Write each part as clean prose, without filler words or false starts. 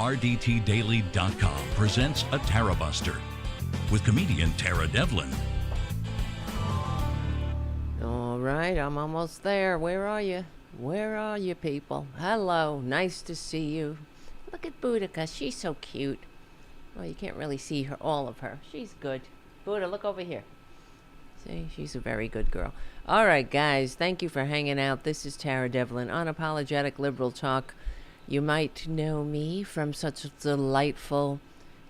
RDTDaily.com presents a Tarabuster with comedian Tara Devlin. All right, I'm almost there. Where are you? Where are you, people? Hello, nice to see you. Look at Boudica, she's so cute. Well, you can't really see her, all of her. She's good. Buddha, look over here. See, she's a very good girl. All right, guys, thank you for hanging out. This is Tara Devlin, unapologetic liberal talk. You might know me from such delightful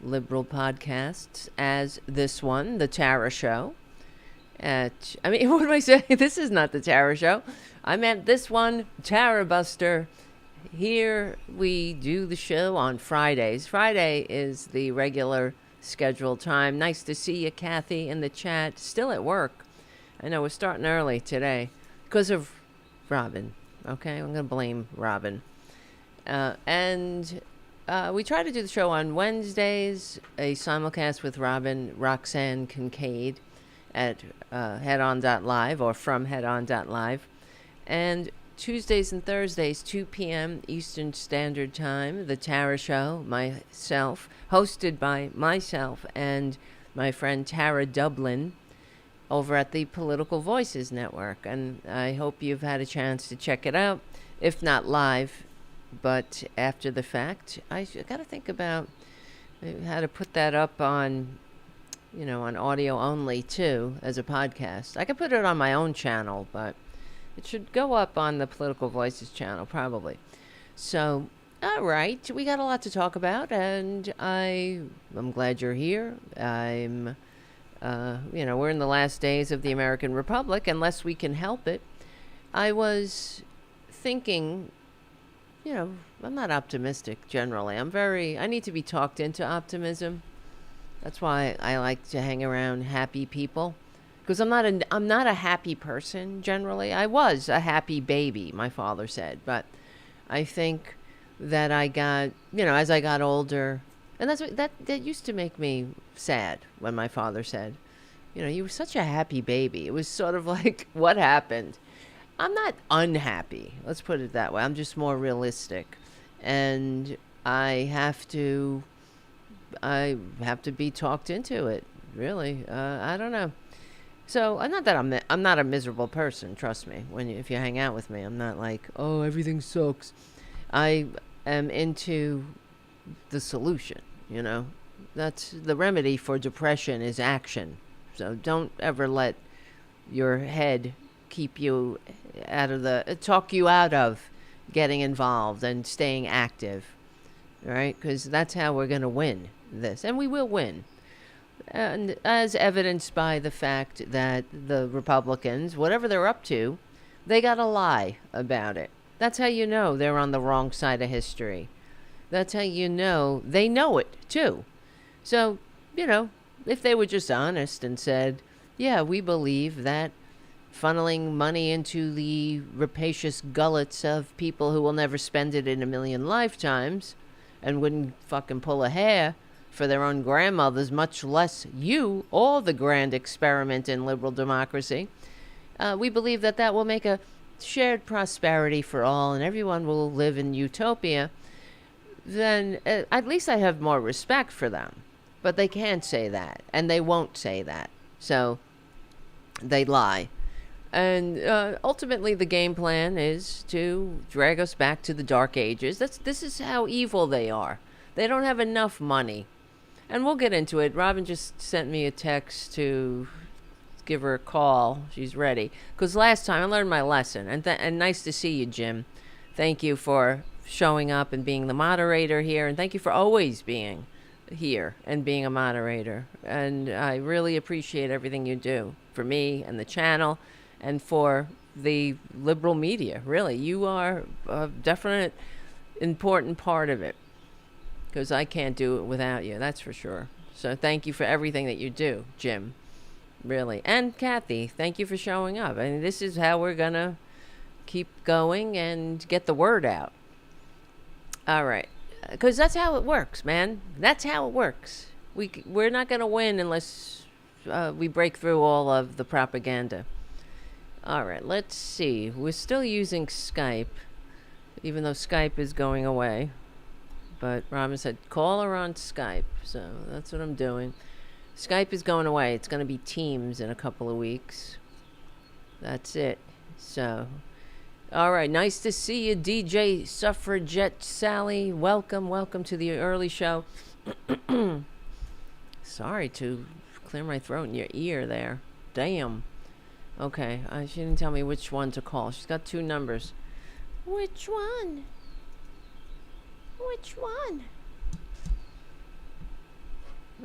liberal podcasts as this one, The Tara Show. What am I saying? This is not The Tara Show. I meant this one, Tarabuster. Here we do the show on Fridays. Friday is the regular scheduled time. Nice to see you, Kathy, in the chat. Still at work. I know we're starting early today because of Robyn. Okay, I'm going to blame Robyn. We try to do the show on Wednesdays, a simulcast with Robyn Kincaid at headon.live or from headon.live. And Tuesdays and Thursdays, 2 p.m. Eastern Standard Time, The Tara Show, myself, hosted by myself and my friend Tara Dublin over at the Political Voices Network. And I hope you've had a chance to check it out, if not live, but after the fact. I got to think about how to put that up on, on audio only, too, as a podcast. I could put it on my own channel, but it should go up on the Political Voices channel, probably. So, all right, we got a lot to talk about, and I'm glad you're here. We're in the last days of the American Republic, unless we can help it. I was thinking, I'm not optimistic generally. I need to be talked into optimism. That's why I like to hang around happy people. Because I'm not a happy person generally. I was a happy baby, my father said, but I think that I got, as I got older, and that used to make me sad when my father said, you were such a happy baby. It was sort of like, what happened? I'm not unhappy. Let's put it that way. I'm just more realistic, and I have to be talked into it. Really, I don't know. So, not that I'm not a miserable person. Trust me. If you hang out with me, I'm not like, oh, everything sucks. I am into the solution. That's the remedy for depression is action. So don't ever let your head talk you out of getting involved and staying active, right? Because that's how we're going to win this, and we will win. And as evidenced by the fact that the Republicans, whatever they're up to, they got to lie about it. That's how you know they're on the wrong side of history. That's how you know they know it, too. So, if they were just honest and said, yeah, we believe that funneling money into the rapacious gullets of people who will never spend it in a million lifetimes and wouldn't fucking pull a hair for their own grandmothers, much less you or the grand experiment in liberal democracy. We believe that will make a shared prosperity for all and everyone will live in utopia. Then at least I have more respect for them. But they can't say that, and they won't say that. So they lie. And ultimately the game plan is to drag us back to the Dark Ages. This is how evil they are. They don't have enough money. And we'll get into it. Robyn just sent me a text to give her a call. She's ready. Because last time I learned my lesson. And nice to see you, Jim. Thank you for showing up and being the moderator here. And thank you for always being here and being a moderator. And I really appreciate everything you do for me and the channel and for the liberal media. Really, you are a definite important part of it. Because I can't do it without you, that's for sure. So thank you for everything that you do, Jim. Really. And Kathy, thank you for showing up. I mean, this is how we're going to keep going and get the word out. All right. Because that's how it works, man. That's how it works. We're not going to win unless we break through all of the propaganda. All right, let's see. We're still using Skype, even though Skype is going away. But Robyn said, call her on Skype. So that's what I'm doing. Skype is going away. It's going to be Teams in a couple of weeks. That's it. So, all right. Nice to see you, DJ Suffragette Sally. Welcome to the early show. Sorry to clear my throat in your ear there. Damn. Okay. She didn't tell me which one to call. She's got 2 numbers. Which one? Which one?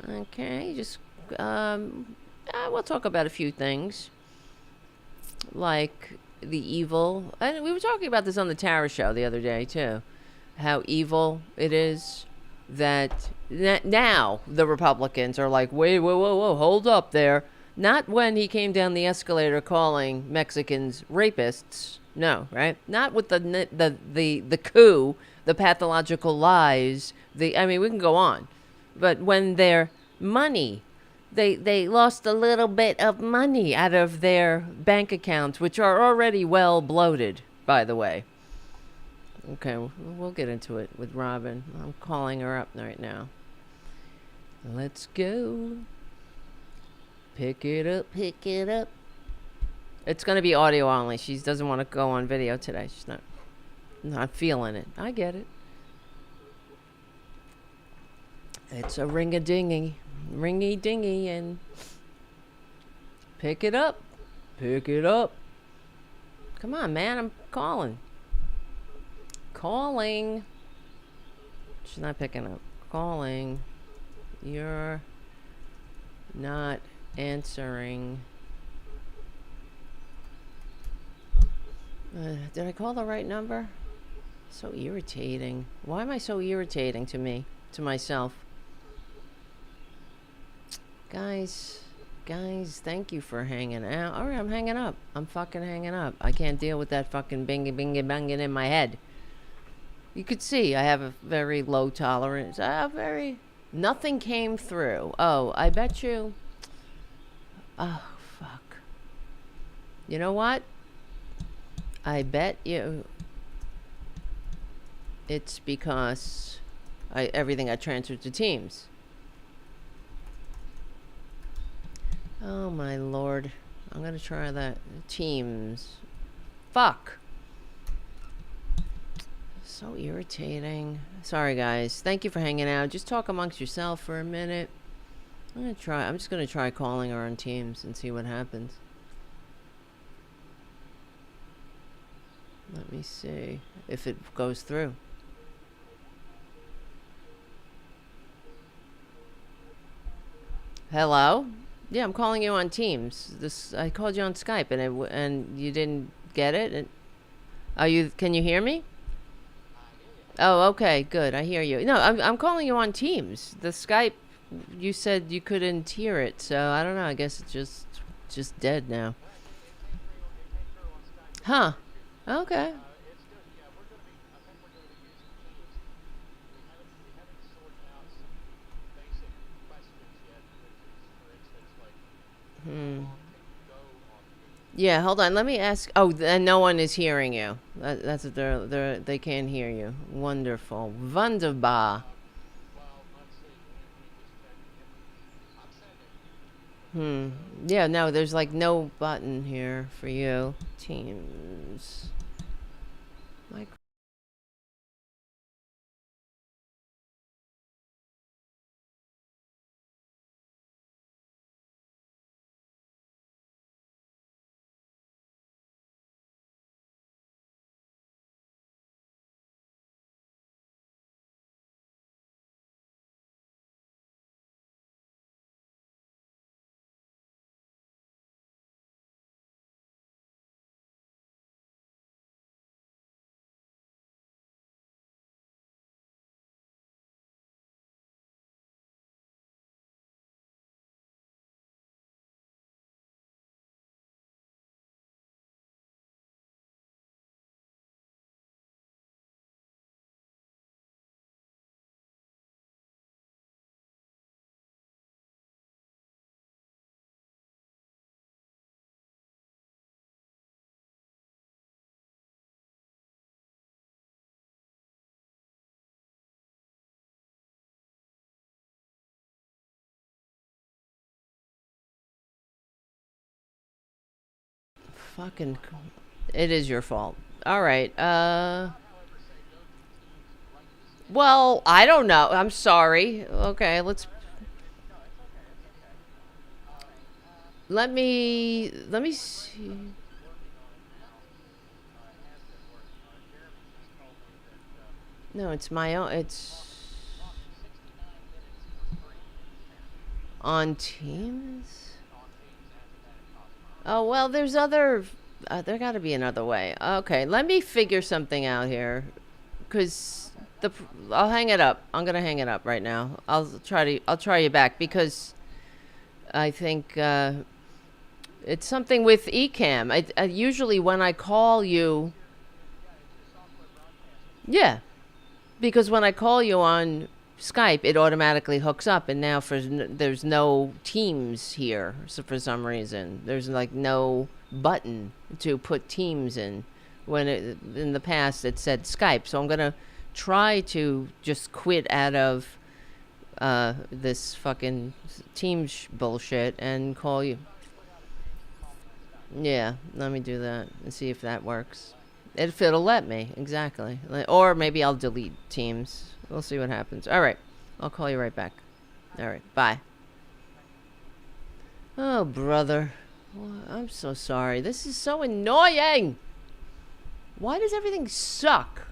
Okay. Just, we'll talk about a few things. Like the evil. And we were talking about this on the Tara show the other day, too. How evil it is that now the Republicans are like, wait, whoa, hold up there. Not when he came down the escalator calling Mexicans rapists. No, right? Not with the coup, the pathological lies. We can go on. But when their money, they lost a little bit of money out of their bank accounts, which are already well bloated, by the way. Okay, we'll get into it with Robyn. I'm calling her up right now. Let's go. Pick it up. It's going to be audio only. She doesn't want to go on video today. She's not feeling it. I get it. It's a ring-a-dingy, ringy-dingy, and pick it up. Come on, man, I'm calling. She's not picking up. Calling. You're not answering. Did I call the right number? So irritating. Why am I so irritating to myself? Guys, thank you for hanging out. All right, I'm hanging up. I'm fucking hanging up. I can't deal with that fucking binging in my head. You could see I have a very low tolerance. Nothing came through. Oh, I bet you. Oh, fuck. You know what? I bet you it's because everything got transferred to Teams. Oh, my Lord. I'm going to try that. Teams. Fuck. So irritating. Sorry, guys. Thank you for hanging out. Just talk amongst yourself for a minute. I'm just going to try calling her on Teams and see what happens. Let me see if it goes through. Hello? Yeah, I'm calling you on Teams. I called you on Skype and you didn't get it. Can you hear me? Oh, okay, good. I hear you. No, I'm calling you on Teams. The Skype, you said you couldn't hear it, so I don't know. I guess it's just dead now. Huh? Okay. Yeah, hold on. Let me ask. Oh, and no one is hearing you. That's what they can't hear you. Wonderful. Wunderbar. Yeah, no, there's like no button here for you. Teams. fucking... It is your fault. All right. Well, I don't know. I'm sorry. Okay, let me see. No, it's my own. It's on Teams. Oh, well, there's other... there got to be another way. Okay, let me figure something out here. Because I'll hang it up. I'm going to hang it up right now. I'll try you back because I think it's something with Ecamm. I usually when I call you... Yeah. Because when I call you on Skype, it automatically hooks up, and now there's no Teams here. So for some reason, there's like no button to put Teams in. When in the past it said Skype, so I'm gonna try to just quit out of this fucking Teams bullshit and call you. Yeah, let me do that and see if that works. If it'll let me, exactly. Or maybe I'll delete Teams. We'll see what happens. All right. I'll call you right back. All right. Bye. Oh, brother. I'm so sorry. This is so annoying. Why does everything suck?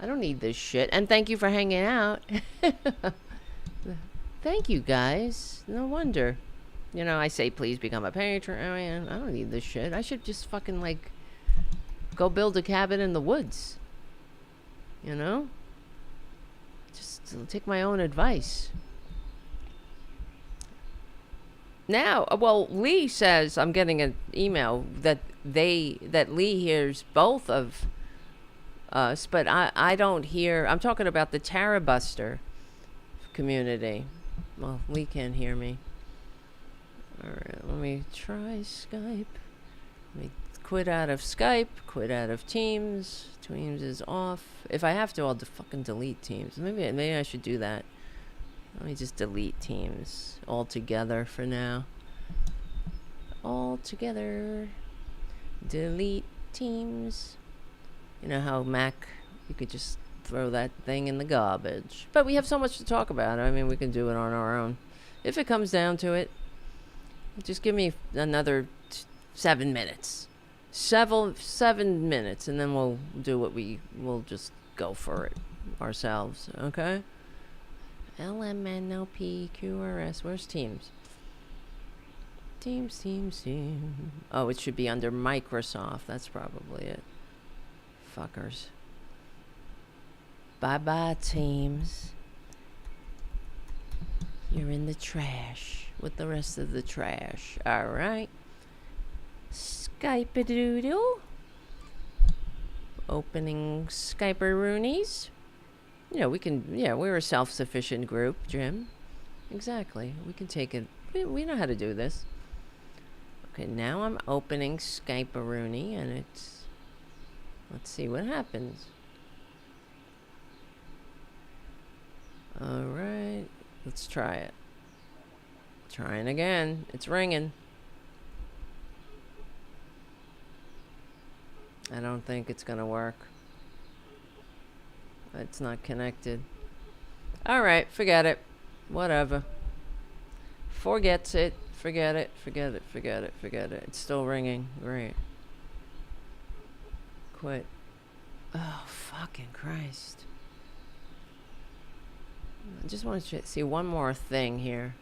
I don't need this shit. And thank you for hanging out. Thank you, guys. No wonder. You know, I say please become a patron. I mean, I don't need this shit. I should just fucking, like... go build a cabin in the woods. You know? Just take my own advice. Now, well, Lee says, I'm getting an email that Lee hears both of us, but I don't hear, I'm talking about the Tarabuster community. Well, Lee can't hear me. All right, let me try Skype. Let me quit out of Skype, quit out of Teams. Teams is off. If I have to, I'll fucking delete Teams. Maybe I should do that. Let me just delete Teams altogether for now. Altogether. Delete Teams. You know how Mac, you could just throw that thing in the garbage. But we have so much to talk about. I mean, we can do it on our own. If it comes down to it, just give me another 7 minutes. 7 minutes, and then we'll do what we'll just go for it ourselves, okay? LMNOPQRS. Where's Teams? Teams. Oh, it should be under Microsoft. That's probably it. Fuckers. Bye-bye, Teams. You're in the trash with the rest of the trash. All right. Skype-a-doodle. Opening Skype-a-roonies. Yeah, we're a self-sufficient group, Jim. Exactly. We can take it. We know how to do this. Okay, now I'm opening Skype-a-rooney, and it's... Let's see what happens. Alright. Let's try it. Trying again. It's ringing. I don't think it's gonna work. It's not connected. Alright, forget it. Whatever. Forgets it. Forget it. It's still ringing. Great. Quit. Oh, fucking Christ. I just want to see one more thing here.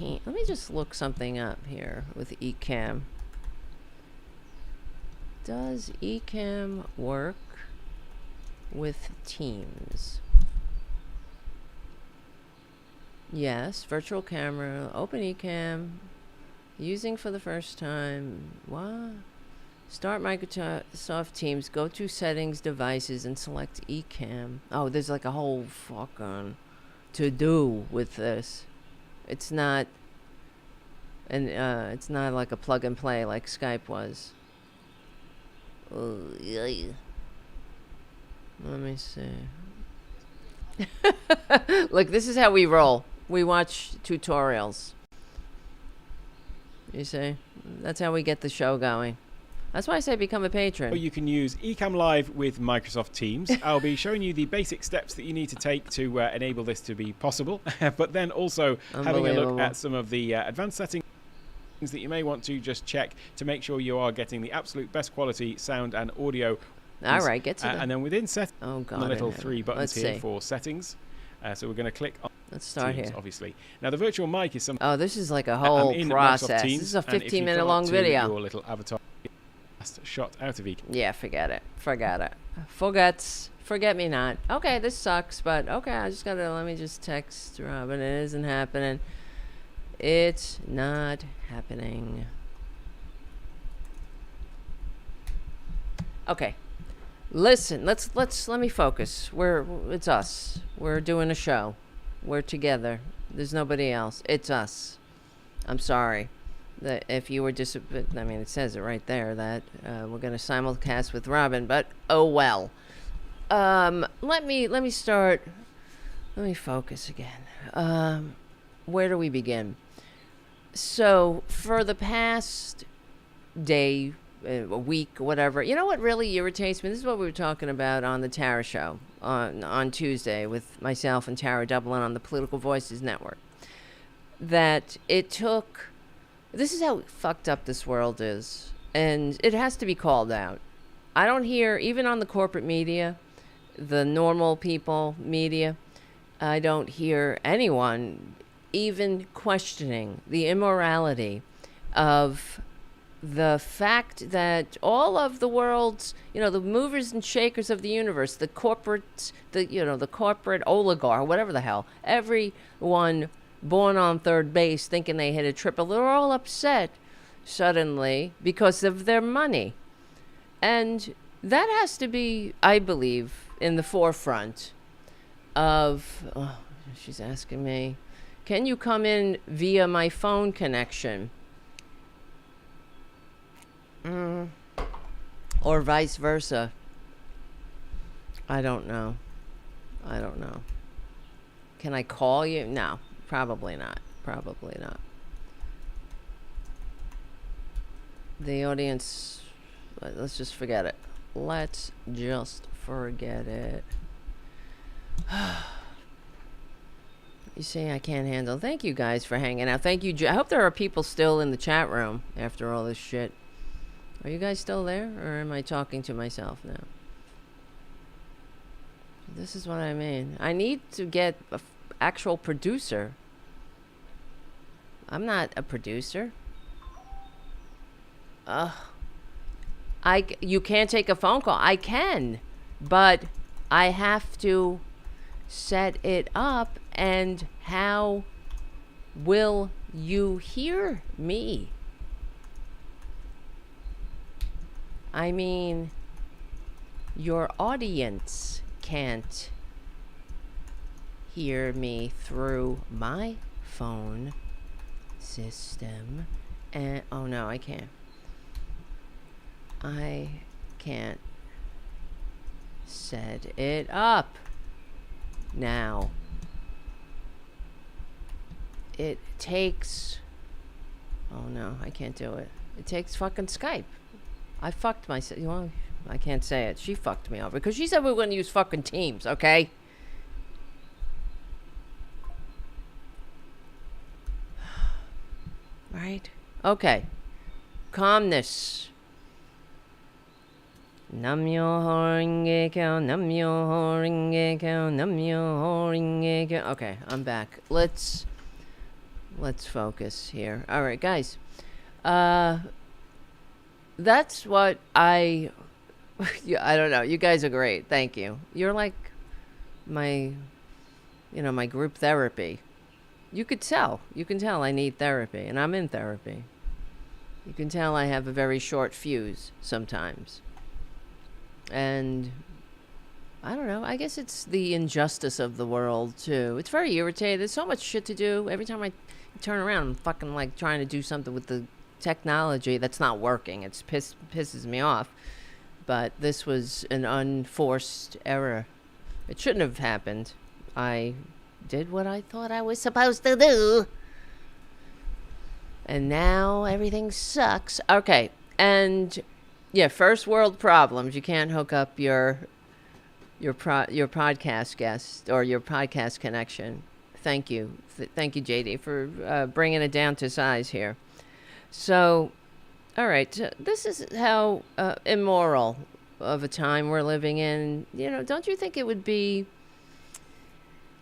Let me just look something up here with Ecamm. Does Ecamm work with Teams? Yes, virtual camera, open Ecamm, using for the first time. What? Start Microsoft Teams, go to settings, devices, and select Ecamm. Oh, there's like a whole fucking to-do with this. It's not like a plug and play like Skype was. Let me see. Look, this is how we roll. We watch tutorials. You see? That's how we get the show going. That's why I say become a patron. Or you can use Ecamm Live with Microsoft Teams. I'll be showing you the basic steps that you need to take to enable this to be possible, but then also having a look at some of the advanced settings that you may want to just check to make sure you are getting the absolute best quality sound and audio. All right, get to and then within settings, the little 3 buttons here for settings. So we're going to click on Let's start Teams, here. Obviously. Now, the virtual mic is something... Oh, this is like a whole process. Teams, this is a 15-minute long video. Your little avatar shot out of each. Yeah, forget it. Forget me not. Okay, this sucks, but okay, let me just text Robyn. It isn't happening. It's not happening. Okay. Listen, let me focus. It's us. We're doing a show. We're together. There's nobody else. It's us. I'm sorry that if you were disappointed. I mean, it says it right there that we're going to simulcast with Robyn, but oh well. Let me start. Let me focus again. Where do we begin? So for the past day, a week, whatever. You know what really irritates me? This is what we were talking about on the Tara show on Tuesday with myself and Tara Dublin on the Political Voices Network. That it took... This is how fucked up this world is. And it has to be called out. I don't hear, even on the corporate media, the normal people media, I don't hear anyone even questioning the immorality of the fact that all of the world's, the movers and shakers of the universe, the corporate oligarch, whatever the hell, everyone born on third base thinking they hit a triple, they're all upset suddenly because of their money. And that has to be, I believe, in the forefront of, she's asking me, can you come in via my phone connection? Or vice versa. I don't know. Can I call you? No, probably not. The audience, let's just forget it. You see, I can't handle. Thank you guys for hanging out. Thank you. I hope there are people still in the chat room after all this shit. Are you guys still there, or am I talking to myself now? This is what I mean. I need to get an actual producer. I'm not a producer. You can't take a phone call. I can, but I have to set it up. And how will you hear me? I mean, your audience can't hear me through my phone system. And oh no, I can't. I can't set it up now. It takes... Oh no, I can't do it. It takes fucking Skype. I fucked myself. I can't say it. She fucked me over because she said we were going to use fucking Teams, okay? Right? Okay. Calmness. Namyo Horinge Kyo, Namyo Horinge Kyo, Namyo Horinge Kyo. Okay, I'm back. Let's focus here. All right, guys. That's what I don't know. You guys are great. Thank you. You're like my group therapy. You can tell I need therapy, and I'm in therapy. You can tell I have a very short fuse sometimes. And I don't know. I guess it's the injustice of the world, too. It's very irritating. There's so much shit to do. Every time I turn around, I'm fucking like trying to do something with the technology that's not working. It pisses me off. But this was an unforced error. It shouldn't have happened. I did what I thought I was supposed to do. And now everything sucks. Okay, and yeah, first world problems. You can't hook up your podcast guest or your podcast connection. Thank you. Thank you, JD, for bringing it down to size here. So, all right, this is how immoral of a time we're living in. You know, don't you think it would be,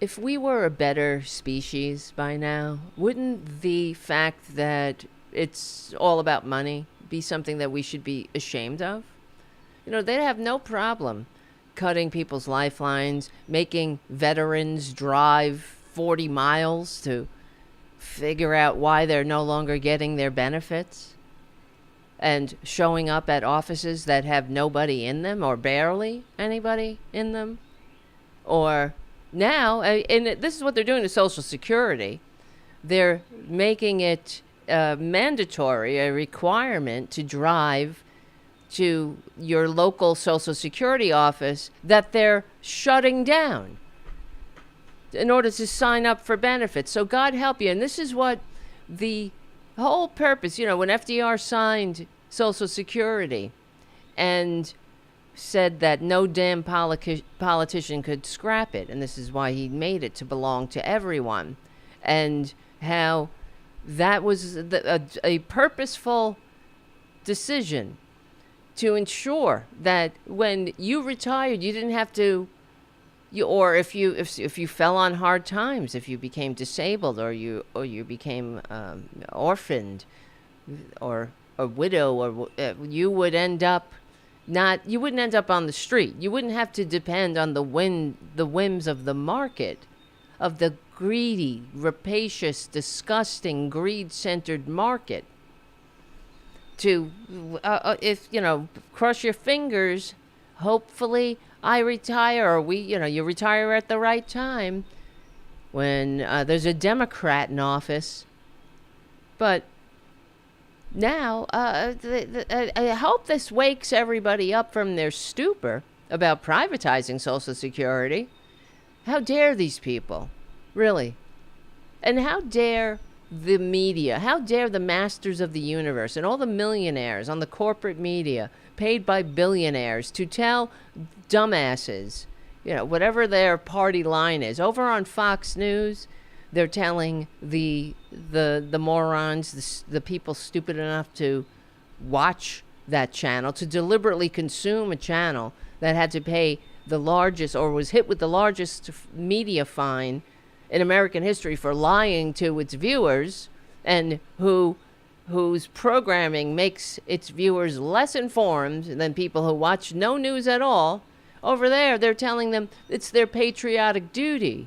if we were a better species by now, wouldn't the fact that it's all about money be something that we should be ashamed of? You know, they'd have no problem cutting people's lifelines, making veterans drive 40 miles to figure out why they're no longer getting their benefits, and showing up at offices that have nobody in them or barely anybody in them. Or now, and this is what they're doing to Social Security. They're making it mandatory, a requirement to drive to your local Social Security office that they're shutting down in order to sign up for benefits. So God help you. And this is what the whole purpose, you know, when FDR signed Social Security and said that no damn politician could scrap it, and this is why he made it to belong to everyone, and how that was a purposeful decision to ensure that when you retired, you didn't have to, or if you fell on hard times, if you became disabled, or you became orphaned, or a widow, or you would end up you wouldn't end up on the street. You wouldn't have to depend on the whims of the market, of the greedy, rapacious, disgusting, greed-centered market. To, if, you know, cross your fingers, hopefully I retire, or you retire at the right time when there's a Democrat in office. But now, I hope this wakes everybody up from their stupor about privatizing Social Security. How dare these people? Really? And how dare the media, how dare the masters of the universe and all the millionaires on the corporate media paid by billionaires to tell dumbasses, you know, whatever their party line is. Over on Fox News, they're telling the morons, the people stupid enough to watch that channel, to deliberately consume a channel that had to pay the largest, or was hit with the largest media fine in American history for lying to its viewers, and whose programming makes its viewers less informed than people who watch no news at all. Over there, they're telling them it's their patriotic duty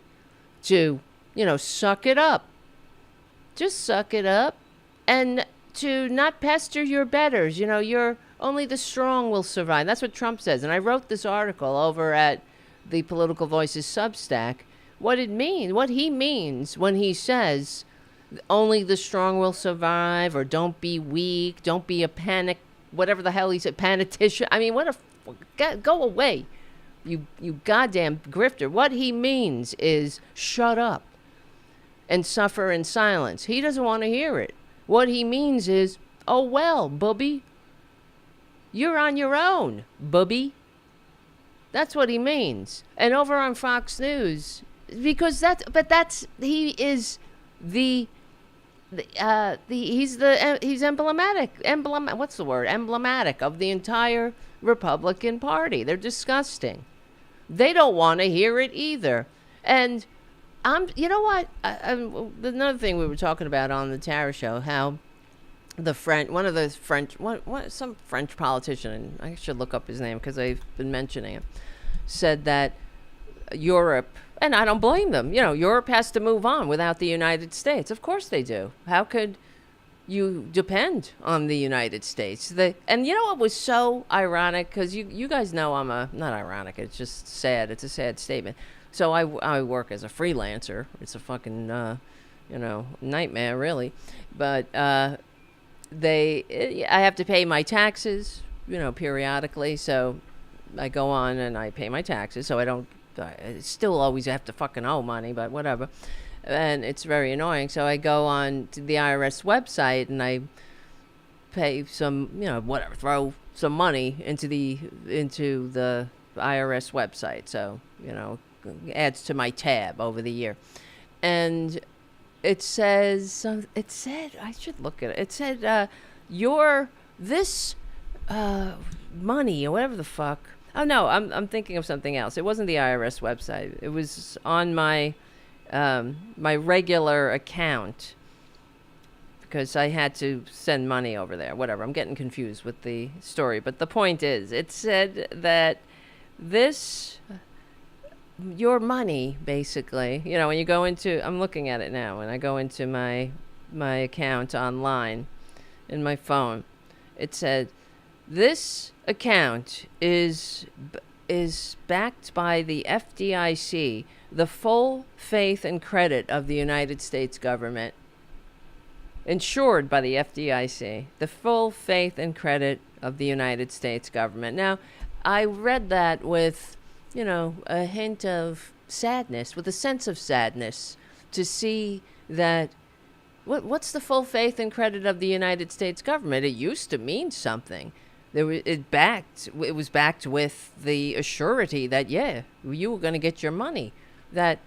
to, you know, suck it up. Just suck it up, and to not pester your betters. You know, only the strong will survive. That's what Trump says. And I wrote this article over at the Political Voices Substack. What he means when he says only the strong will survive, or don't be weak, don't be a panic, whatever the hell he said, panetician. I mean, go away, you goddamn grifter. What he means is shut up and suffer in silence. He doesn't want to hear it. What he means is, oh well, booby, you're on your own, booby. That's what he means. And over on Fox News, because he's emblematic. What's the word? Emblematic of the entire Republican Party. They're disgusting. They don't want to hear it either. And you know what? Another thing we were talking about on the Tara show, how some French politician, I should look up his name because I've been mentioning it, said that Europe, and I don't blame them, you know, Europe has to move on without the United States. Of course they do. How could you depend on the United States? And you know what was so ironic? Because you guys know not ironic, it's just sad. It's a sad statement. So I work as a freelancer. It's a fucking, nightmare, really. But I have to pay my taxes, periodically. So I go on and I pay my taxes. So I still always have to fucking owe money, but whatever. and it's very annoying. So I go on to the IRS website and I pay some, whatever, throw some money into the IRS website. So, adds to my tab over the year. And it said, I should look at it. It said, this money or whatever the fuck. Oh no, I'm thinking of something else. It wasn't the IRS website. It was on my my regular account because I had to send money over there. Whatever. I'm getting confused with the story, but the point is, it said that your money, basically, when you go into, I'm looking at it now, when I go into my account online in my phone, it said, this account is backed by the FDIC, the full faith and credit of the United States government. Insured by the FDIC, the full faith and credit of the United States government. Now, I read that with, a hint of sadness, with a sense of sadness, to see that what's the full faith and credit of the United States government? It used to mean something. It was backed with the assurity that, you were going to get your money, that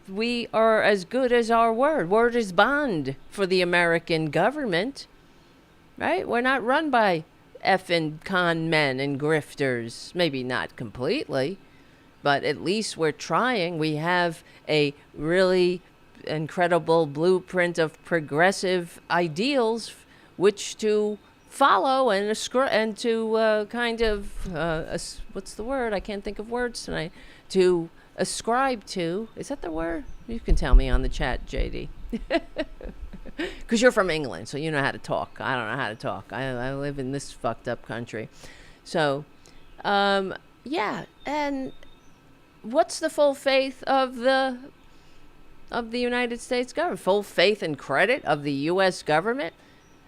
we are as good as our word. Word is bond for the American government, right? We're not run by effing con men and grifters. Maybe not completely, but at least we're trying. We have a really incredible blueprint of progressive ideals which to follow and to kind of what's the word? I can't think of words tonight. To ascribe to. Is that the word? You can tell me on the chat, JD. Because you're from England, so you know how to talk. I don't know how to talk. I live in this fucked up country. So, yeah. And what's the full faith of the United States government? Full faith and credit of the U.S. government?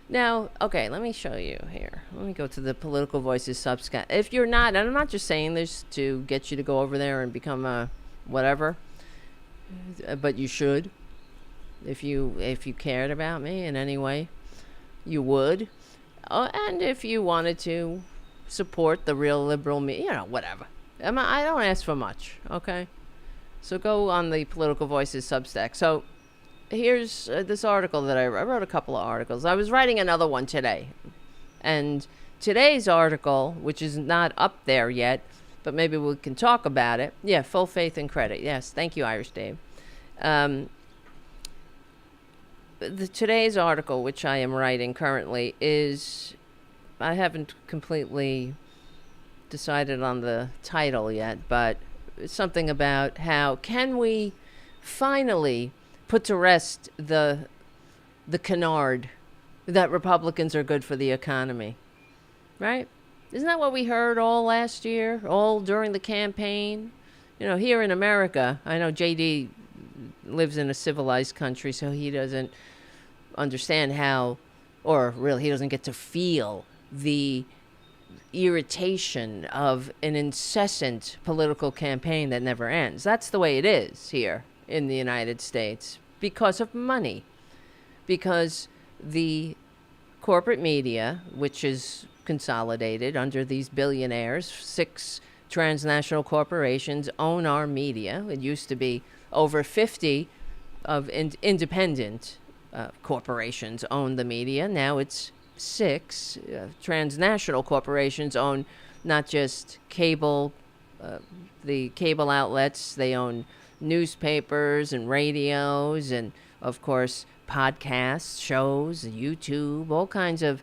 Now, okay, let me show you here. Let me go to the Political Voices Substack. If you're not, and I'm not just saying this to get you to go over there and become a whatever, but you should. If you cared about me in any way, you would. And if you wanted to support the real liberal media, whatever. I don't ask for much, okay? So go on the Political Voices Substack. So here's this article that I wrote a couple of articles. I was writing another one today. And today's article, which is not up there yet, but maybe we can talk about it. Yeah, full faith and credit. Yes, thank you, Irish Dave. Today's article, which I am writing currently, is, I haven't completely decided on the title yet, but it's something about how can we finally put to rest the canard that Republicans are good for the economy, right? Isn't that what we heard all last year, all during the campaign? Here in America, I know JD lives in a civilized country, so he doesn't understand how, or really he doesn't get to feel the irritation of an incessant political campaign that never ends. That's the way it is here in the United States because of money. Because the corporate media, which is consolidated under these billionaires, 6 transnational corporations own our media. It used to be over 50 of independent corporations own the media. Now it's 6 transnational corporations own not just cable, the cable outlets. They own newspapers and radios and, of course, podcasts, shows, YouTube, all kinds of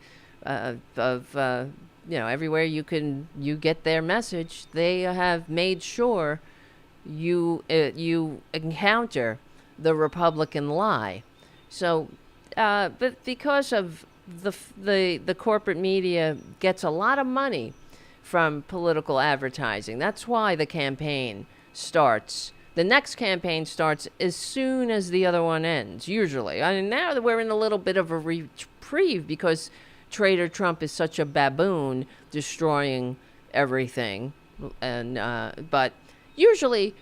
everywhere you get their message. They have made sure you encounter the Republican lie. So, but because of the corporate media gets a lot of money from political advertising. That's why the campaign starts. The next campaign starts as soon as the other one ends, usually. I mean, now that we're in a little bit of a reprieve because Trader Trump is such a baboon destroying everything. And but usually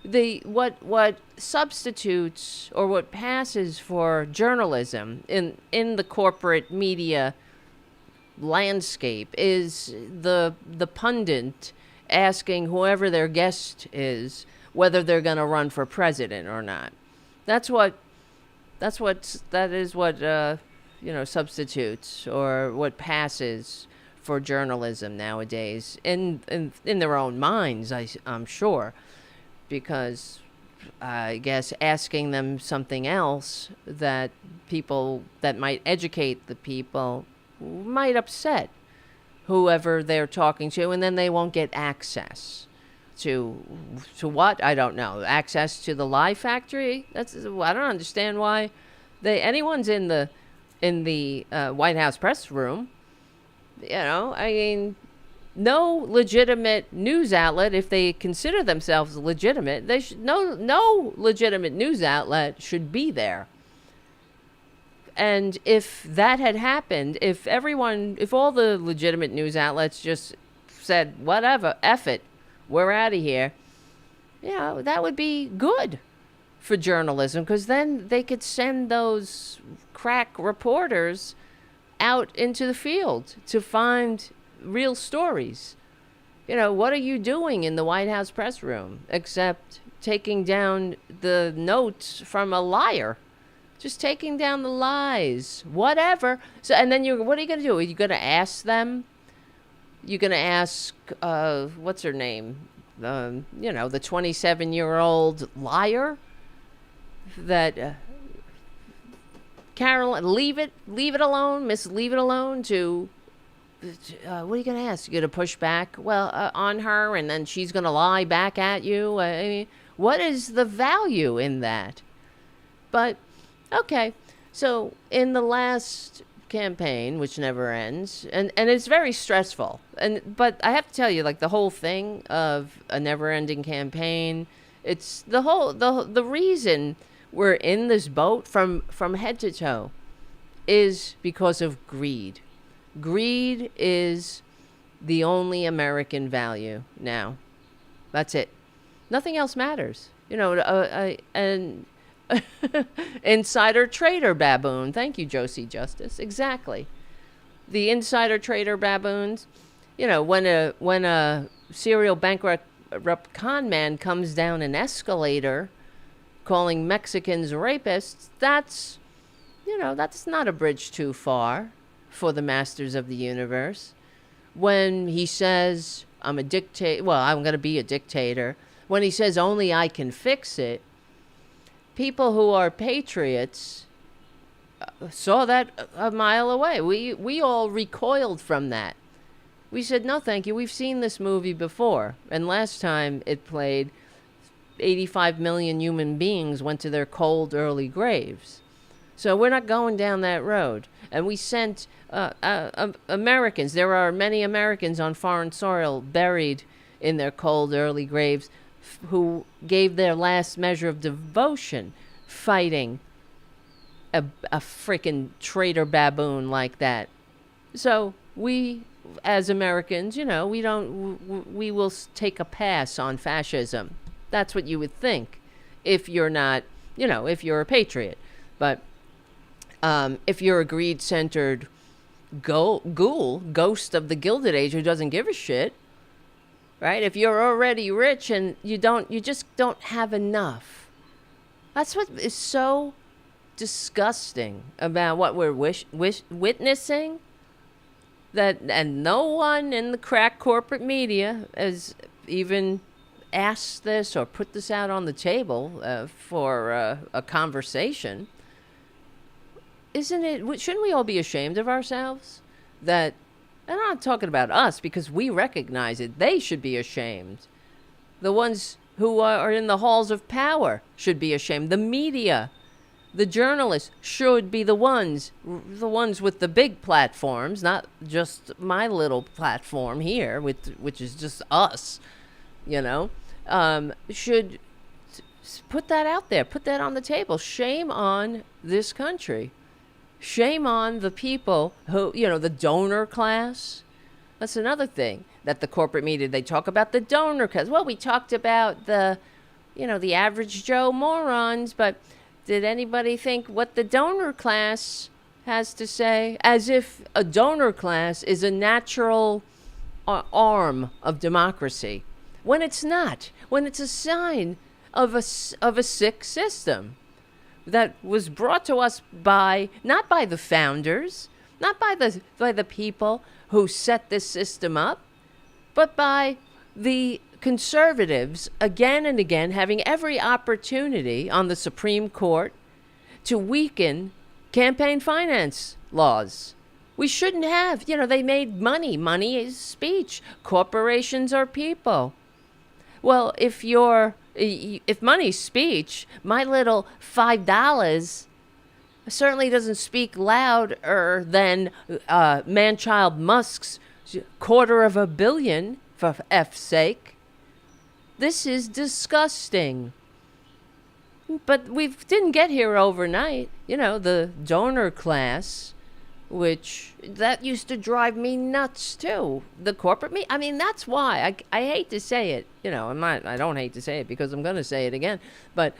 what substitutes or what passes for journalism in the corporate media landscape is the pundit asking whoever their guest is whether they're going to run for president or not. That is what substitutes or what passes for journalism nowadays in their own minds, I'm sure, because I guess asking them something else that might educate the people might upset whoever they're talking to, and then they won't get access to what? I don't know. Access to the lie factory? I don't understand why anyone's in the White House press room. No legitimate news outlet, if they consider themselves legitimate, no legitimate news outlet should be there. And if that had happened, if all the legitimate news outlets just said, whatever, F it, we're out of here, that would be good for journalism, because then they could send those crack reporters out into the field to find real stories. What are you doing in the White House press room except taking down the notes from a liar? Just taking down the lies, whatever. So, and then what are you going to do? Are you going to ask them? You're going to ask, what's her name? The 27-year-old liar that, Carolyn, leave it alone, Miss, leave it alone to, what are you going to ask? You're going to push back, on her, and then she's going to lie back at you? I mean, what is the value in that? But, okay, so in the last campaign, which never ends, and it's very stressful, but I have to tell you, like, the whole thing of a never-ending campaign, it's the reason we're in this boat from head to toe is because of greed. Greed is the only American value now. That's it. Nothing else matters. And insider trader baboon. Thank you, Josie Justice. Exactly. The insider trader baboons. When a serial bankrupt con man comes down an escalator calling Mexicans rapists, that's not a bridge too far for the masters of the universe. When he says, I'm going to be a dictator, when he says only I can fix it, people who are patriots saw that a mile away. We all recoiled from that. We said, no, thank you. We've seen this movie before. And last time it played, 85 million human beings went to their cold, early graves. So we're not going down that road. And we sent Americans. There are many Americans on foreign soil buried in their cold, early graves who gave their last measure of devotion fighting a freaking traitor baboon like that. So we, as Americans, we will take a pass on fascism. That's what you would think if you're not, if you're a patriot. But if you're a greed-centered ghoul, ghost of the Gilded Age who doesn't give a shit, right? If you're already rich and you just don't have enough. That's what is so disgusting about what we're witnessing. And no one in the crack corporate media has even asked this or put this out on the table for a conversation. Shouldn't we all be ashamed of ourselves? And I'm not talking about us, because we recognize it. They should be ashamed. The ones who are in the halls of power should be ashamed. The media, the journalists should be the ones with the big platforms, not just my little platform here, which is just us, should put that out there, put that on the table. Shame on this country. Shame on the people who, the donor class. That's another thing that the corporate media, they talk about the donor class. Well, we talked about the average Joe morons, but did anybody think what the donor class has to say? As if a donor class is a natural arm of democracy, when it's not, when it's a sign of a sick system that was brought to us not by the founders, not by the people who set this system up, but by the conservatives again and again having every opportunity on the Supreme Court to weaken campaign finance laws. We shouldn't have. They made money. Money is speech. Corporations are people. Well, if money's speech, my little $5 certainly doesn't speak louder than man-child Musk's $250 million, for F's sake. This is disgusting. But we didn't get here overnight. The donor class, which that used to drive me nuts too. The corporate that's why I hate to say it. I don't hate to say it because I'm going to say it again. But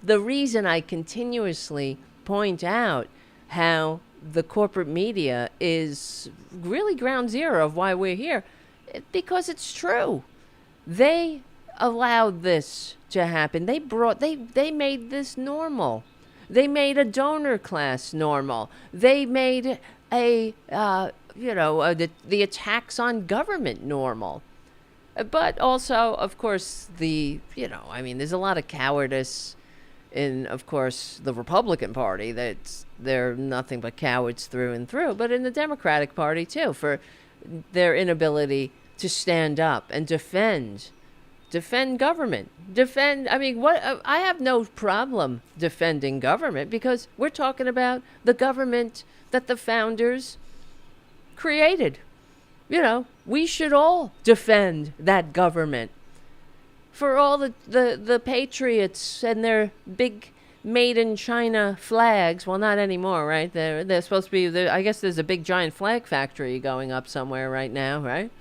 the reason I continuously point out how the corporate media is really ground zero of why we're here, because it's true. They allowed this to happen. They made this normal. They made a donor class normal. They made the attacks on government normal. But also, of course, there's a lot of cowardice in, of course, the Republican Party. They're nothing but cowards through and through. But in the Democratic Party, too, for their inability to stand up and defend government. I have no problem defending government because we're talking about the government that the founders created. We should all defend that government. For all the patriots and their big made in China flags. Well, not anymore, right? They're supposed to be, I guess there's a big giant flag factory going up somewhere right now, right?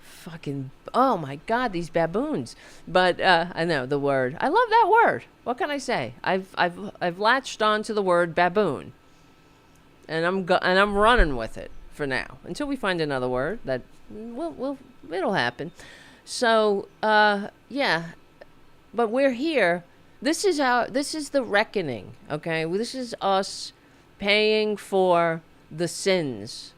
Fucking, oh my God, these baboons. But I know the word. I love that word. What can I say? I've latched on to the word baboon, and I'm running with it for now until we find another word that it'll happen. So yeah, but we're here. This is the reckoning. Okay, this is us paying for the sins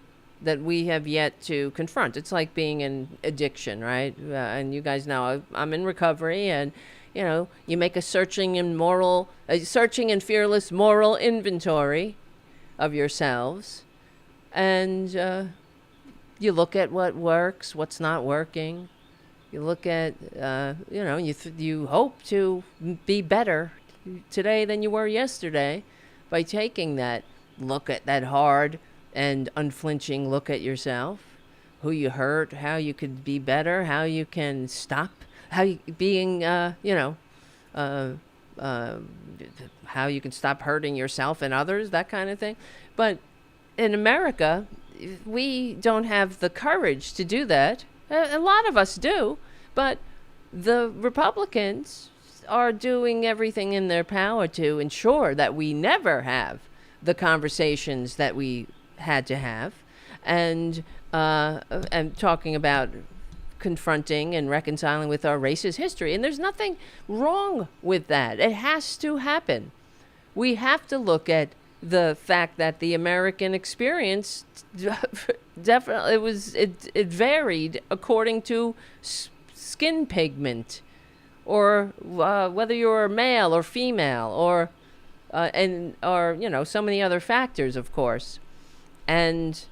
that we have yet to confront. It's like being in addiction, right? And you guys know I'm in recovery, and you make a searching and fearless moral inventory of yourselves, and you look at what works, what's not working. You look at you hope to be better today than you were yesterday by taking that look at that hard and unflinching look at yourself, who you hurt, how you could be better, how you can stop, how you can stop hurting yourself and others, that kind of thing. But in America, we don't have the courage to do that. A lot of us do, but the Republicans are doing everything in their power to ensure that we never have the conversations that we had to have, and talking about confronting and reconciling with our racist history. And there's nothing wrong with that. It has to happen. We have to look at the fact that the American experience definitely it varied according to skin pigment, or whether you're male or female, or so many other factors, of course. And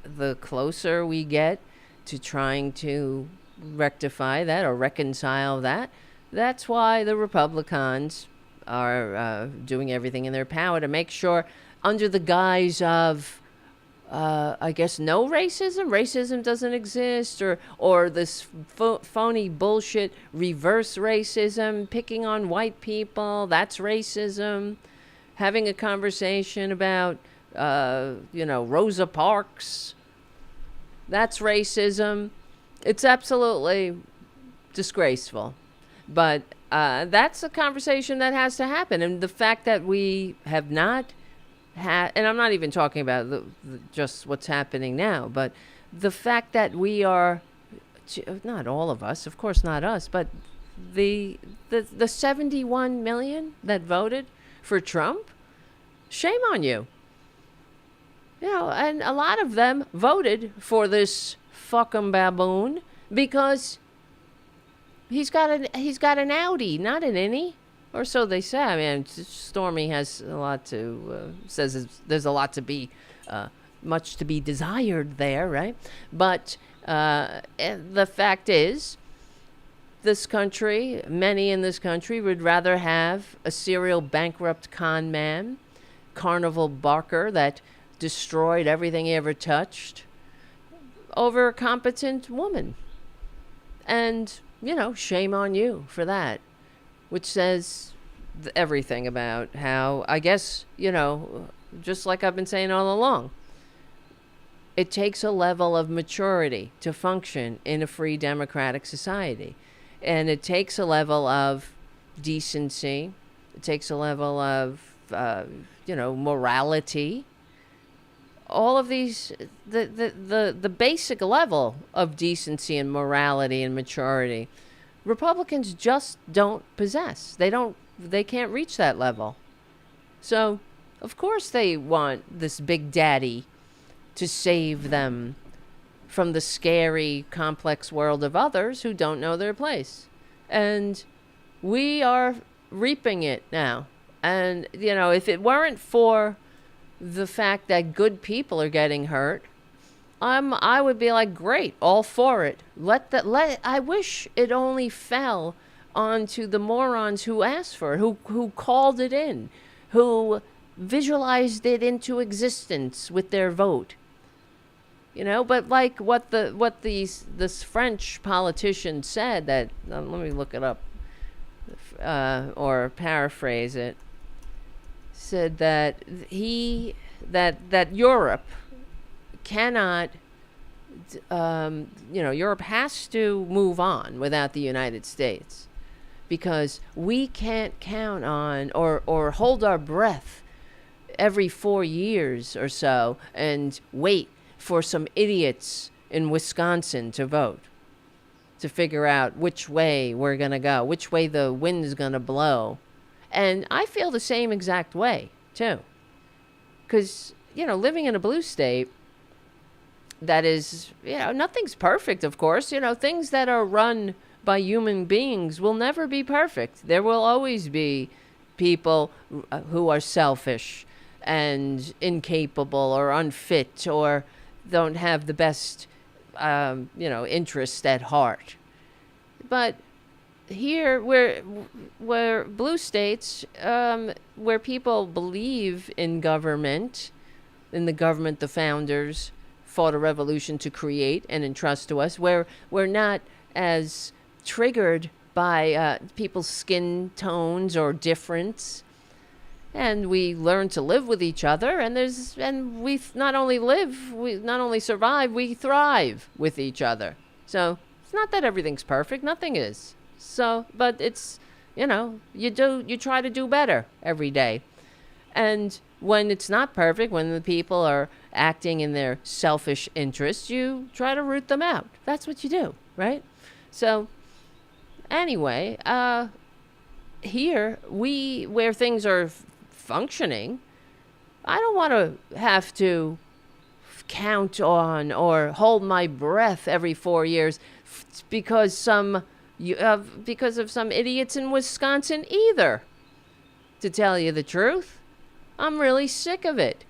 the closer we get to trying to rectify that or reconcile that, that's why the Republicans are doing everything in their power to make sure, under the guise of I guess no racism doesn't exist, or this phony bullshit reverse racism, picking on white people, that's racism. Having a conversation about Rosa Parks That's racism. It's absolutely disgraceful. But that's a conversation that has to happen. And the fact that we have not had, and I'm not even talking about just what's happening now, but the fact that we are, not all of us, of course not us, but the 71 million that voted for Trump, shame on you. And a lot of them voted for this fucking baboon because he's got an Audi, not an innie, or so they say. I mean, Stormy has a lot to says there's a lot to be, much to be desired there, right? But the fact is, this country, many in this country, would rather have a serial bankrupt con man, carnival barker that destroyed everything he ever touched, over a competent woman. And, shame on you for that, which says everything about how, I guess, just like I've been saying all along, it takes a level of maturity to function in a free democratic society. And it takes a level of decency. It takes a level of, morality. All of these, the basic level of decency and morality and maturity, Republicans just don't possess. They can't reach that level. So, of course they want this big daddy to save them from the scary, complex world of others who don't know their place. And we are reaping it now. And, if it weren't for the fact that good people are getting hurt, I would be like, great, all for it. I wish it only fell onto the morons who asked for it, who called it in, who visualized it into existence with their vote. But like what this French politician said, that let me look it up or paraphrase it, said that that Europe cannot, Europe has to move on without the United States, because we can't count on or hold our breath every 4 years or so and wait for some idiots in Wisconsin to vote, to figure out which way we're going to go, which way the wind's going to blow. And I feel the same exact way, too. Because, living in a blue state, that is, nothing's perfect, of course. Things that are run by human beings will never be perfect. There will always be people who are selfish and incapable or unfit or don't have the best, interest at heart. But here, where blue states, where people believe in government, the founders fought a revolution to create and entrust to us, where we're not as triggered by people's skin tones or difference. And we learn to live with each other, and we not only survive, we thrive with each other. So it's not that everything's perfect, nothing is. So, but it's, you try to do better every day. And when it's not perfect, when the people are acting in their selfish interests, you try to root them out. That's what you do, right? So anyway, here, where things are functioning, I don't want to have to count on or hold my breath every 4 years because of some idiots in Wisconsin either. To tell you the truth, I'm really sick of it.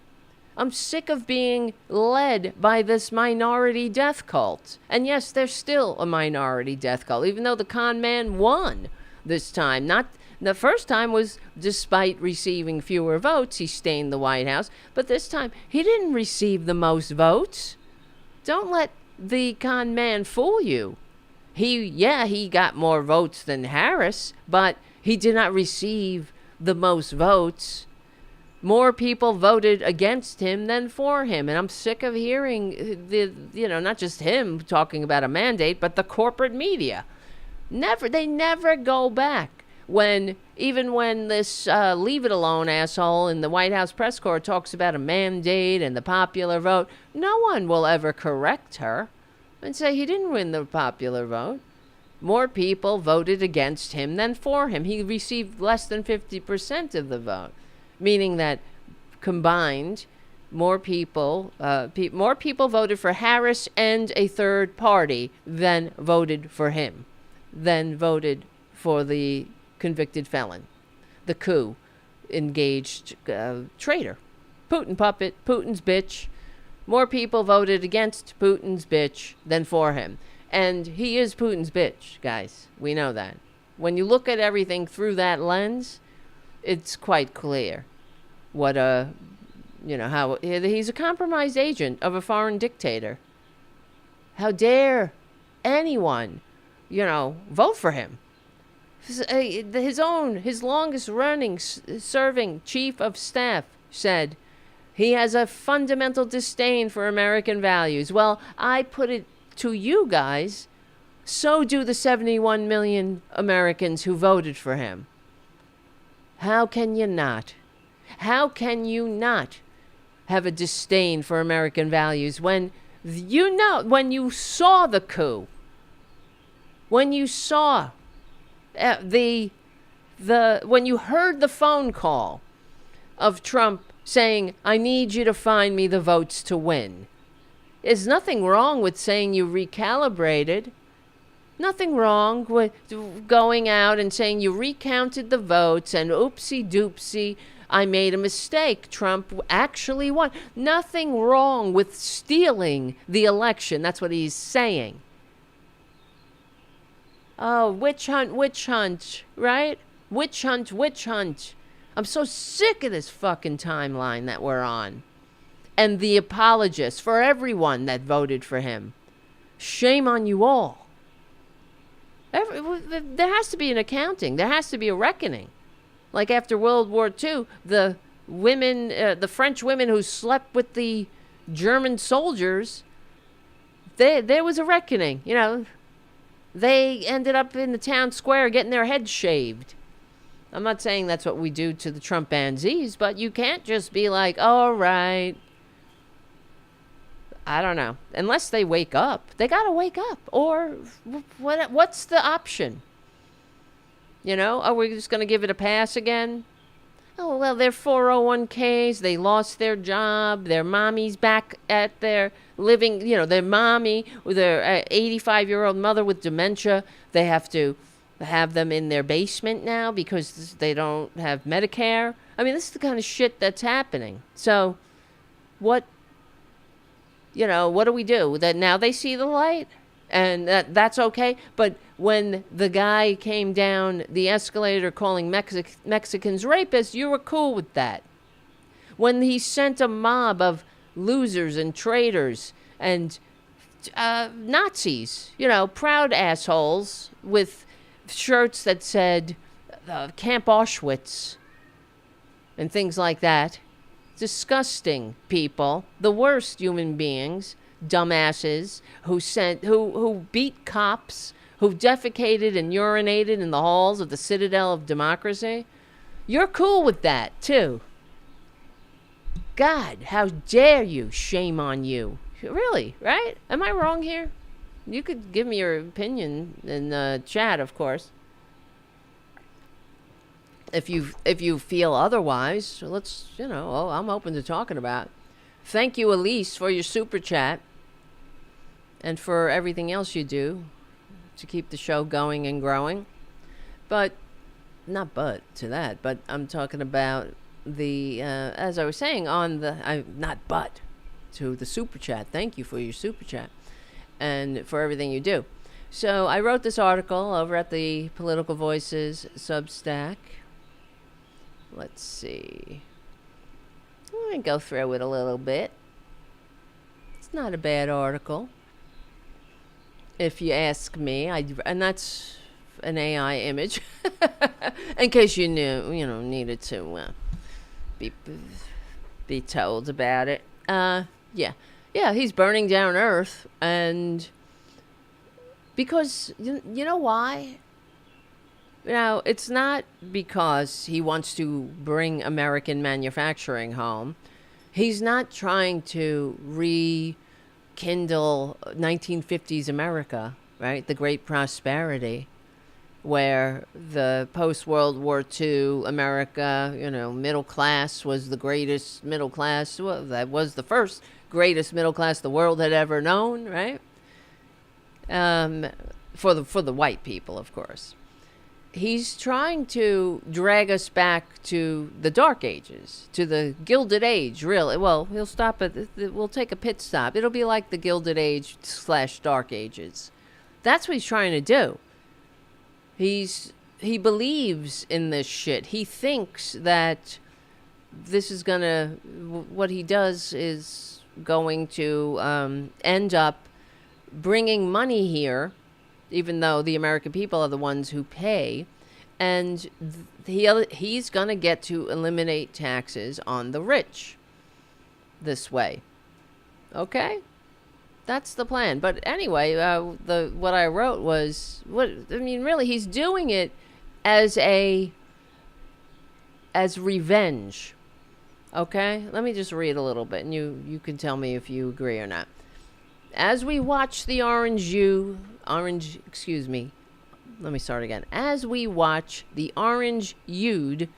I'm sick of being led by this minority death cult. And yes, there's still a minority death cult, even though the con man won this time. Not the first time was despite receiving fewer votes, he stained the White House. But this time, he didn't receive the most votes. Don't let the con man fool you. He got more votes than Harris, but he did not receive the most votes. more people voted against him than for him. And I'm sick of hearing not just him talking about a mandate, but the corporate media. They never go back. Even when this leave it alone asshole in the White House press corps talks about a mandate and the popular vote, no one will ever correct her and say he didn't win the popular vote. More people voted against him than for him. He received less than 50% of the vote, meaning that combined, more people voted for Harris and a third party than voted for him, than voted for the convicted felon, the coup engaged traitor, Putin puppet, Putin's bitch. More people voted against Putin's bitch than for him. And he is Putin's bitch, guys. We know that. When you look at everything through that lens, it's quite clear how he's a compromised agent of a foreign dictator. How dare anyone, vote for him? His longest running serving chief of staff said he has a fundamental disdain for American values. Well, I put it to you guys, so do the 71 million Americans who voted for him. How can you not? How can you not have a disdain for American values when when you saw the coup, when you saw when you heard the phone call of Trump saying, I need you to find me the votes to win. There's nothing wrong with saying you recalibrated. Nothing wrong with going out and saying you recounted the votes and oopsie doopsie, I made a mistake. Trump actually won. Nothing wrong with stealing the election. That's what he's saying. Oh, witch hunt, right? Witch hunt. I'm so sick of this fucking timeline that we're on. And the apologists for everyone that voted for him. Shame on you all. There has to be an accounting. There has to be a reckoning. Like after World War II, the French women who slept with the German soldiers, there was a reckoning. They ended up in the town square getting their heads shaved. I'm not saying that's what we do to the Trumpanzees, but you can't just be like, all right. I don't know. Unless they wake up. They got to wake up. Or what's the option? Are we just going to give it a pass again? Oh, well, their 401ks, they lost their job. Their mommy's back at their living, their mommy, with their 85-year-old mother with dementia. They have to have them in their basement now because they don't have Medicare. I mean, this is the kind of shit that's happening. So what do we do? That now they see the light? And that's okay. But when the guy came down the escalator calling Mexicans rapists, you were cool with that. When he sent a mob of losers and traitors and Nazis, proud assholes with shirts that said Camp Auschwitz and things like that. Disgusting people, the worst human beings, dumbasses who beat cops, who defecated and urinated in the halls of the citadel of democracy. You're cool with that too. God, how dare you? Shame on you. Really, right? Am I wrong here? You could give me your opinion in the chat, of course. If you feel otherwise, let's, I'm open to talking about it. Thank you, Elise, for your super chat and for everything else you do to keep the show going and growing. But I'm talking about the, as I was saying, to the super chat. Thank you for your super chat and for everything you do. So I wrote this article over at the Political Voices Substack. Let's see. I'm going to go through it a little bit. It's not a bad article, if you ask me. And that's an AI image, in case you needed to be told about it. Yeah, he's burning down Earth, and because you know why? Now, it's not because he wants to bring American manufacturing home. He's not trying to rekindle 1950s America, right? The Great Prosperity, where the post-World War II America, middle class was the greatest middle class. Well, that was the first greatest middle class the world had ever known, right? For the white people, of course. He's trying to drag us back to the Dark Ages, to the Gilded Age, really. Well, he'll stop at, we'll take a pit stop. It'll be like the Gilded Age / Dark Ages. That's what he's trying to do. He believes in this shit. He thinks that this is gonna, what he does is going to end up bringing money here, even though the American people are the ones who pay, and he's going to get to eliminate taxes on the rich this way. Okay? That's the plan. But anyway, what I wrote was, really, he's doing it as revenge. Okay? Let me just read a little bit, and you can tell me if you agree or not. As we watch the As we watch the orange-hued,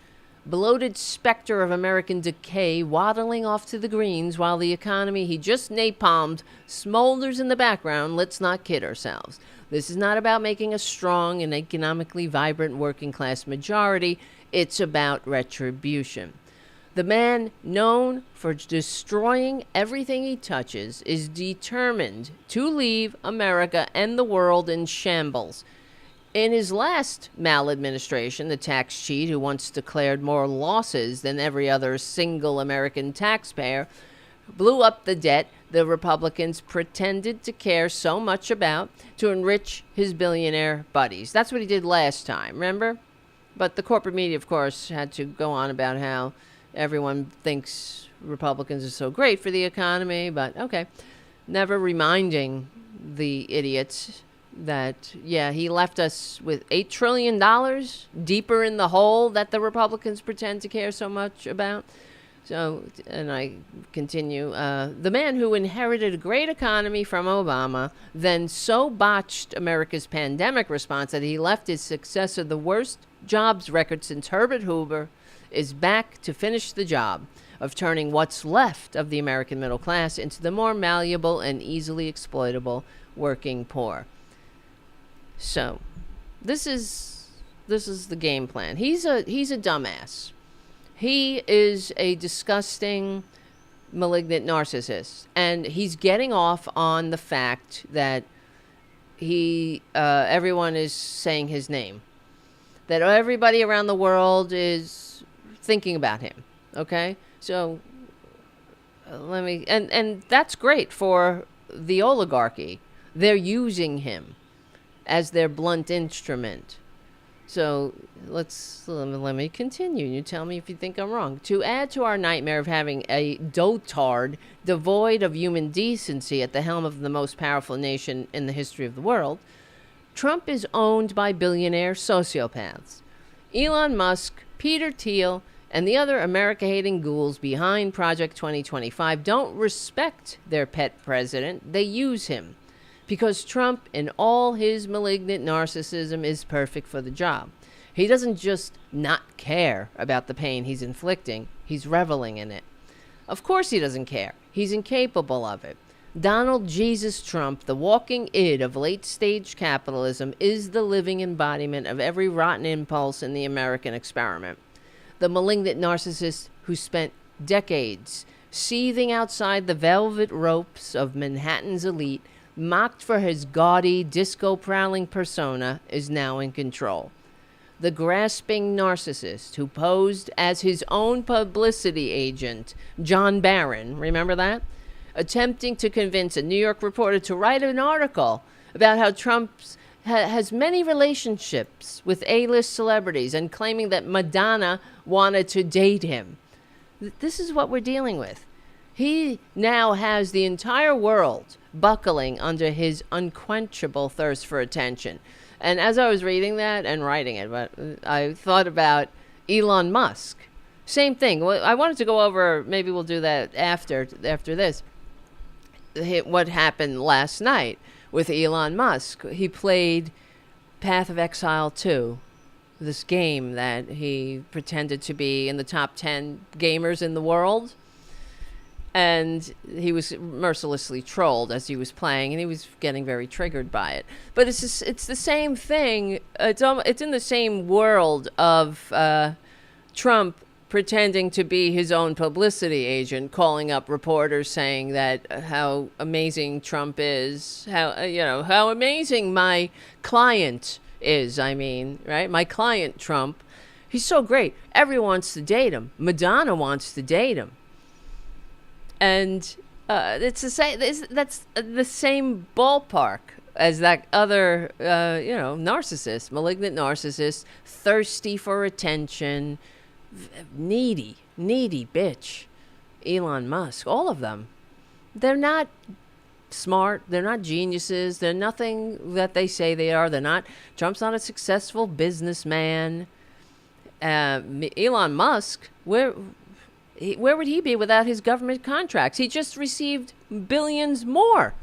bloated specter of American decay waddling off to the greens while the economy he just napalmed smolders in the background, let's not kid ourselves. This is not about making a strong and economically vibrant working-class majority. It's about retribution. The man, known for destroying everything he touches, is determined to leave America and the world in shambles. In his last maladministration, the tax cheat who once declared more losses than every other single American taxpayer blew up the debt the Republicans pretended to care so much about to enrich his billionaire buddies. That's what he did last time, remember? But the corporate media, of course, had to go on about how everyone thinks Republicans are so great for the economy, but okay. Never reminding the idiots that, he left us with $8 trillion deeper in the hole that the Republicans pretend to care so much about. So, and I continue, the man who inherited a great economy from Obama then so botched America's pandemic response that he left his successor the worst jobs record since Herbert Hoover is back to finish the job of turning what's left of the American middle class into the more malleable and easily exploitable working poor. So, this is the game plan. He's a dumbass. He is a disgusting, malignant narcissist, and he's getting off on the fact that everyone is saying his name, that everybody around the world is thinking about him. Okay, so and that's great for the oligarchy. They're using him as their blunt instrument. So let me continue. You tell me if you think I'm wrong. To add to our nightmare of having a dotard devoid of human decency at the helm of the most powerful nation in the history of the world, Trump is owned by billionaire sociopaths. Elon Musk, Peter Thiel, and the other America-hating ghouls behind Project 2025 don't respect their pet president. They use him. Because Trump, in all his malignant narcissism, is perfect for the job. He doesn't just not care about the pain he's inflicting. He's reveling in it. Of course he doesn't care. He's incapable of it. Donald Jesus Trump, the walking id of late-stage capitalism, is the living embodiment of every rotten impulse in the American experiment. The malignant narcissist who spent decades seething outside the velvet ropes of Manhattan's elite, mocked for his gaudy, disco-prowling persona, is now in control. The grasping narcissist who posed as his own publicity agent, John Barron, remember that? Attempting to convince a New York reporter to write an article about how Trump has many relationships with A-list celebrities and claiming that Madonna wanted to date him. This is what we're dealing with. He now has the entire world buckling under his unquenchable thirst for attention. And as I was reading that and writing it, I thought about Elon Musk. Same thing. I wanted to go over, maybe we'll do that after this, what happened last night with Elon Musk. He played Path of Exile 2, this game that he pretended to be in the top 10 gamers in the world. And he was mercilessly trolled as he was playing, and he was getting very triggered by it. But it's the same thing. It's in the same world of Trump pretending to be his own publicity agent, calling up reporters saying that how amazing Trump is, how amazing my client is. I mean, right? My client Trump, he's so great. Everyone wants to date him. Madonna wants to date him. And it's the same. That's the same ballpark as that other, narcissist, malignant narcissist, thirsty for attention, needy bitch. Elon Musk, all of them. They're not smart. They're not geniuses. They're nothing that they say they are. They're not. Trump's not a successful businessman. Elon Musk, where would he be without his government contracts? He just received billions more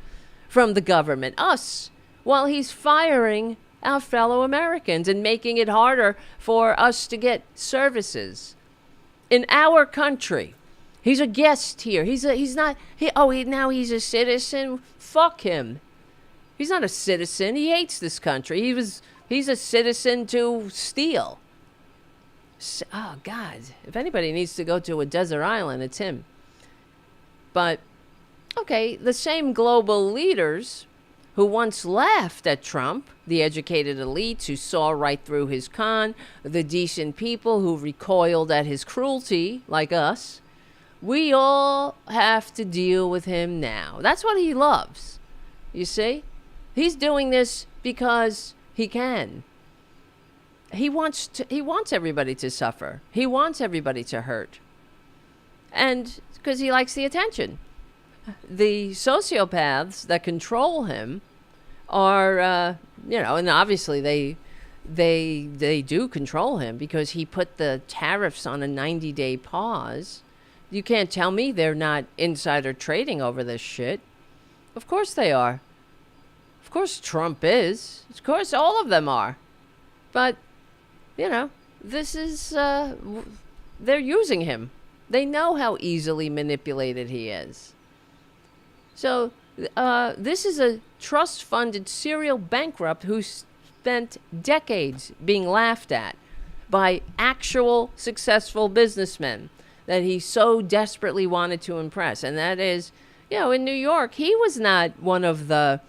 from the government, us, while he's firing our fellow Americans and making it harder for us to get services in our country. He's a guest here. He's not. Now he's a citizen. Fuck him. He's not a citizen. He hates this country. He's a citizen to steal. Oh, God. If anybody needs to go to a desert island, it's him. But, okay, the same global leaders who once laughed at Trump, the educated elites who saw right through his con, the decent people who recoiled at his cruelty, like us, we all have to deal with him now. That's what he loves. You see? He's doing this because he can. He wants everybody to suffer. He wants everybody to hurt. And because he likes the attention. The sociopaths that control him are, and obviously they do control him because he put the tariffs on a 90-day pause. You can't tell me they're not insider trading over this shit. Of course they are. Of course Trump is. Of course all of them are. But this is, they're using him. They know how easily manipulated he is. So, this is a trust-funded serial bankrupt who spent decades being laughed at by actual successful businessmen that he so desperately wanted to impress. And that is, in New York, he was not one of the,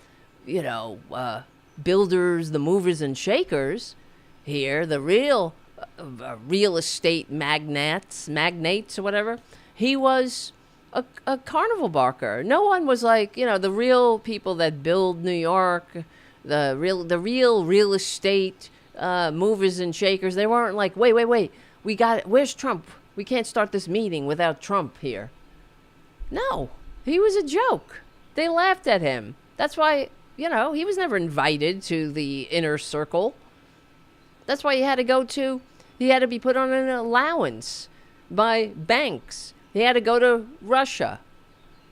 builders, the movers and shakers. Here, the real estate magnates or whatever. He was a carnival barker. No one was like, the real people that build New York, the real estate movers and shakers. They weren't like, wait, we got it. Where's Trump? We can't start this meeting without Trump here. No, he was a joke. They laughed at him. That's why, he was never invited to the inner circle. That's why he had to be put on an allowance by banks. He had to go to Russia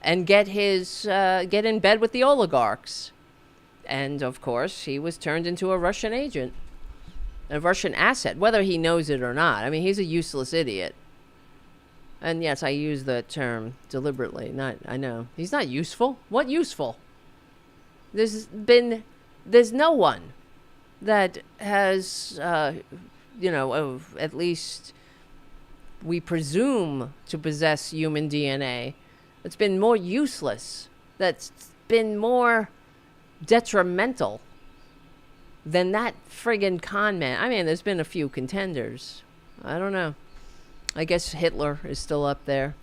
and get in bed with the oligarchs. And of course, he was turned into a Russian agent, a Russian asset, whether he knows it or not. I mean, he's a useless idiot. And yes, I use the term deliberately. I know. He's not useful. What useful? There's no one that has, at least we presume to possess human DNA, that's been more useless, that's been more detrimental than that friggin' con man. I mean, there's been a few contenders. I don't know. I guess Hitler is still up there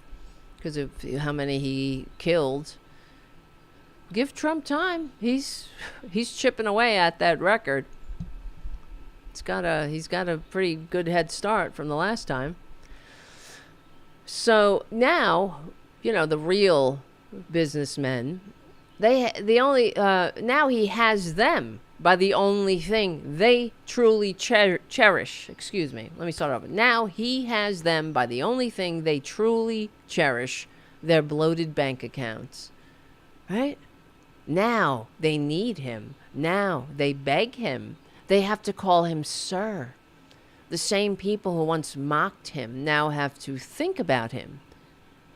because of how many he killed. Give Trump time. He's chipping away at that record. He's got a pretty good head start from the last time. So now, the real businessmen, now he has them by the only thing they truly cherish. Excuse me. Let me start over. Now he has them by the only thing they truly cherish, their bloated bank accounts. Right? Now they need him. Now they beg him. They have to call him sir. The same people who once mocked him now have to think about him.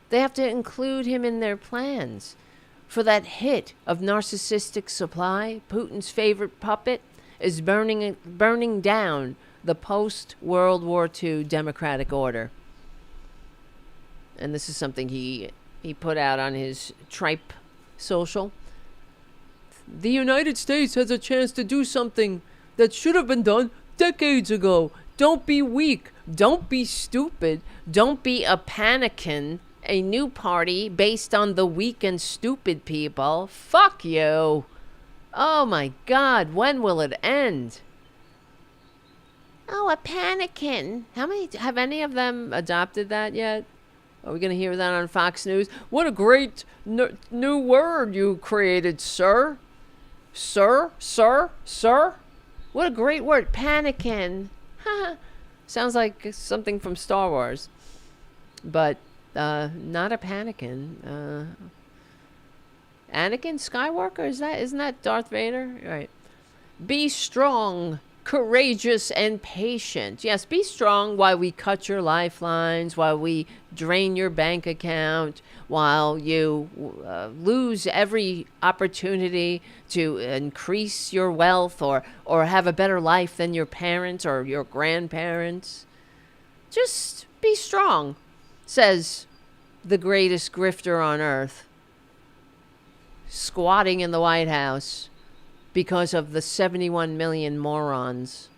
They have to include him in their plans. For that hit of narcissistic supply, Putin's favorite puppet is burning down the post-World War II democratic order. And this is something he put out on his Tripe social. The United States has a chance to do something that should have been done decades ago. Don't be weak. Don't be stupid. Don't be a panickin. A new party based on the weak and stupid people. Fuck you. Oh my God, when will it end? Oh, a panickin. Have any of them adopted that yet? Are we going to hear that on Fox News? What a great new word you created, sir. Sir? What a great word. Panickin. Sounds like something from Star Wars. But not a panickin. Anakin Skywalker? Isn't that Darth Vader? Right. Be strong, courageous, and patient. Yes, be strong while we cut your lifelines, while we drain your bank account, while you lose every opportunity to increase your wealth or have a better life than your parents or your grandparents. Just be strong, says the greatest grifter on earth, squatting in the White House because of the 71 million morons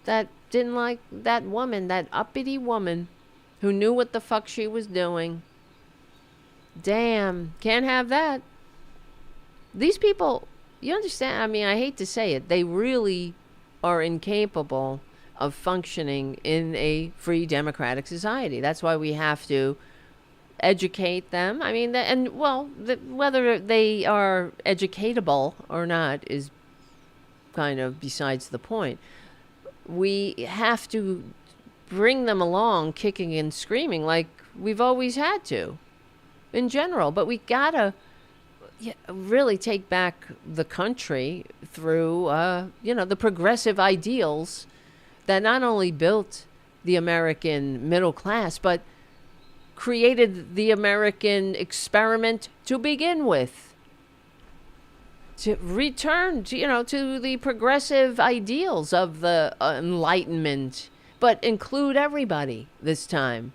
that didn't like that woman, that uppity woman who knew what the fuck she was doing. Damn, can't have that. These people, you understand? I mean, I hate to say it, they really are incapable of functioning in a free democratic society. That's why we have to educate them. I mean, whether they are educatable or not is kind of besides the point. We have to bring them along kicking and screaming like we've always had to in general. But we gotta really take back the country through, the progressive ideals that not only built the American middle class, but created the American experiment to begin with. To return to the progressive ideals of the Enlightenment, but include everybody this time.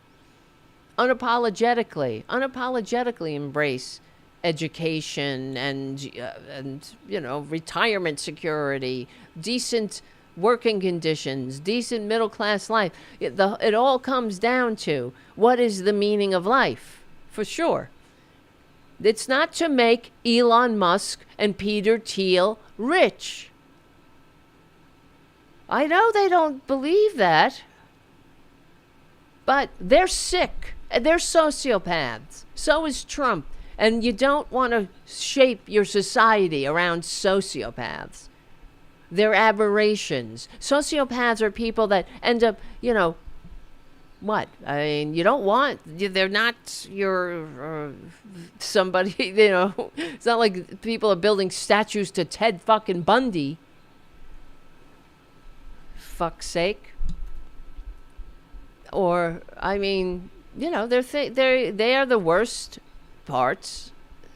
Unapologetically embrace education and retirement security, decent working conditions, decent middle class life. It all comes down to what is the meaning of life, for sure. It's not to make Elon Musk and Peter Thiel rich. I know they don't believe that, but they're sick. They're sociopaths. So is Trump. And you don't want to shape your society around sociopaths. They're aberrations. Sociopaths are people that end up, what? I mean, you don't want, they're not your, somebody, it's not like people are building statues to Ted fucking Bundy. Fuck's sake. Or, I mean, they are the worst parts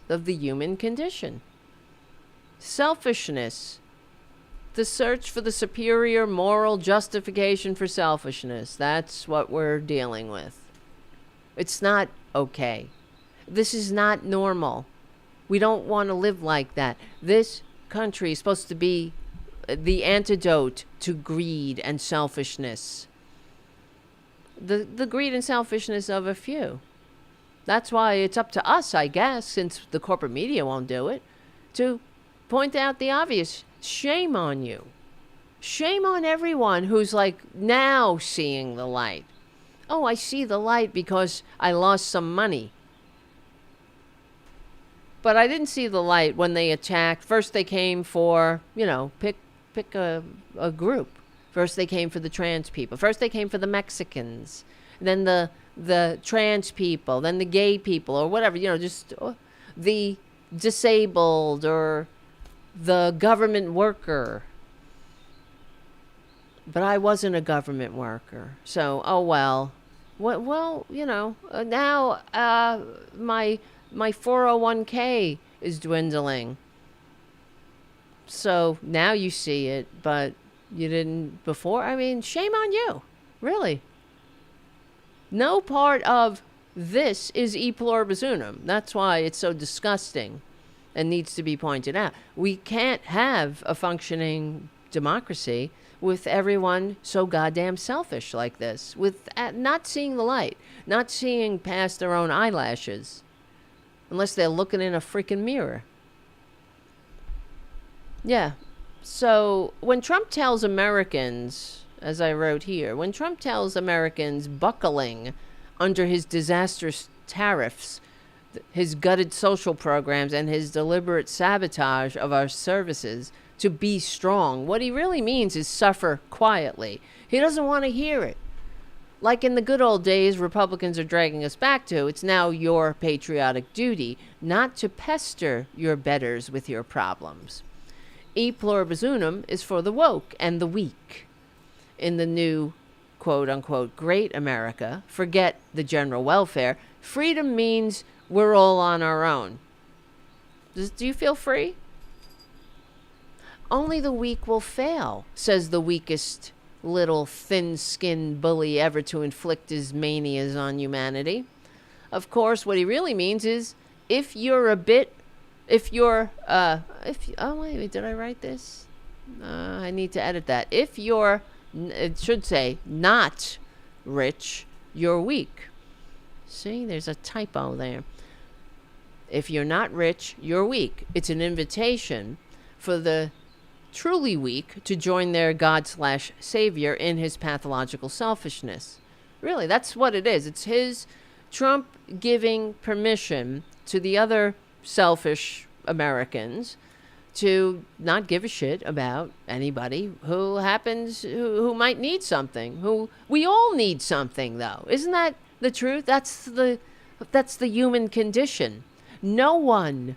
of the human condition. Selfishness. The search for the superior moral justification for selfishness. That's what we're dealing with. It's not okay. This is not normal. We don't want to live like that. This country is supposed to be the antidote to greed and selfishness. The greed and selfishness of a few. That's why it's up to us, I guess, since the corporate media won't do it, to point out the obvious. Shame on you. Shame on everyone who's now seeing the light. oh, I see the light because I lost some money. But I didn't see the light when they attacked. First they came for, pick a group. First they came for the trans people. First they came for the Mexicans. Then the trans people. Then the gay people or whatever, just the disabled or the government worker. But I wasn't a government worker. So, oh well. Well, now my 401k is dwindling. So now you see it, but you didn't before. I mean, shame on you. Really. No part of this is e pluribus unum. That's why it's so disgusting and needs to be pointed out. We can't have a functioning democracy with everyone so goddamn selfish like this, with not seeing the light, not seeing past their own eyelashes, unless they're looking in a freaking mirror. Yeah. So when Trump tells Americans, as I wrote here, when Trump tells Americans buckling under his disastrous tariffs, his gutted social programs, and his deliberate sabotage of our services to be strong, what he really means is suffer quietly. He doesn't want to hear it. Like in the good old days Republicans are dragging us back to, it's now your patriotic duty not to pester your betters with your problems. E pluribus unum is for the woke and the weak. In the new, quote-unquote, great America, forget the general welfare, freedom means we're all on our own. Do you feel free? Only the weak will fail, says the weakest little thin-skinned bully ever to inflict his manias on humanity. Of course, what he really means is, oh, wait, did I write this? I need to edit that. If you're, it should say, not rich, you're weak. See, there's a typo there. If you're not rich, you're weak. It's an invitation for the truly weak to join their God/Savior in his pathological selfishness. Really, that's what it is. It's his Trump giving permission to the other selfish Americans to not give a shit about anybody who might need something. We all need something, though. Isn't that the truth? That's the human condition. No one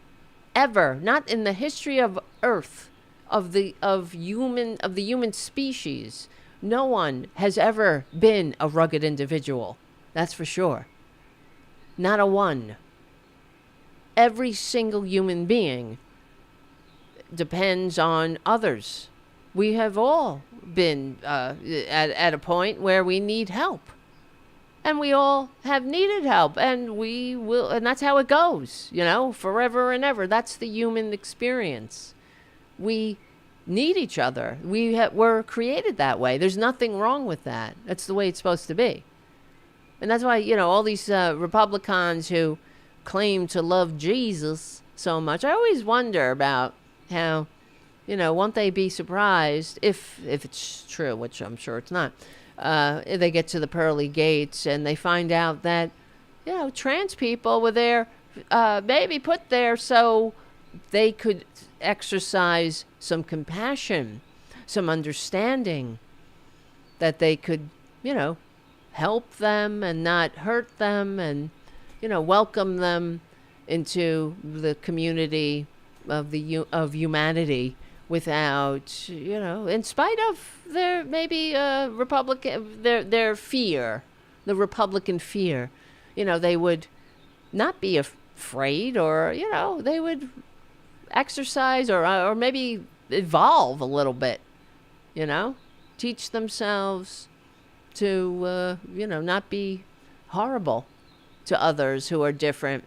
ever, not in the history of Earth, of the human species, no one has ever been a rugged individual. That's for sure. Not a one. Every single human being depends on others. We have all been at a point where we need help. And we all have needed help, and we will, and that's how it goes, forever and ever. That's the human experience. We need each other. We're created that way. There's nothing wrong with that. That's the way it's supposed to be. And that's why, all these Republicans who claim to love Jesus so much, I always wonder about how, won't they be surprised if it's true, which I'm sure it's not, if they get to the pearly gates and they find out that, trans people were there, maybe put there so they could exercise some compassion, some understanding, that they could, help them and not hurt them and, welcome them into the community of humanity without, in spite of their maybe Republican, their fear, the Republican fear, they would not be afraid, or, they would exercise or maybe evolve a little bit, teach themselves to, not be horrible to others who are different.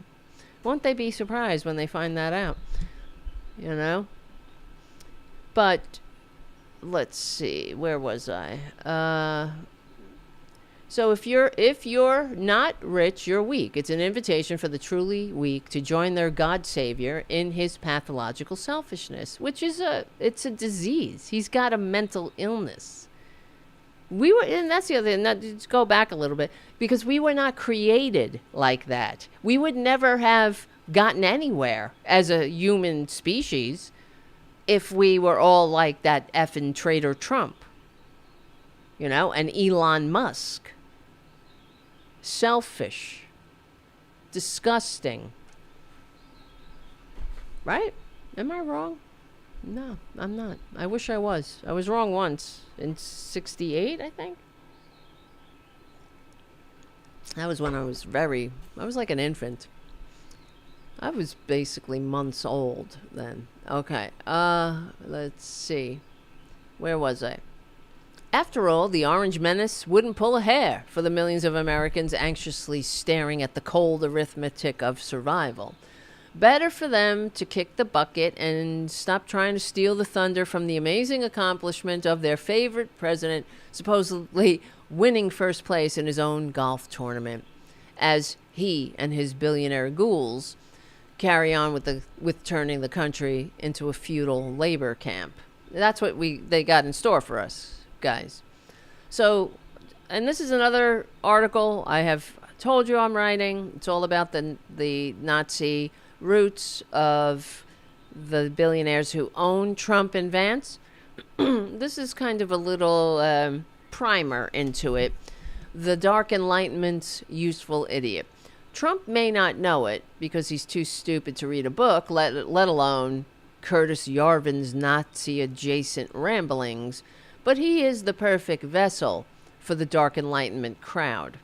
Won't they be surprised when they find that out? But let's see, where was I? So if you're not rich, you're weak. It's an invitation for the truly weak to join their God Savior in his pathological selfishness, which is it's a disease. He's got a mental illness. We were, and that's the other thing. Let's go back a little bit, because we were not created like that. We would never have gotten anywhere as a human species if we were all like that effing traitor Trump, and Elon Musk. Selfish, disgusting. Right? Am I wrong? No, I'm not. I wish I was. I was wrong once in 68, I think. That was when I was like an infant. I was basically months old then. Okay. Let's see. Where was I? After all, the Orange Menace wouldn't pull a hair for the millions of Americans anxiously staring at the cold arithmetic of survival. Better for them to kick the bucket and stop trying to steal the thunder from the amazing accomplishment of their favorite president supposedly winning first place in his own golf tournament, as he and his billionaire ghouls carry on with turning the country into a feudal labor camp. That's what they got in store for us, guys. So, and this is another article I have told you I'm writing. It's all about the Nazi roots of the billionaires who own Trump and Vance. This is kind of a little primer into it. The Dark Enlightenment's useful idiot. Trump may not know it because he's too stupid to read a book, let alone Curtis Yarvin's Nazi-adjacent ramblings, but he is the perfect vessel for the Dark Enlightenment crowd.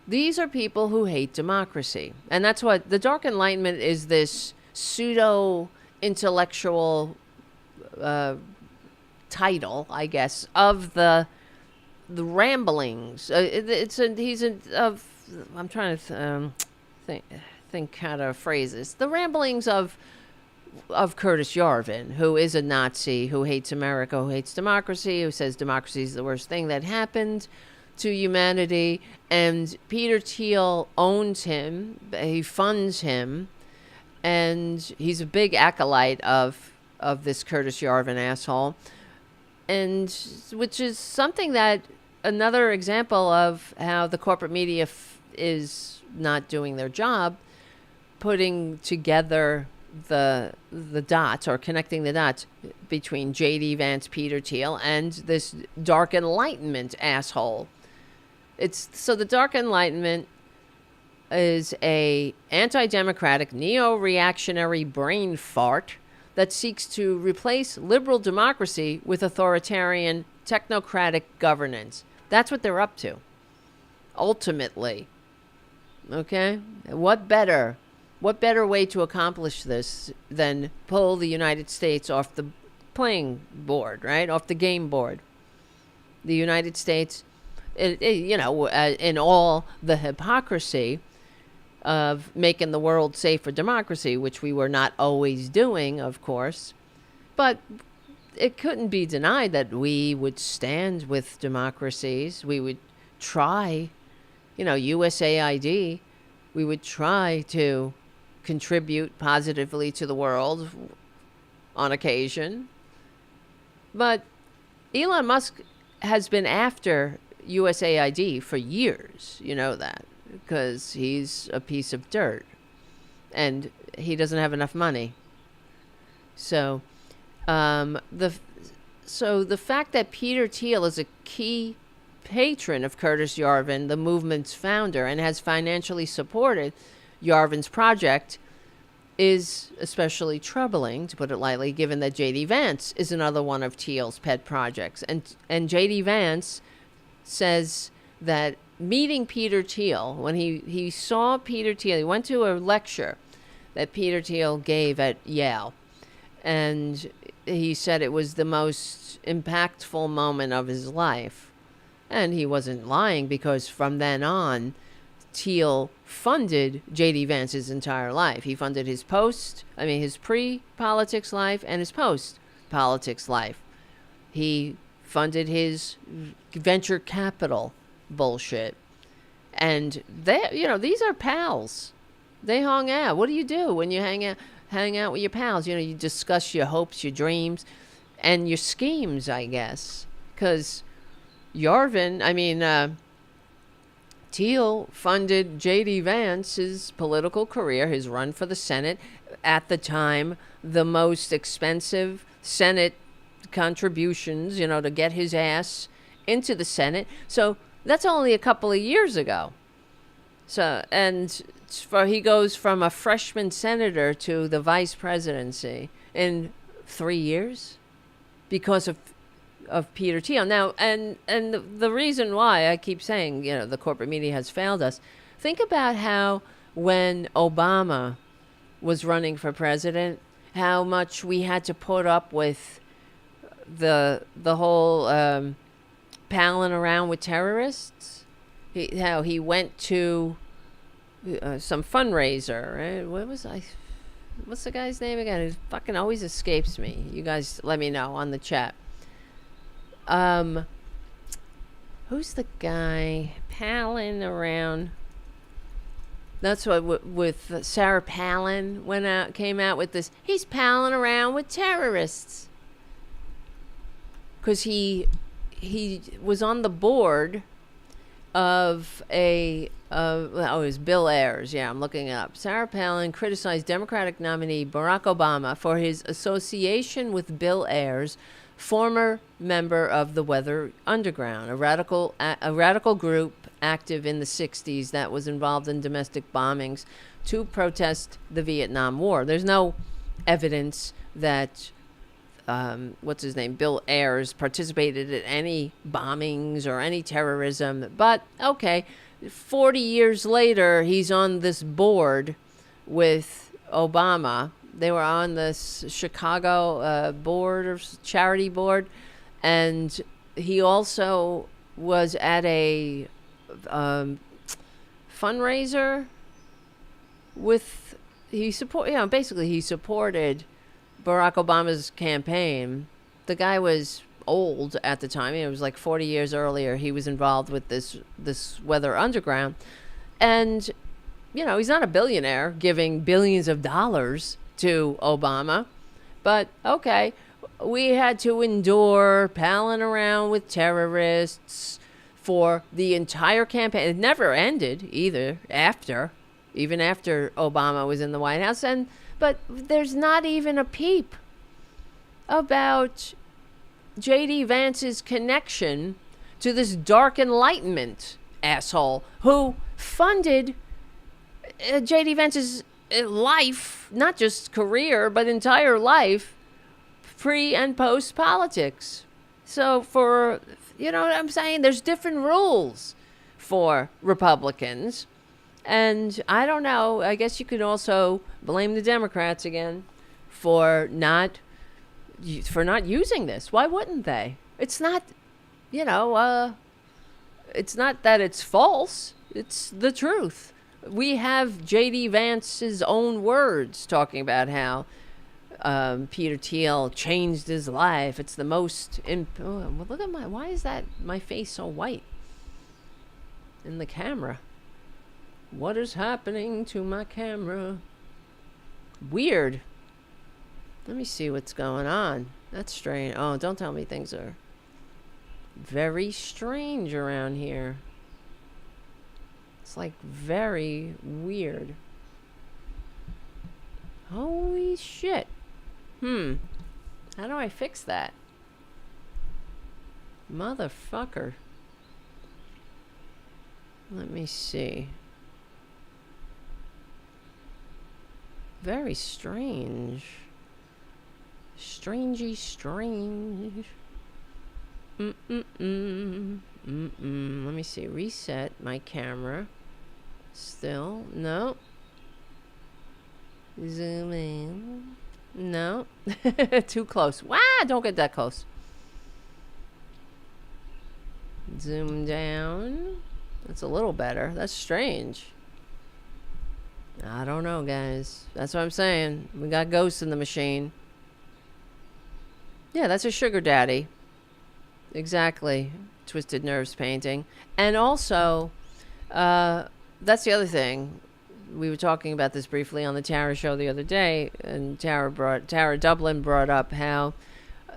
These are people who hate democracy. And that's what the Dark Enlightenment is, this pseudo-intellectual title, I guess, of the ramblings. I'm trying to think how to phrase this. The ramblings of Curtis Yarvin, who is a Nazi, who hates America, who hates democracy, who says democracy is the worst thing that happened to humanity, and Peter Thiel owns him, he funds him, and he's a big acolyte of this Curtis Yarvin asshole, and which is something that another example of how the corporate media is not doing their job, putting together the dots, or connecting the dots between J.D. Vance, Peter Thiel, and this Dark Enlightenment asshole. So the Dark Enlightenment is a anti-democratic, neo-reactionary brain fart that seeks to replace liberal democracy with authoritarian, technocratic governance. That's what they're up to, ultimately. Okay? What better way to accomplish this than pull the United States off the playing board, right? Off the game board. The United States, in all the hypocrisy of making the world safe for democracy, which we were not always doing, of course. But it couldn't be denied that we would stand with democracies. We would try, USAID, we would try to contribute positively to the world on occasion. But Elon Musk has been after USAID for years, you know that, because he's a piece of dirt and he doesn't have enough money. So the fact that Peter Thiel is a key patron of Curtis Yarvin, the movement's founder, and has financially supported Yarvin's project is especially troubling, to put it lightly, given that J.D. Vance is another one of Thiel's pet projects. And J.D. Vance says that meeting Peter Thiel, when he saw Peter Thiel, he went to a lecture that Peter Thiel gave at Yale, and he said it was the most impactful moment of his life. And he wasn't lying, because from then on, Thiel funded J.D. Vance's entire life. He funded his pre-politics life and his post-politics life. He funded his venture capital bullshit. And these are pals. They hung out. What do you do when you hang out with your pals? You discuss your hopes, your dreams, and your schemes, I guess. Because Thiel funded J.D. Vance's political career, his run for the Senate. At the time, the most expensive Senate contributions, to get his ass into the Senate. So that's only a couple of years ago. So, and he goes from a freshman senator to the vice presidency in 3 years because of Peter Thiel. Now, and the reason why I keep saying, the corporate media has failed us. Think about how when Obama was running for president, how much we had to put up with the whole palling around with terrorists. How he went to some fundraiser, right? What's the guy's name again? It fucking always escapes me. You guys let me know on the chat. Who's the guy palling around? That's what with Sarah Palin came out with this. He's palling around with terrorists because he was on the board of it was Bill Ayers. Yeah, I'm looking it up. Sarah Palin criticized Democratic nominee Barack Obama for his association with Bill Ayers, former member of the Weather Underground, a radical group active in the 60s that was involved in domestic bombings to protest the Vietnam War. There's no evidence that Bill Ayers participated in any bombings or any terrorism. But, okay, 40 years later, he's on this board with Obama. They were on this Chicago board or charity board. And he also was at a fundraiser he supported Barack Obama's campaign. The guy was old at the time. It was like 40 years earlier. He was involved with this Weather Underground. And, he's not a billionaire giving billions of dollars to Obama. But, okay, we had to endure palling around with terrorists for the entire campaign. It never ended either even after Obama was in the White House. But there's not even a peep about J.D. Vance's connection to this dark Enlightenment asshole who funded J.D. Vance's life, not just career, but entire life, pre and post politics. So you know what I'm saying? There's different rules for Republicans. And I don't know, I guess you could also blame the Democrats again for not using this. Why wouldn't they? It's not, it's not that it's false. It's the truth. We have J.D. Vance's own words talking about how Peter Thiel changed his life. It's the most... look at why is that my face so white in the camera? What is happening to my camera? Weird. Let me see what's going on. That's strange. Oh, don't tell me things are very strange around here. It's like very weird. Holy shit. How do I fix that? Motherfucker. Let me see. Very strange. Strangey strange. Let me see. Reset my camera. Still. No. Zoom in. No. Too close. Wow, don't get that close. Zoom down. That's a little better. That's strange. I don't know, guys. That's what I'm saying. We got ghosts in the machine. Yeah, that's a sugar daddy. Exactly. Twisted Nerves painting. And also, that's the other thing. We were talking about this briefly on the Tara show the other day, and Tara Dublin brought up how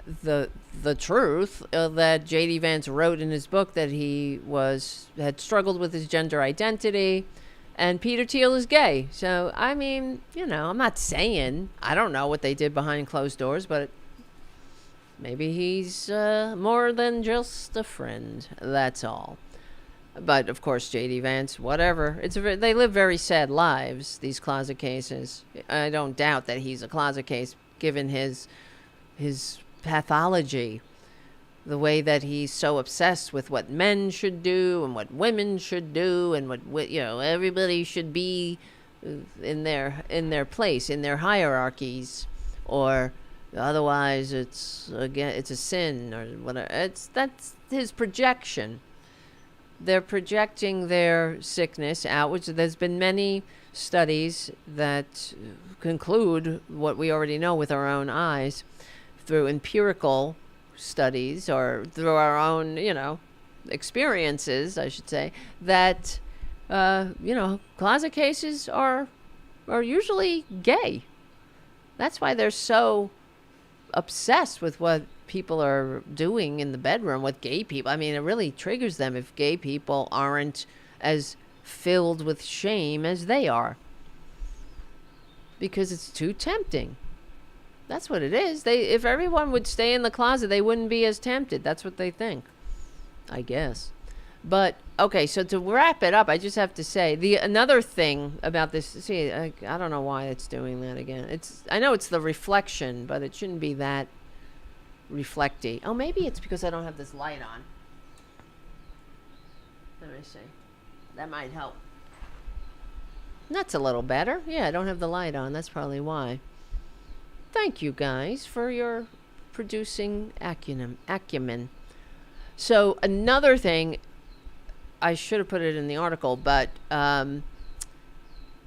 the truth that J.D. Vance wrote in his book, that he had struggled with his gender identity, and Peter Thiel is gay. So, I mean, I'm not saying, I don't know what they did behind closed doors, but maybe he's more than just a friend. That's all. But, of course, J.D. Vance, whatever. They live very sad lives, these closet cases. I don't doubt that he's a closet case, given his pathology, the way that he's so obsessed with what men should do and what women should do and what everybody should be in their place, in their hierarchies, or otherwise it's a sin or whatever. That's his projection. They're projecting their sickness out, which there's been many studies that conclude what we already know with our own eyes through empirical studies, or through our own, experiences, I should say, that, closet cases are usually gay. That's why they're so obsessed with what people are doing in the bedroom with gay people. I mean, it really triggers them if gay people aren't as filled with shame as they are, because it's too tempting. That's what it is. If everyone would stay in the closet, they wouldn't be as tempted. That's what they think, I guess. But okay, so to wrap it up, I just have to say another thing about this. See, I don't know why it's doing that again. I know it's the reflection, but it shouldn't be that reflecty. Oh, maybe it's because I don't have this light on. Let me see. That might help. That's a little better. Yeah, I don't have the light on. That's probably why. Thank you guys for your producing acumen. So another thing, I should have put it in the article, but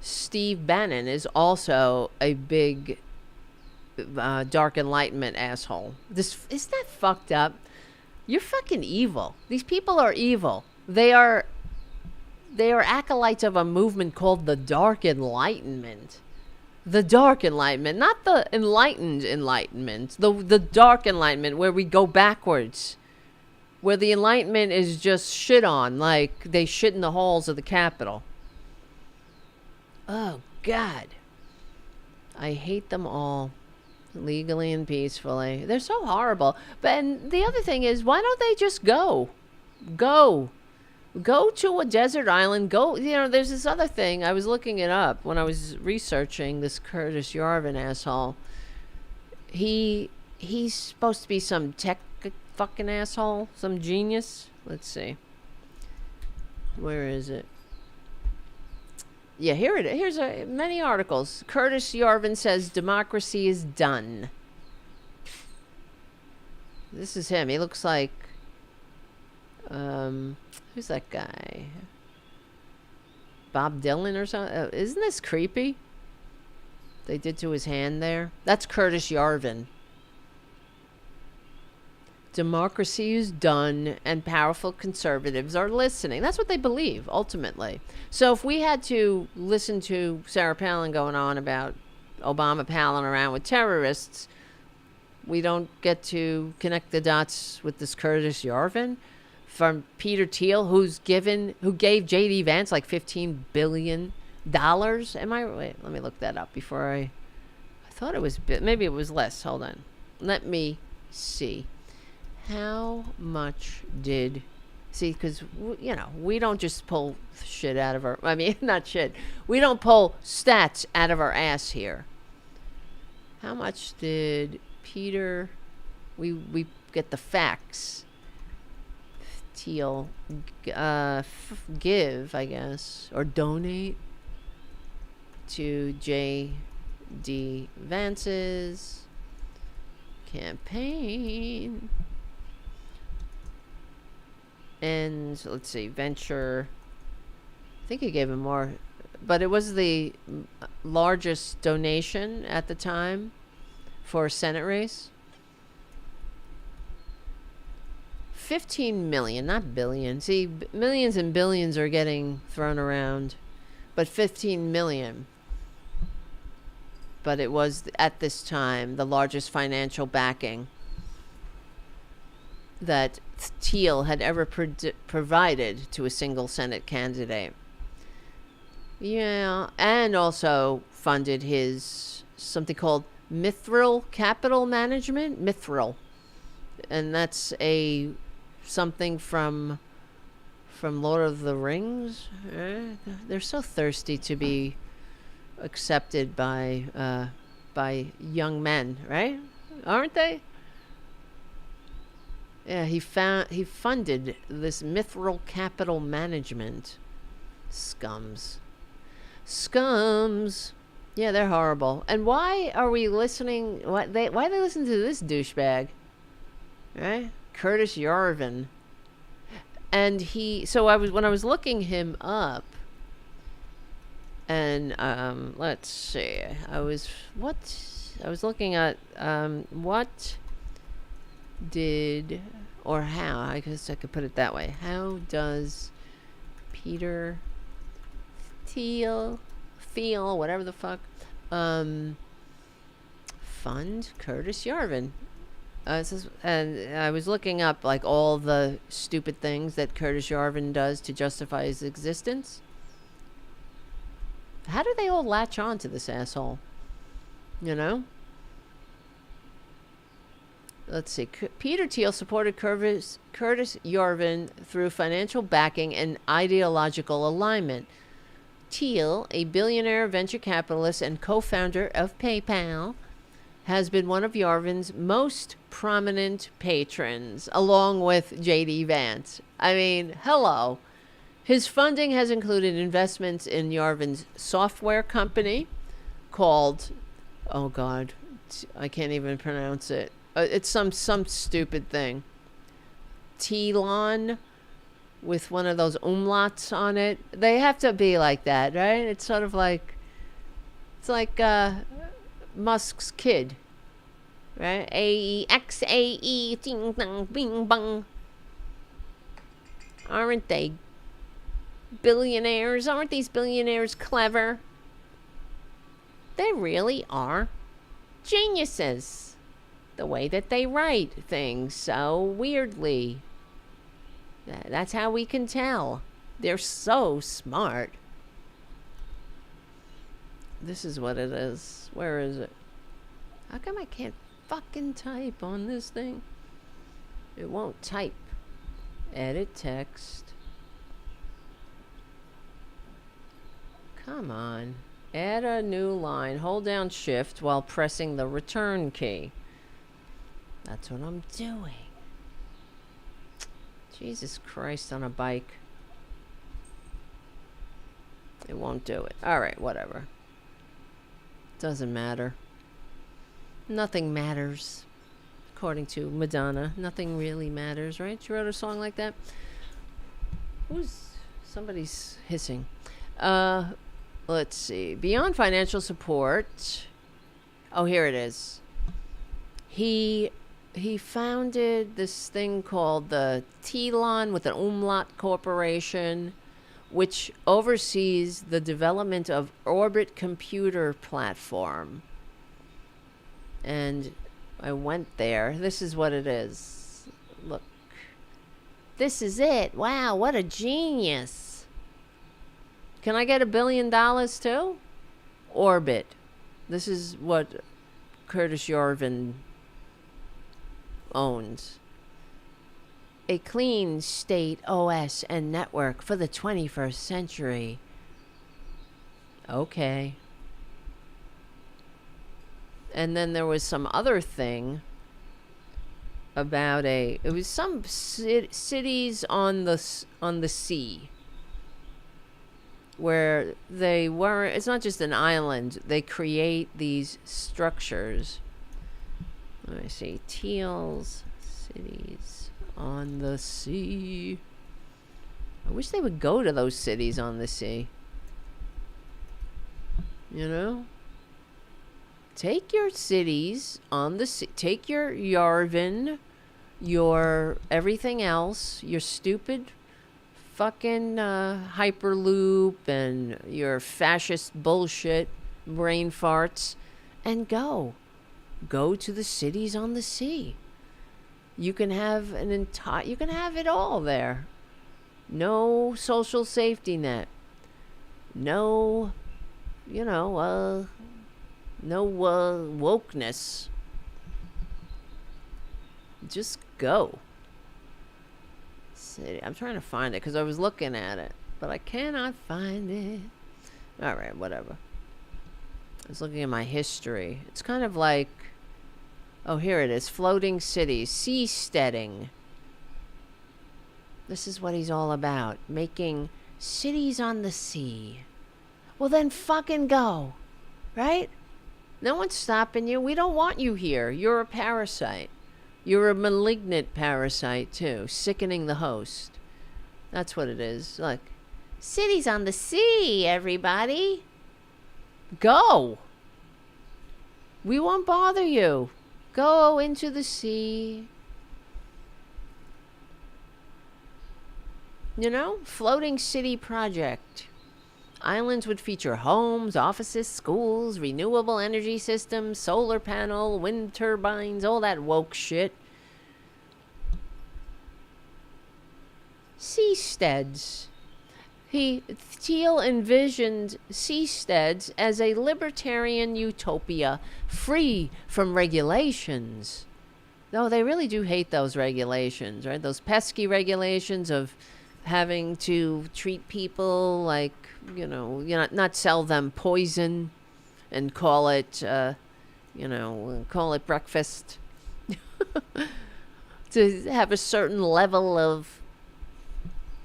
Steve Bannon is also a big dark enlightenment asshole. Isn't that fucked up? You're fucking evil. These people are evil. They are acolytes of a movement called the Dark Enlightenment. The Dark Enlightenment, not the enlightened enlightenment. The Dark Enlightenment, where we go backwards. Where the Enlightenment is just shit on, like they shit in the halls of the Capitol. Oh, God. I hate them all. Legally and peacefully. They're so horrible. And the other thing is, why don't they just go? Go to a desert island. There's this other thing. I was looking it up when I was researching this Curtis Yarvin asshole. He's supposed to be some tech fucking asshole, some genius. Let's see. Where is it? Yeah, here it is. Here's many articles. Curtis Yarvin says democracy is done. This is him. He looks like who's that guy? Bob Dylan or something? Isn't this creepy? They did to his hand there. That's Curtis Yarvin. Democracy is done and powerful conservatives are listening. That's what they believe, ultimately. So if we had to listen to Sarah Palin going on about Obama palling around with terrorists, we don't get to connect the dots with this Curtis Yarvin from Peter Thiel, who gave J.D. Vance like $15 billion. Am I? Wait, let me look that up before I thought it was, maybe it was less. Hold on. Let me see. How much did... See, because, we don't just pull shit out of our... I mean, not shit. We don't pull stats out of our ass here. How much did Peter... We get the facts. Thiel give, I guess, or donate to J.D. Vance's campaign. And let's see, venture. I think he gave him more, but it was the largest donation at the time for a Senate race. 15 million, not billion. See, millions and billions are getting thrown around, but 15 million. But it was at this time the largest financial backing that Teal had ever provided to a single Senate candidate. Yeah, and also funded his something called Mithril Capital Management. Mithril. And that's something from Lord of the Rings. They're so thirsty to be accepted by young men, right? Aren't they? Yeah, he funded this Mithril Capital Management. Scums. Yeah, they're horrible. And why are we listening? Why they listen to this douchebag? Right? Curtis Yarvin. And when I was looking him up, and let's see, I was looking at what did, or how, I guess I could put it that way. How does Peter Thiel, whatever the fuck, fund Curtis Yarvin? And I was looking up like all the stupid things that Curtis Yarvin does to justify his existence. How do they all latch on to this asshole? You know? Let's see. Peter Thiel supported Curtis Yarvin through financial backing and ideological alignment. Thiel, a billionaire venture capitalist and co-founder of PayPal, has been one of Yarvin's most prominent patrons, along with J.D. Vance. I mean, hello. His funding has included investments in Yarvin's software company called, oh God, I can't even pronounce it. It's some stupid thing. Telon, with one of those umlauts on it. They have to be like that, right? It's sort of like, it's like Musk's kid, right? AEXAE, ding dong, bing bong. Aren't they billionaires? Aren't these billionaires clever? They really are geniuses. The way that they write things so weirdly. That's how we can tell. They're so smart. This is what it is. Where is it? How come I can't fucking type on this thing? It won't type. Edit text. Come on. Add a new line. Hold down shift while pressing the return key. That's what I'm doing. Jesus Christ on a bike. It won't do it. Alright, whatever. Doesn't matter. Nothing matters. According to Madonna. Nothing really matters, right? She wrote a song like that. Somebody's hissing. Let's see. Beyond financial support. Oh, here it is. He founded this thing called the Telon with an umlaut corporation, which oversees the development of Orbit computer platform. And I went there. This is what it is. Look. This is it. Wow, what a genius. Can I get $1 billion too? Orbit. This is what Curtis Yarvin owns. A clean state OS and network for the 21st century. Okay. And then there was some other thing about it was some cities on the sea where they weren't, it's not just an island, they create these structures. Let me see. Teal's cities on the sea. I wish they would go to those cities on the sea. You know? Take your cities on the sea. Take your Yarvin, your everything else, your stupid fucking Hyperloop and your fascist bullshit, brain farts, and go. Go to the cities on the sea. You can have you can have it all there. No social safety net. No, no wokeness. Just go. City. I'm trying to find it because I was looking at it, but I cannot find it. All right, whatever. I was looking at my history. It's kind of like, oh, here it is. Floating cities, seasteading. This is what he's all about. Making cities on the sea. Well, then fucking go. Right? No one's stopping you. We don't want you here. You're a parasite. You're a malignant parasite, too. Sickening the host. That's what it is. Look. Cities on the sea, everybody. Go. We won't bother you. Go into the sea. Floating city project. Islands would feature homes, offices, schools, renewable energy systems, solar panel, wind turbines, all that woke shit. Seasteads. Thiel envisioned seasteads as a libertarian utopia free from regulations. No, they really do hate those regulations, right? Those pesky regulations of having to treat people like, not sell them poison and call it breakfast. To have a certain level of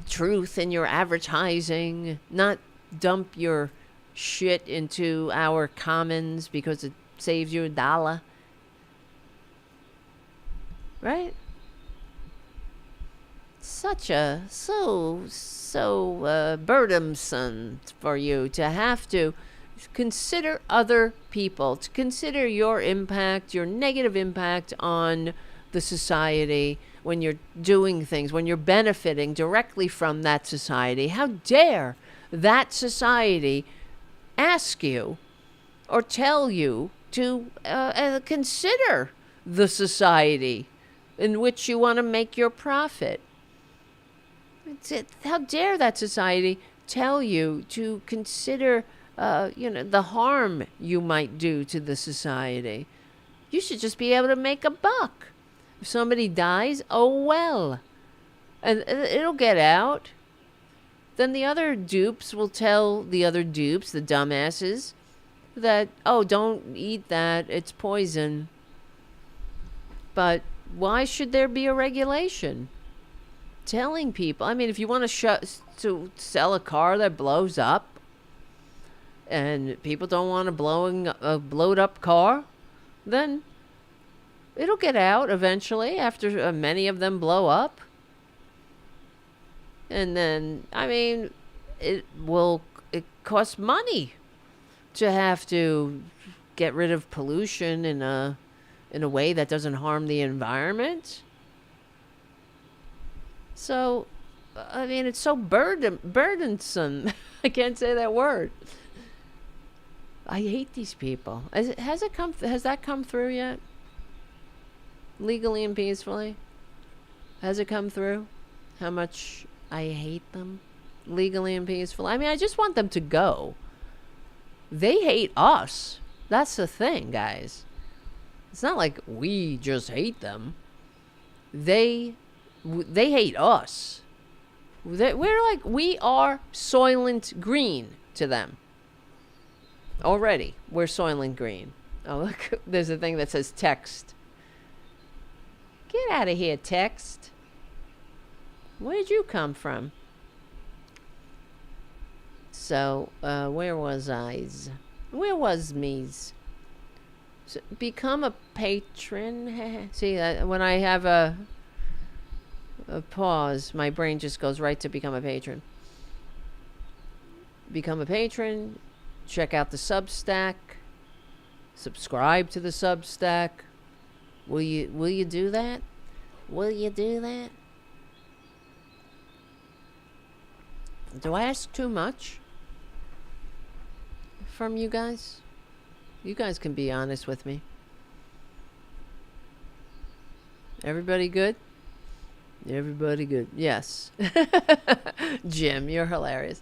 truth in your advertising, not dump your shit into our commons because it saves you $1. Right? So burdensome for you to have to consider other people, to consider your impact, your negative impact on the society when you're doing things, when you're benefiting directly from that society. How dare that society ask you or tell you to consider the society in which you want to make your profit? How dare that society tell you to consider, the harm you might do to the society? You should just be able to make a buck. If somebody dies, oh well. And it'll get out. Then the other dupes will tell the other dupes, the dumbasses, that, oh, don't eat that, it's poison. But why should there be a regulation telling people? I mean, if you want to sell a car that blows up, and people don't want a blowed up car, then it'll get out eventually after many of them blow up. And then, I mean, it costs money to have to get rid of pollution in a way that doesn't harm the environment. So, I mean, it's so burdensome. I can't say that word. I hate these people. Has that come through yet? Legally and peacefully? Has it come through? How much I hate them? Legally and peacefully? I mean, I just want them to go. They hate us. That's the thing, guys. It's not like we just hate them. They hate us. We are Soylent Green to them. Already, we're Soylent Green. Oh, look, there's a thing that says text. Get out of here, text. Where'd you come from? So, where was I? Where was me's? So, become a patron. See, when I have a pause, my brain just goes right to become a patron. Become a patron. Check out the Substack. Subscribe to the Substack. Will you do that? Will you do that? Do I ask too much from you guys? You guys can be honest with me. Everybody good? Everybody good. Yes. Jim, you're hilarious.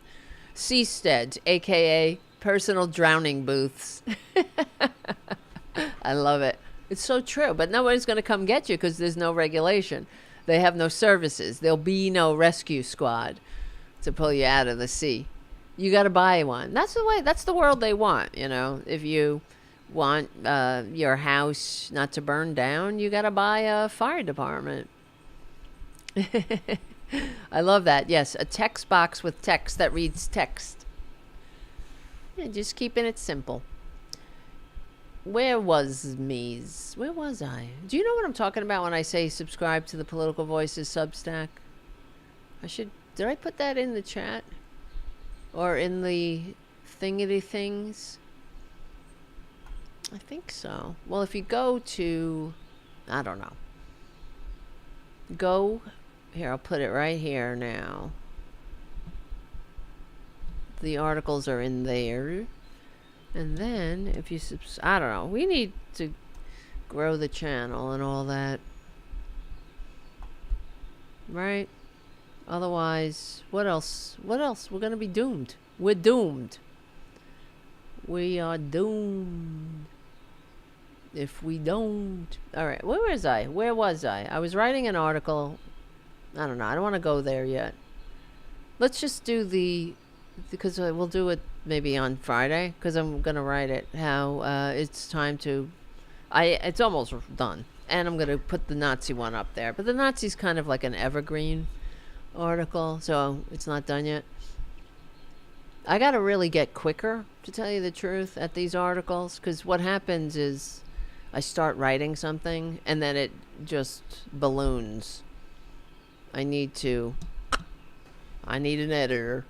Seastead, a.k.a. personal drowning booths. I love it. It's so true. But nobody's going to come get you because there's no regulation. They have no services. There'll be no rescue squad to pull you out of the sea. You got to buy one. That's the way. That's the world they want, you know. If you want your house not to burn down, you got to buy a fire department. I love that. Yes, a text box with text that reads text. Yeah, just keeping it simple. Where was me's? Where was I? Do you know what I'm talking about when I say subscribe to the Political Voices Substack? Did I put that in the chat? Or in the thingity things? I think so. Well, if you go to, I don't know. Here, I'll put it right here now. The articles are in there. And then, if you I don't know. We need to grow the channel and all that. Right? Otherwise, what else? What else? We're going to be doomed. We're doomed. We are doomed. If we don't. All right. Where was I? I was writing an article. I don't know. I don't want to go there yet. Let's just do because we'll do it maybe on Friday, because I'm going to write it. How it's time to. It's almost done. And I'm going to put the Nazi one up there. But the Nazi's kind of like an evergreen article, so it's not done yet. I got to really get quicker, to tell you the truth, at these articles, because what happens is I start writing something and then it just balloons. I need an editor,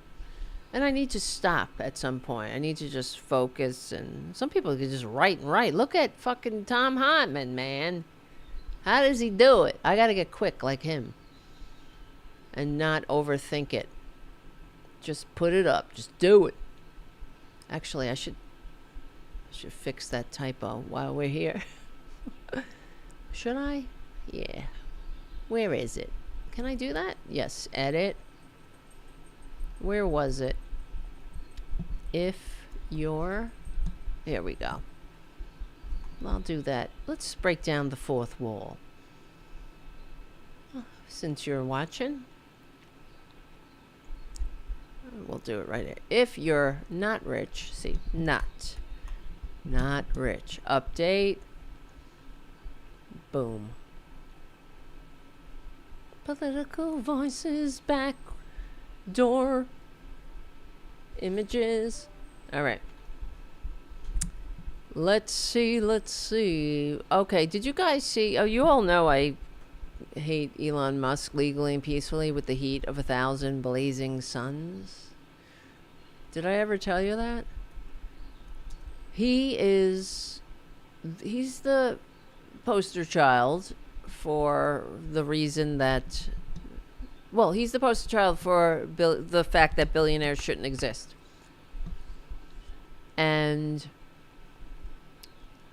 and I need to stop at some point. I need to just focus, and some people can just write and write. Look at fucking Tom Hartman, man. How does he do it? I got to get quick like him and not overthink it. Just put it up. Just do it. Actually, I should fix that typo while we're here. Should I? Yeah. Where is it? Can I do that? Yes. Edit. Where was it? Here we go. I'll do that. Let's break down the fourth wall. Since you're watching, we'll do it right here. If you're not rich, see, not rich. Update. Boom. Political Voices back door images. All right. Let's see. Okay, did you guys see? Oh, you all know I hate Elon Musk legally and peacefully with the heat of 1,000 blazing suns. Did I ever tell you that? He's the poster child for the reason that, well, he's the poster child for the fact that billionaires shouldn't exist. And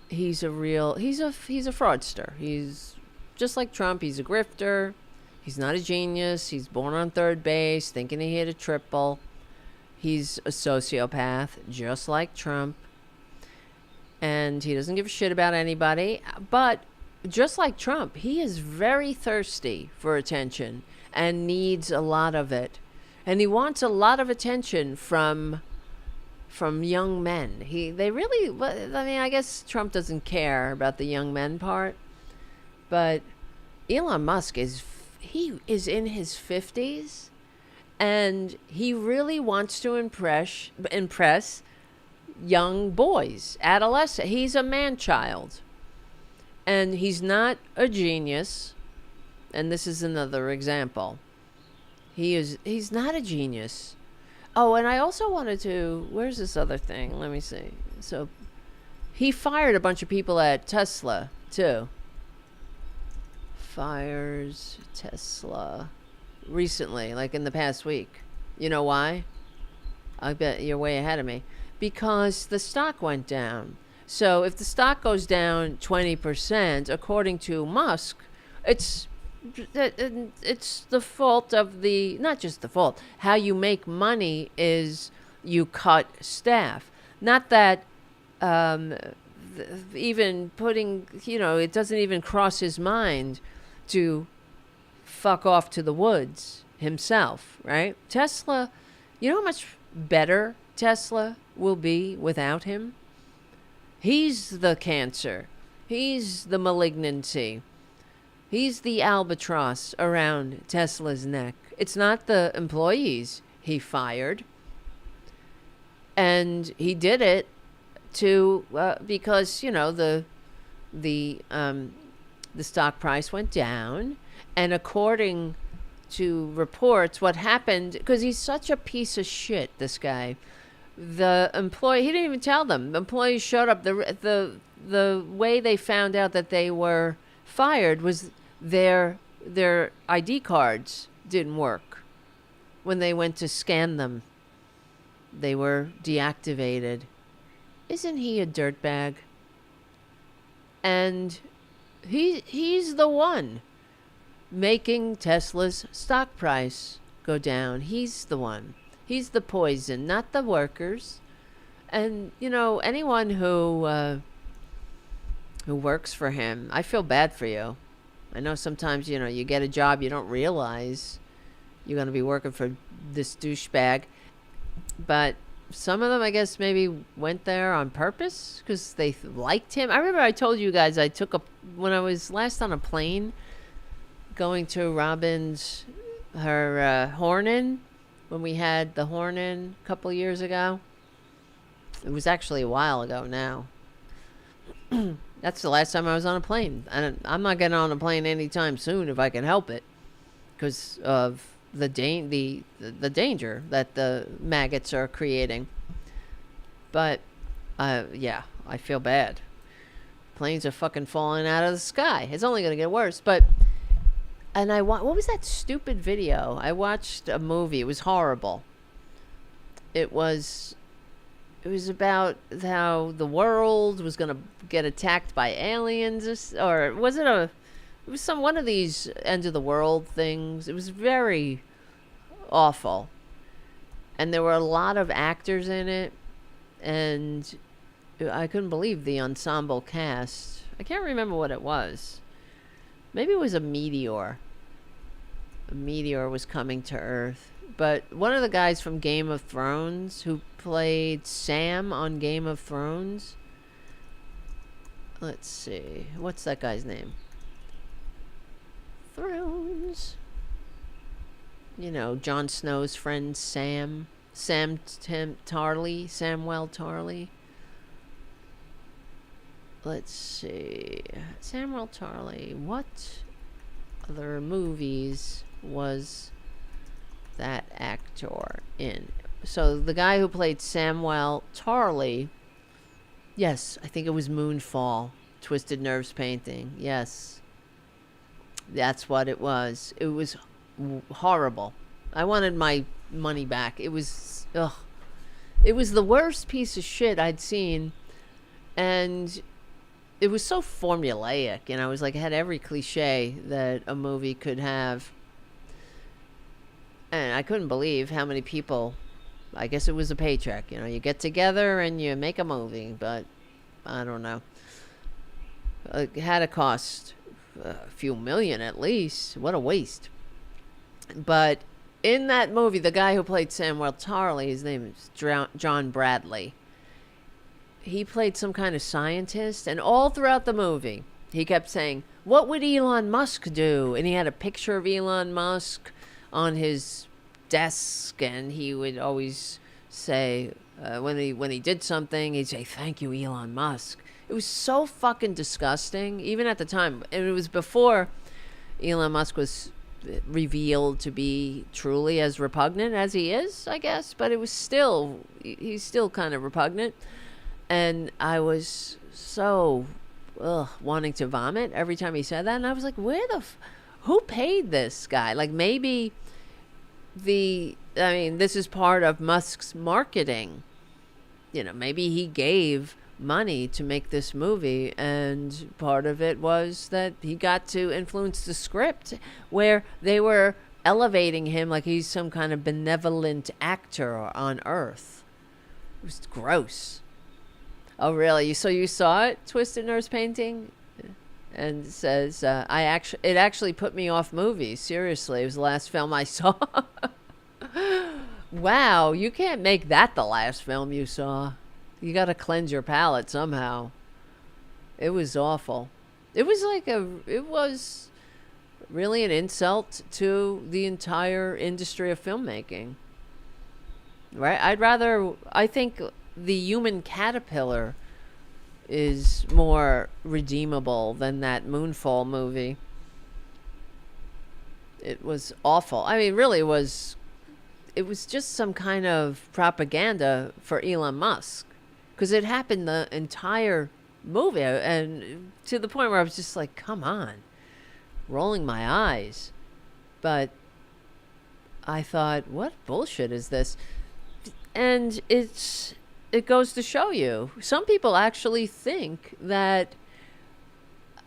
he's a fraudster. He's just like Trump. He's a grifter. He's not a genius. He's born on third base, thinking he hit a triple. He's a sociopath, just like Trump. And he doesn't give a shit about anybody. But just like Trump, he is very thirsty for attention and needs a lot of it. And he wants a lot of attention from young men. I guess Trump doesn't care about the young men part. But Elon Musk is in his 50s, and he really wants to impress young boys, adolescent. He's a man-child, and he's not a genius. And this is another example. He's not a genius. Oh, and I also wanted to. Where's this other thing? Let me see. So, he fired a bunch of people at Tesla too. Fires Tesla recently, like in the past week. You know why? I bet you're way ahead of me. Because the stock went down. So if the stock goes down 20%, according to Musk, It's the fault of the, not just the fault, how you make money is you cut staff. Not that even putting, it doesn't even cross his mind to fuck off to the woods himself, right? Tesla, you know how much better Tesla will be without him? He's the cancer. He's the malignancy. He's the albatross around Tesla's neck. It's not the employees he fired. And he did it because, the stock price went down. And according to reports, what happened, because he's such a piece of shit, this guy, the employee, he didn't even tell them. The employees showed up. The way they found out that they were fired was their ID cards didn't work. When they went to scan them, they were deactivated. Isn't he a dirtbag? And he's the one making Tesla's stock price go down. He's the one. He's the poison, not the workers. And, anyone who works for him, I feel bad for you. I know sometimes, you get a job you don't realize you're going to be working for this douchebag. But some of them, I guess, maybe went there on purpose because they liked him. I remember I told you guys when I was last on a plane going to Robyn's, her Hornin, when we had the Hornin a couple years ago. It was actually a while ago now. That's the last time I was on a plane. And I'm not getting on a plane anytime soon if I can help it, because of the danger that the maggots are creating. But yeah, I feel bad. Planes are fucking falling out of the sky. It's only gonna get worse. And what was that stupid video? I watched a movie. It was horrible. It was about how the world was going to get attacked by aliens, or was it one of these end of the world things. It was very awful. And there were a lot of actors in it, and I couldn't believe the ensemble cast. I can't remember what it was. Maybe it was a meteor. A meteor was coming to Earth. But one of the guys from Game of Thrones who played Sam on Game of Thrones. Let's see. What's that guy's name? Thrones. Jon Snow's friend Sam. Samuel Tarly. Let's see. Samuel Tarly. What other movies was that actor in? So the guy who played Samuel Tarly, yes, I think it was Moonfall, Twisted Nerves painting. Yes, that's what it was. It was horrible. I wanted my money back. It was the worst piece of shit I'd seen, and it was so formulaic. It was like, it had every cliche that a movie could have. And I couldn't believe how many people, I guess it was a paycheck. You get together and you make a movie, but I don't know. It had to cost a few million at least. What a waste. But in that movie, the guy who played Samuel Tarly, his name is John Bradley. He played some kind of scientist, and all throughout the movie, he kept saying, "What would Elon Musk do?" And he had a picture of Elon Musk on his desk, and he would always say, when he did something, he'd say, "Thank you, Elon Musk." It was so fucking disgusting, even at the time. And it was before Elon Musk was revealed to be truly as repugnant as he is, I guess. But it was he's still kind of repugnant. And I was so wanting to vomit every time he said that. And I was like, who paid this guy? Like, maybe this is part of Musk's marketing. Maybe he gave money to make this movie, and part of it was that he got to influence the script, where they were elevating him like he's some kind of benevolent actor on Earth. It was gross. Oh, really? So you saw it, Twisted Nurse Painting? And it says, it actually put me off movies. Seriously, it was the last film I saw. Wow, you can't make that the last film you saw. You got to cleanse your palate somehow. It was awful. It was really an insult to the entire industry of filmmaking. Right? I think the human caterpillar is more redeemable than that Moonfall movie. It was awful. I mean, really, it was just some kind of propaganda for Elon Musk. Because it happened the entire movie, and to the point where I was just like, come on, rolling my eyes. But I thought, what bullshit is this? And it goes to show you, some people actually think that,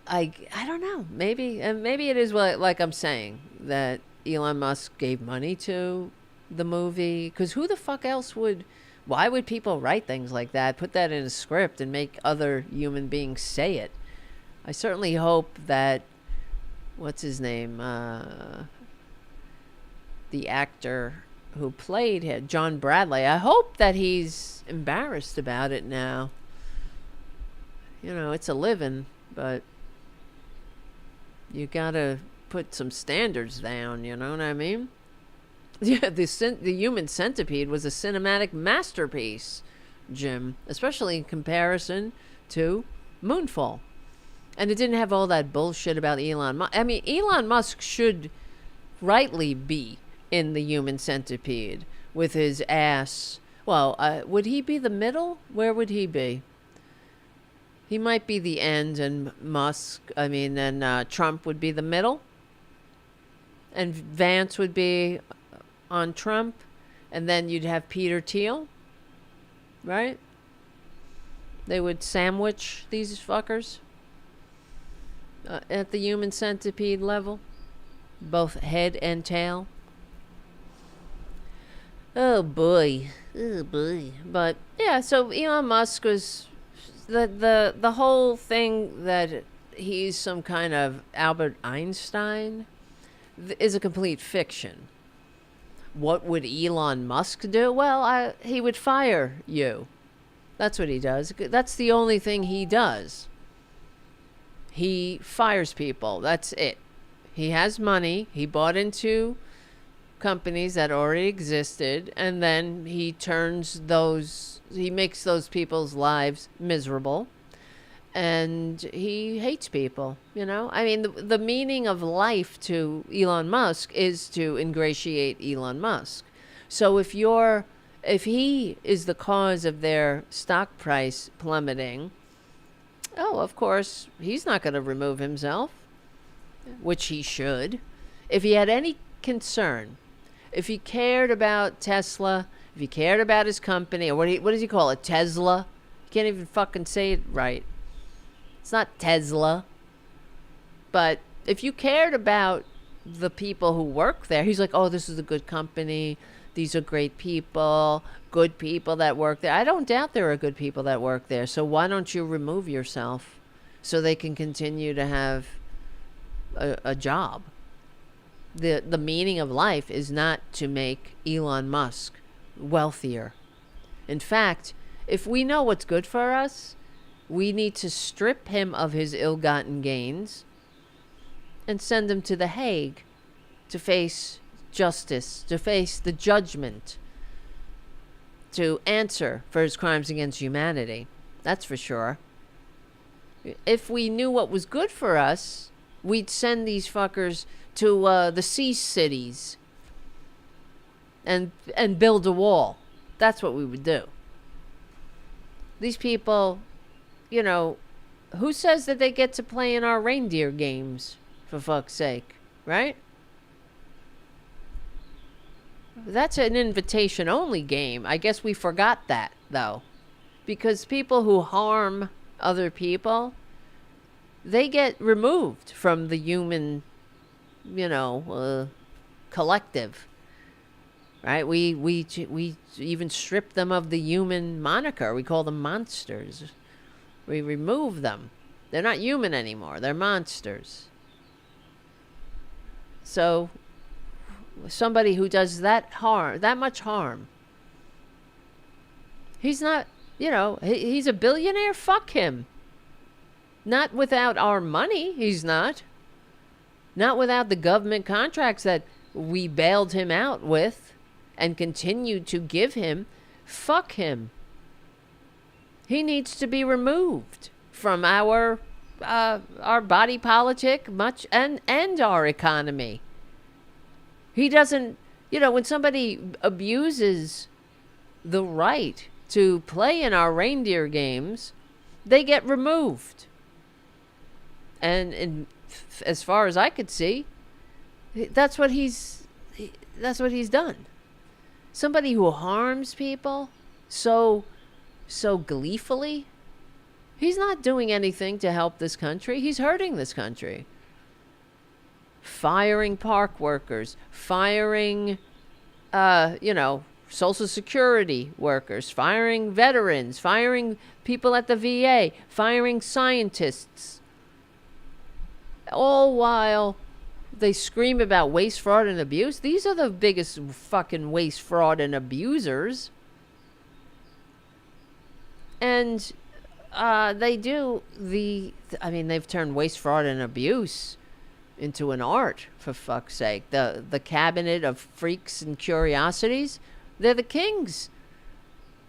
I don't know, maybe it is like I'm saying, that Elon Musk gave money to the movie. Because who the fuck else would... Why would people write things like that, put that in a script, and make other human beings say it? I certainly hope that, what's his name? The actor who played him, John Bradley. I hope that he's embarrassed about it now. You know, it's a living, but you gotta put some standards down, you know what I mean? Yeah, the Human Centipede was a cinematic masterpiece, Jim, especially in comparison to Moonfall. And it didn't have all that bullshit about Elon Musk. I mean, Elon Musk should rightly be in the Human Centipede with his ass. Well, would he be the middle? Where would he be? He might be the end, and Trump would be the middle. And Vance would be on Trump, and then you'd have Peter Thiel, right? They would sandwich these fuckers at the Human Centipede level, both head and tail. Oh boy. But yeah, so Elon Musk was the whole thing that he's some kind of Albert Einstein is a complete fiction. What would Elon Musk do? Well, he would fire you. That's what he does. That's the only thing he does. He fires people. That's it. He has money. He bought into companies that already existed, and then he makes those people's lives miserable. And he hates people, you know? I mean, the meaning of life to Elon Musk is to ingratiate Elon Musk. So if he is the cause of their stock price plummeting, of course, he's not going to remove himself, which he should. If he had any concern, if he cared about Tesla, if he cared about his company, or what does he call it, Tesla? He can't even fucking say it right. It's not Tesla. But if you cared about the people who work there, he's like, oh, this is a good company. These are great people, good people that work there. I don't doubt there are good people that work there. So why don't you remove yourself so they can continue to have a job? The meaning of life is not to make Elon Musk wealthier. In fact, if we know what's good for us, we need to strip him of his ill-gotten gains and send him to The Hague to face justice, to face the judgment, to answer for his crimes against humanity. That's for sure. If we knew what was good for us, we'd send these fuckers to the sea cities and build a wall. That's what we would do. These people, you know, who says that they get to play in our reindeer games, for fuck's sake, right? That's an invitation-only game. I guess we forgot that, though. because people who harm other people, they get removed from the human, collective. Right? We even strip them of the human moniker. We call them monsters. We remove them. They're not human anymore. They're monsters. So somebody who does that much harm, he's not, he's a billionaire. Fuck him. Not without our money, he's not. Not without the government contracts that we bailed him out with and continue to give him. Fuck him. He needs to be removed from our body politic and our economy. He doesn't, when somebody abuses the right to play in our reindeer games, they get removed. And as far as I could see, that's what he's done. Somebody who harms people so gleefully, he's not doing anything to help this country. He's hurting this country. Firing park workers, firing, Social Security workers, firing veterans, firing people at the VA, firing scientists. All while they scream about waste, fraud, and abuse. These are the biggest fucking waste, fraud, and abusers. And they've turned waste, fraud, and abuse into an art, for fuck's sake. The cabinet of freaks and curiosities, they're the kings.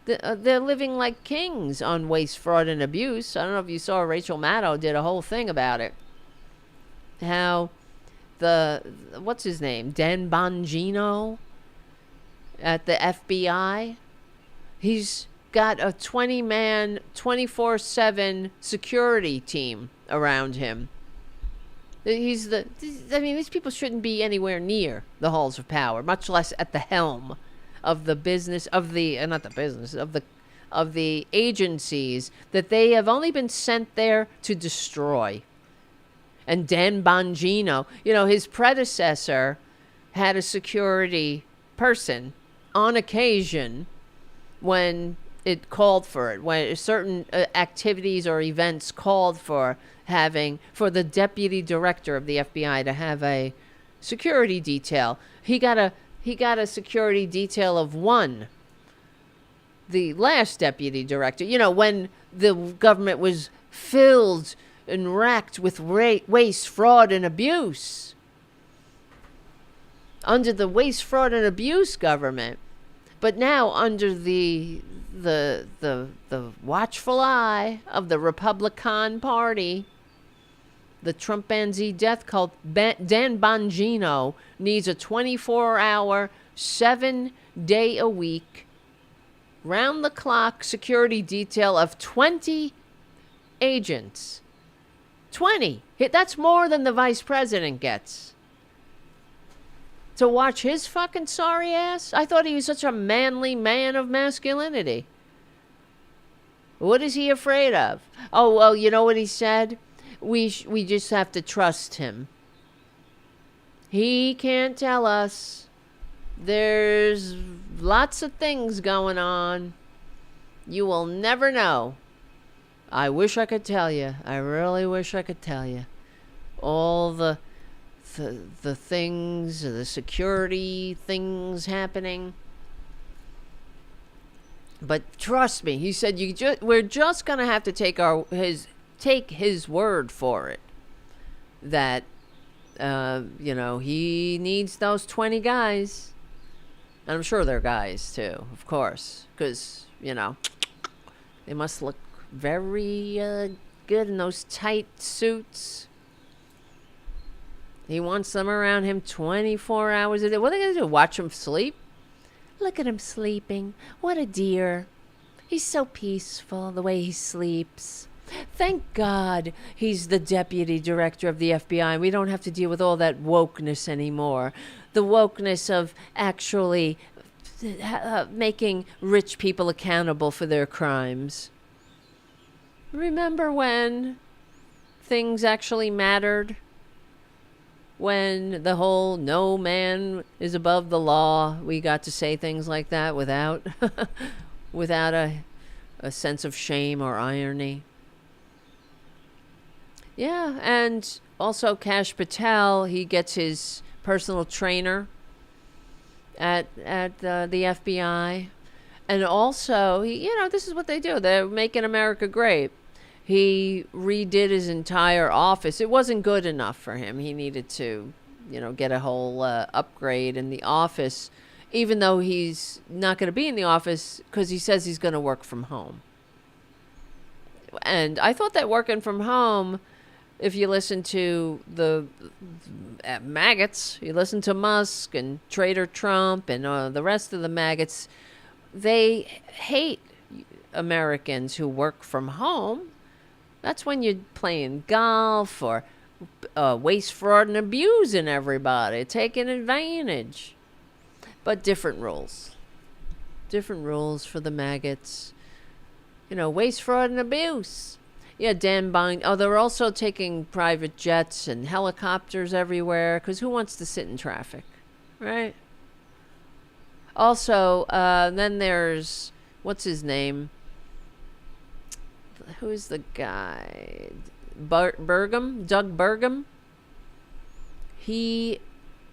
They're living like kings on waste, fraud, and abuse. I don't know if you saw Rachel Maddow did a whole thing about it. How what's his name? Dan Bongino at the FBI. He's got a 20-man, 24/7 security team around him. These people shouldn't be anywhere near the halls of power, much less at the helm of the business of the of the agencies that they have only been sent there to destroy. And Dan Bongino, his predecessor had a security person on occasion when it called for it, when certain activities or events called for the deputy director of the FBI to have a security detail. He got a security detail of one. The last deputy director, when the government was filled and racked with waste, fraud, and abuse. Under the waste, fraud, and abuse government. But now under the watchful eye of the Republican Party, the Trumpanzee death cult, Dan Bongino needs a 24-hour, 7-day-a-week, round-the-clock security detail of 20 agents. 20. That's more than the vice president gets. To watch his fucking sorry ass? I thought he was such a manly man of masculinity. What is he afraid of? Oh, well, you know what he said? We just have to trust him. He can't tell us. There's lots of things going on. You will never know. I wish I could tell you. I really wish I could tell you. All the things, the security things happening. But trust me, he said we're just gonna have to take his word for it. That he needs those 20 guys. And I'm sure they're guys too, of course, because they must look very good in those tight suits. He wants them around him 24 hours a day. What are they going to do? Watch him sleep? Look at him sleeping. What a dear. He's so peaceful the way he sleeps. Thank God he's the deputy director of the FBI. We don't have to deal with all that wokeness anymore. The wokeness of actually making rich people accountable for their crimes. Remember when things actually mattered? When the whole no man is above the law, we got to say things like that without without a sense of shame or irony. Yeah, and also Kash Patel, he gets his personal trainer at the FBI. And also, this is what they do. They're making America great. He redid his entire office. It wasn't good enough for him. He needed to, get a whole upgrade in the office, even though he's not going to be in the office because he says he's going to work from home. And I thought that working from home, if you listen to the maggots, you listen to Musk and Trader Trump and the rest of the maggots, they hate Americans who work from home. That's when you're playing golf or waste, fraud, and abusing everybody, taking advantage. But different rules. Different rules for the maggots. Waste, fraud, and abuse. Yeah, Dan Bond. Oh, they're also taking private jets and helicopters everywhere, because who wants to sit in traffic, right? Also, then there's, what's his name? Who's the guy? Burgum? Doug Burgum? He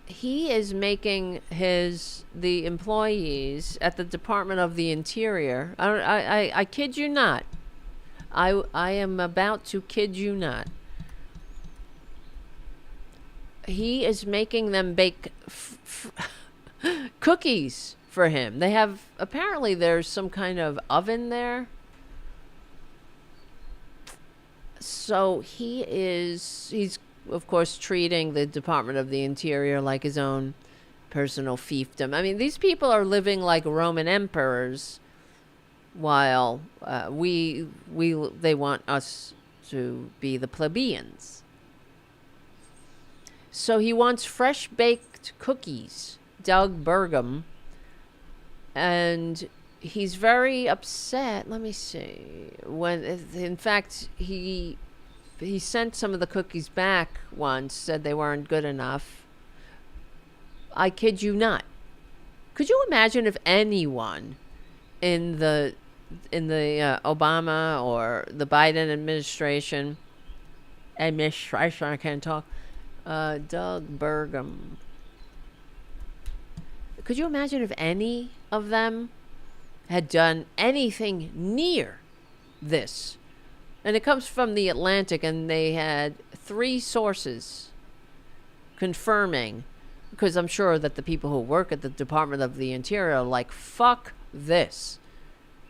is making the employees at the Department of the Interior, I kid you not, I am about to kid you not, he is making them bake cookies for him. They have, apparently there's some kind of oven there. So he's of course treating the Department of the Interior like his own personal fiefdom. I mean, these people are living like Roman emperors, while they want us to be the plebeians. So he wants fresh baked cookies, Doug Burgum, and he's very upset. Let me see. When, in fact, he sent some of the cookies back once, said they weren't good enough. I kid you not. Could you imagine if anyone in the Obama or the Biden administration, I can't talk, Doug Burgum. Could you imagine if any of them had done anything near this? And it comes from The Atlantic, and they had 3 sources confirming, because I'm sure that the people who work at the Department of the Interior are like, fuck this,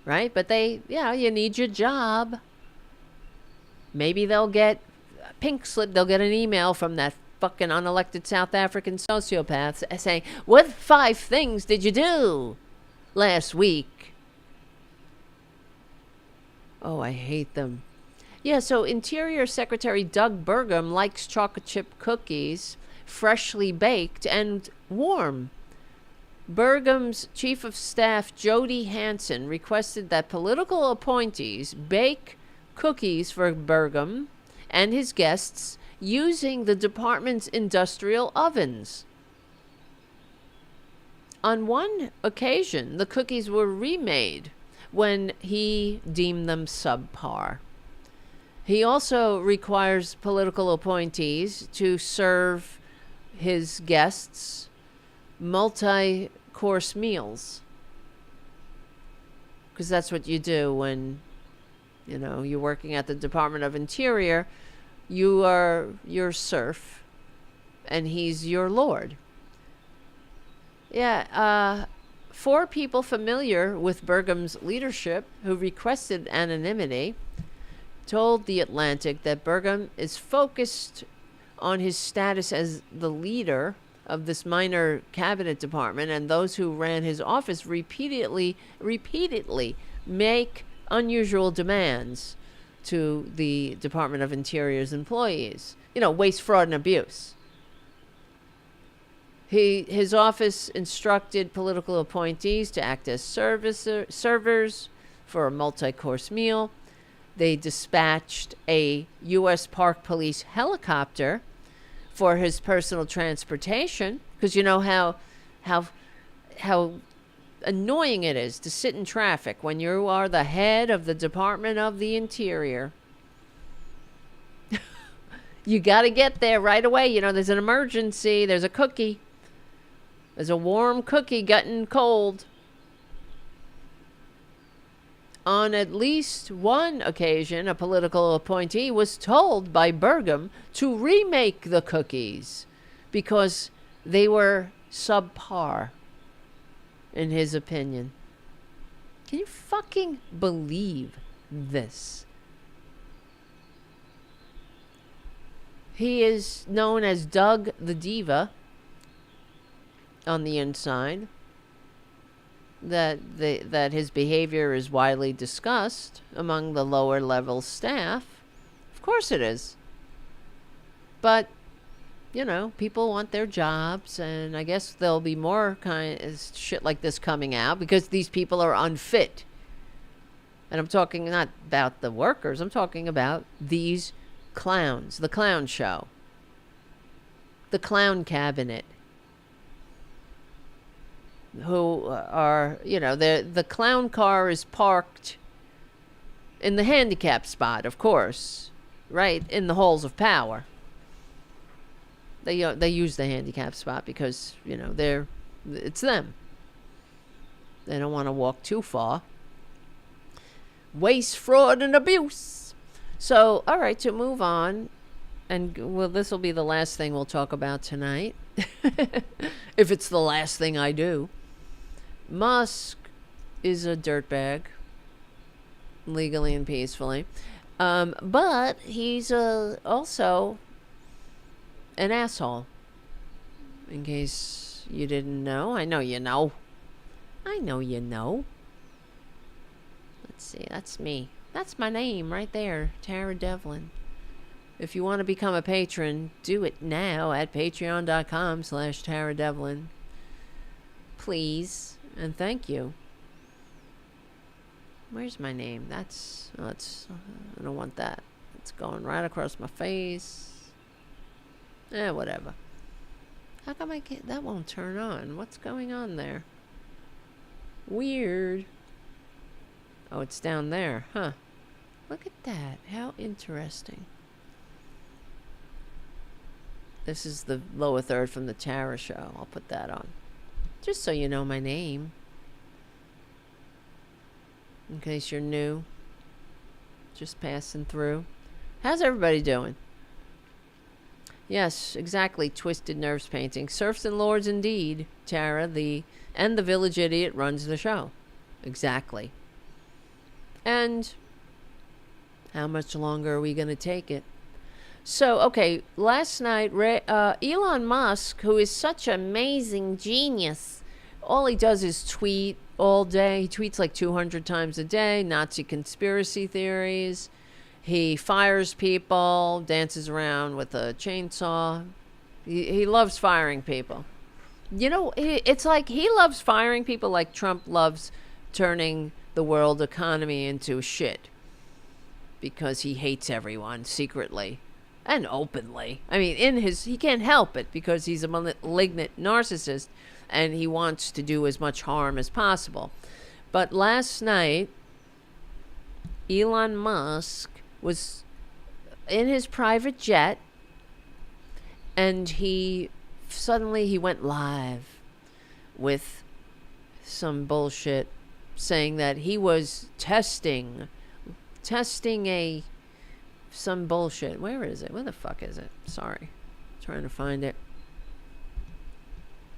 right? But you need your job. Maybe they'll get a pink slip, they'll get an email from that fucking unelected South African sociopath saying, what 5 things did you do last week? Oh, I hate them. Yeah, so Interior Secretary Doug Burgum likes chocolate chip cookies, freshly baked and warm. Burgum's Chief of Staff Jody Hansen requested that political appointees bake cookies for Burgum and his guests using the department's industrial ovens. On one occasion, the cookies were remade when he deemed them subpar. He also requires political appointees to serve his guests multi-course meals, because that's what you do when you're working at the Department of Interior. You are your serf and he's your lord. Yeah, 4 people familiar with Burgum's leadership who requested anonymity told The Atlantic that Burgum is focused on his status as the leader of this minor cabinet department, and those who ran his office repeatedly make unusual demands to the Department of Interior's employees. Waste, fraud, and abuse. His office instructed political appointees to act as servers for a multi-course meal. They dispatched a U.S. Park Police helicopter for his personal transportation, because you know how annoying it is to sit in traffic when you are the head of the Department of the Interior. You got to get there right away. You know, there's an emergency. There's a cookie. There's a warm cookie getting cold. On at least one occasion, a political appointee was told by Burgum to remake the cookies because they were subpar, in his opinion. Can you fucking believe this? He is known as Doug the Diva on the inside. That his behavior is widely discussed among the lower level staff. Of course it is. But, you know, people want their jobs, and I guess there'll be more kind of shit like this coming out because these people are unfit. And I'm talking not about the workers, I'm talking about these clowns, the clown show, the clown cabinet, who are, you know, the clown car is parked in the handicap spot, of course, right in the halls of power. They use the handicap spot because, you know, it's them. They don't want to walk too far. Waste, fraud, and abuse. So, all right, to move on, and well, this will be the last thing we'll talk about tonight, if it's the last thing I do. Musk is a dirtbag, legally and peacefully, but he's also an asshole. In case you didn't know, I know you know. I know you know. Let's see, that's me. That's my name right there, Tara Devlin. If you want to become a patron, do it now at patreon.com/Tara Devlin. Please. And thank you. Where's my name? I don't want that. It's going right across my face. Whatever. How come that won't turn on? What's going on there? Weird. Oh, it's down there, huh? Look at that. How interesting. This is the lower third from the Tara show. I'll put that on. Just so you know my name. In case you're new. Just passing through. How's everybody doing? Yes, exactly. Twisted Nerves painting. Serfs and lords indeed. Tara, and the village idiot runs the show. Exactly. And how much longer are we going to take it? So, okay, last night, Elon Musk, who is such an amazing genius, all he does is tweet all day. He tweets like 200 times a day, Nazi conspiracy theories. He fires people, dances around with a chainsaw. He loves firing people. You know, it's like he loves firing people like Trump loves turning the world economy into shit. Because he hates everyone secretly. And openly. I mean, he can't help it because he's a malignant narcissist and he wants to do as much harm as possible. But last night, Elon Musk was in his private jet and he went live with some bullshit saying that he was testing some bullshit. Where is it? Where the fuck is it? Sorry. Trying to find it.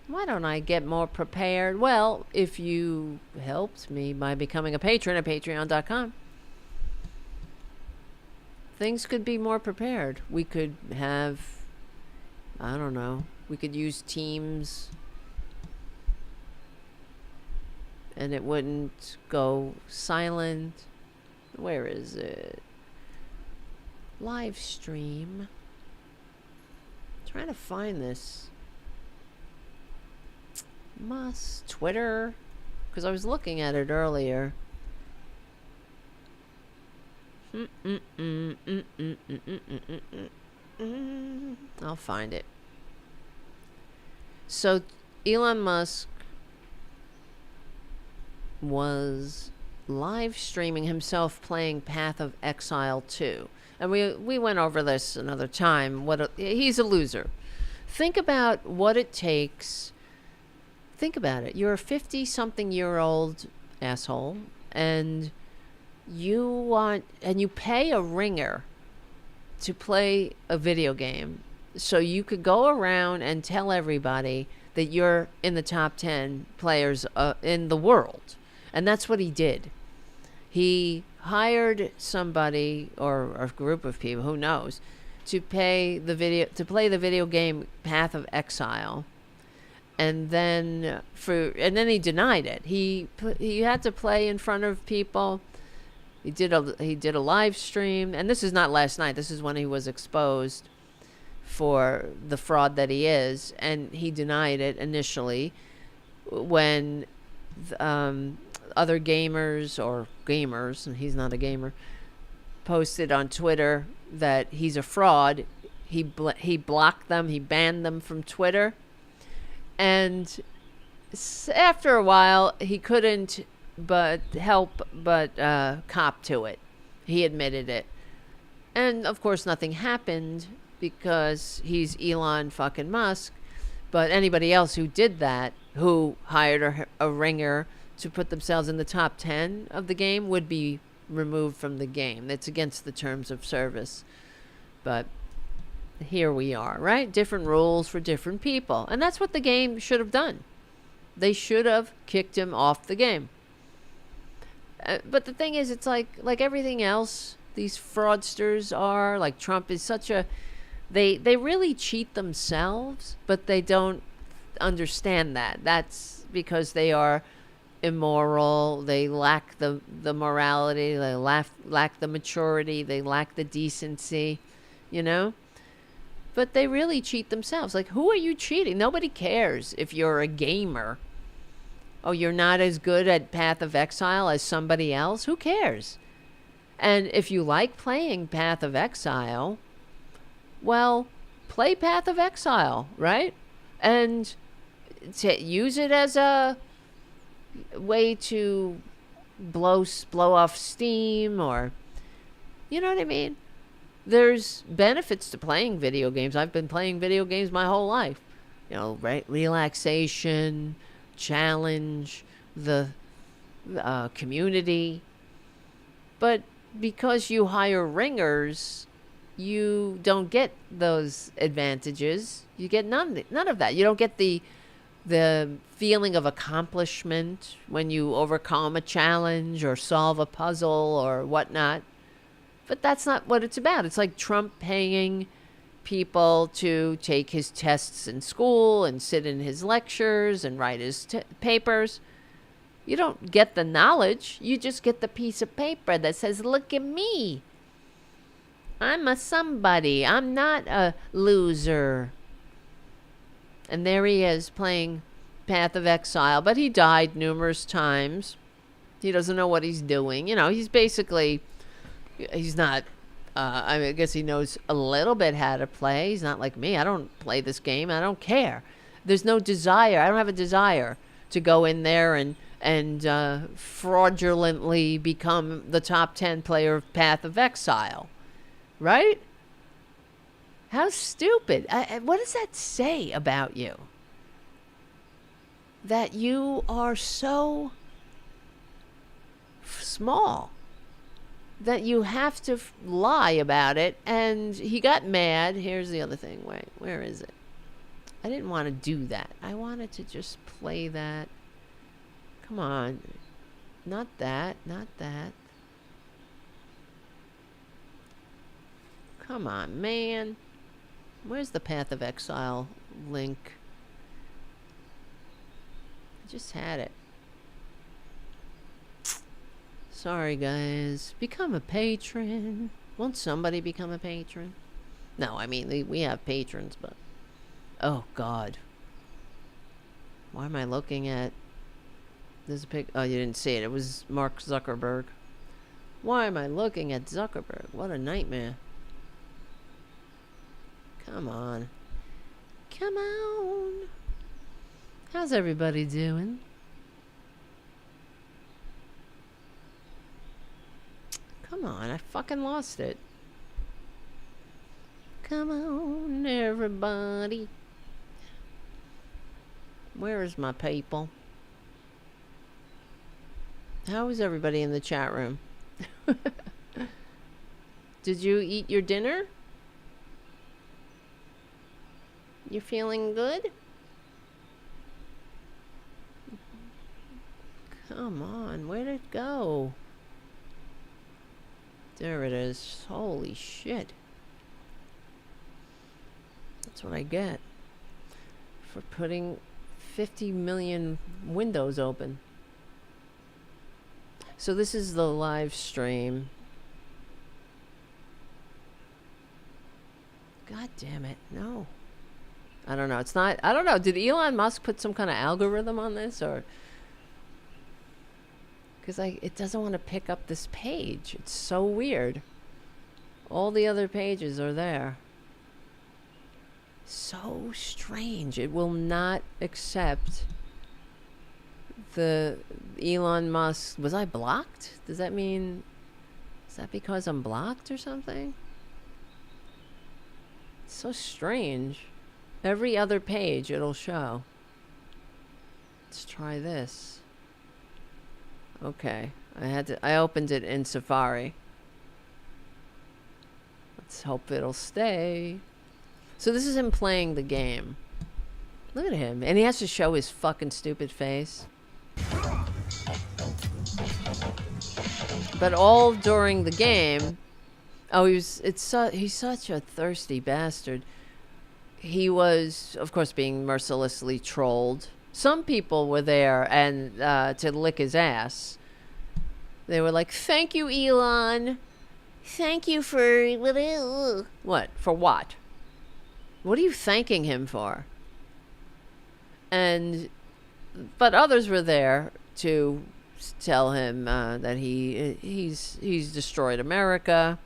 Why don't I get more prepared? Well, if you helped me by becoming a patron at patreon.com, things could be more prepared. We could have, I don't know, we could use Teams and it wouldn't go silent. Where is it? Live stream. Trying to find this. Musk, Twitter, because I was looking at it earlier. I'll find it. So Elon Musk was live streaming himself playing Path of Exile 2. And we went over this another time. He's a loser. Think about what it takes. Think about it. You're a 50-something-year-old asshole, and you pay a ringer to play a video game so you could go around and tell everybody that you're in the top 10 players in the world. And that's what he did. He hired somebody or a group of people, who knows, to play the video game Path of Exile. And then he denied it. He had to play in front of people. He did a live stream, and this is not last night. This is when he was exposed for the fraud that he is, and he denied it initially when other gamers, and he's not a gamer, posted on Twitter that he's a fraud. He blocked them. He banned them from Twitter. And after a while, he couldn't help but cop to it. He admitted it. And, of course, nothing happened because he's Elon fucking Musk. But anybody else who did that, who hired a ringer to put themselves in the top 10 of the game, would be removed from the game. It's against the terms of service. But here we are, right? Different rules for different people. And that's what the game should have done. They should have kicked him off the game. But the thing is, it's like everything else, these fraudsters are, like Trump is such a... They really cheat themselves, but they don't understand that. That's because they are immoral. They lack the morality. They lack the maturity. They lack the decency, you know? But they really cheat themselves. Like, who are you cheating? Nobody cares if you're a gamer. Oh, you're not as good at Path of Exile as somebody else? Who cares? And if you like playing Path of Exile, well, play Path of Exile, right? And use it as a way to blow off steam, or, you know what I mean? There's benefits to playing video games. I've been playing video games my whole life. You know, right? Relaxation, challenge, the community. But because you hire ringers, you don't get those advantages. You get none of that. You don't get the feeling of accomplishment when you overcome a challenge or solve a puzzle or whatnot. But that's not what it's about. It's like Trump paying people to take his tests in school and sit in his lectures and write his papers. You don't get the knowledge. You just get the piece of paper that says, look at me. I'm a somebody. I'm not a loser. And there he is playing Path of Exile. But he died numerous times. He doesn't know what he's doing. You know, he's basically... He's not, I guess he knows a little bit how to play. He's not like me. I don't play this game. I don't care. There's no desire. I don't have a desire to go in there and fraudulently become the top 10 player of Path of Exile. Right? How stupid. What does that say about you? That you are so small that you have to lie about it. And he got mad. Here's the other thing. Wait, where is it? I didn't want to do that. I wanted to just play that. Come on. Not that. Not that. Come on, man. Where's the Path of Exile link? I just had it. Sorry, guys. Become a patron. Won't somebody become a patron? No, I mean, we have patrons, but... Oh, God. Why am I looking at... There's a pic... Oh, you didn't see it. It was Mark Zuckerberg. Why am I looking at Zuckerberg? What a nightmare. Come on. Come on. How's everybody doing? Come on, I fucking lost it. Come on, everybody. Where is my people? How is everybody in the chat room? Did you eat your dinner? You feeling good? Come on, where'd it go? There it is. Holy shit. That's what I get for putting 50 million windows open. So this is the live stream. God damn it. No. I don't know. It's not... I don't know. Did Elon Musk put some kind of algorithm on this, or... Because it doesn't want to pick up this page. It's so weird. All the other pages are there. So strange. It will not accept the Elon Musk. Was I blocked? Does that mean... Is that because I'm blocked or something? It's so strange. Every other page it'll show. Let's try this. Okay, I opened it in Safari. Let's hope it'll stay. So this is him playing the game. Look at him. And he has to show his fucking stupid face. But all during the game... Oh, he's such a thirsty bastard. He was, of course, being mercilessly trolled. Some people were there and to lick his ass. They were like, "Thank you, Elon. Thank you for..." What? For what? What are you thanking him for? But others were there to tell him that he's destroyed America.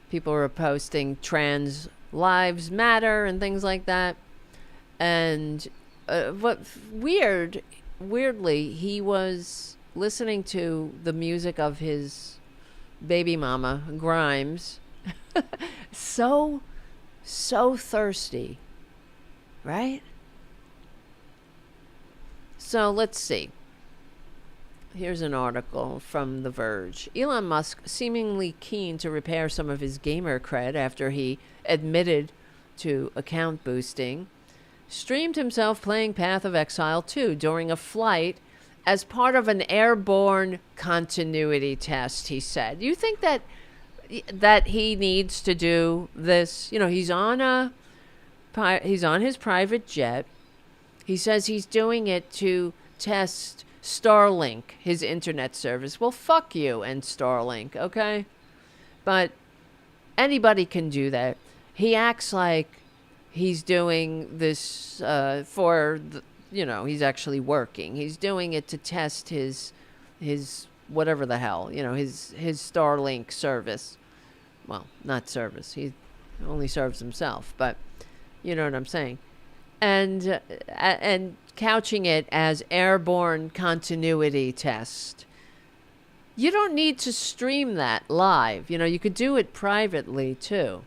People were posting trans lives matter and things like that. And weirdly, he was listening to the music of his baby mama, Grimes. so thirsty, right? So let's see. Here's an article from The Verge. Elon Musk, seemingly keen to repair some of his gamer cred after he admitted to account boosting, streamed himself playing Path of Exile 2 during a flight as part of an airborne continuity test, he said. You think that he needs to do this? You know, he's on his private jet. He says he's doing it to test Starlink, his internet service. Well, fuck you and Starlink, okay? But anybody can do that. He acts like he's doing this he's actually working. He's doing it to test his whatever the hell, his Starlink service. Well, not service. He only serves himself, but you know what I'm saying. And couching it as airborne continuity test. You don't need to stream that live. You could do it privately too.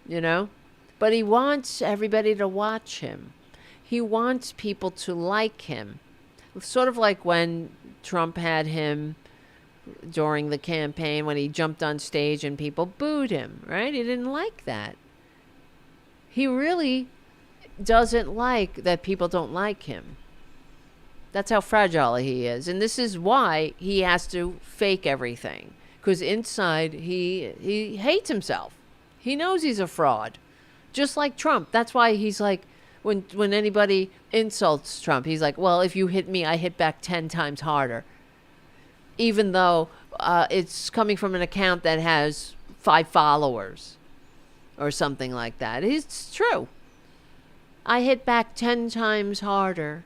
But he wants everybody to watch him. He wants people to like him. Sort of like when Trump had him during the campaign, when he jumped on stage and people booed him, right? He didn't like that. He really doesn't like that people don't like him. That's how fragile he is. And this is why he has to fake everything. Because inside, he hates himself. He knows he's a fraud. Just like Trump. That's why he's like, when anybody insults Trump, he's like, well, if you hit me, I hit back 10 times harder. Even though it's coming from an account that has 5 followers or something like that. It's true. I hit back 10 times harder.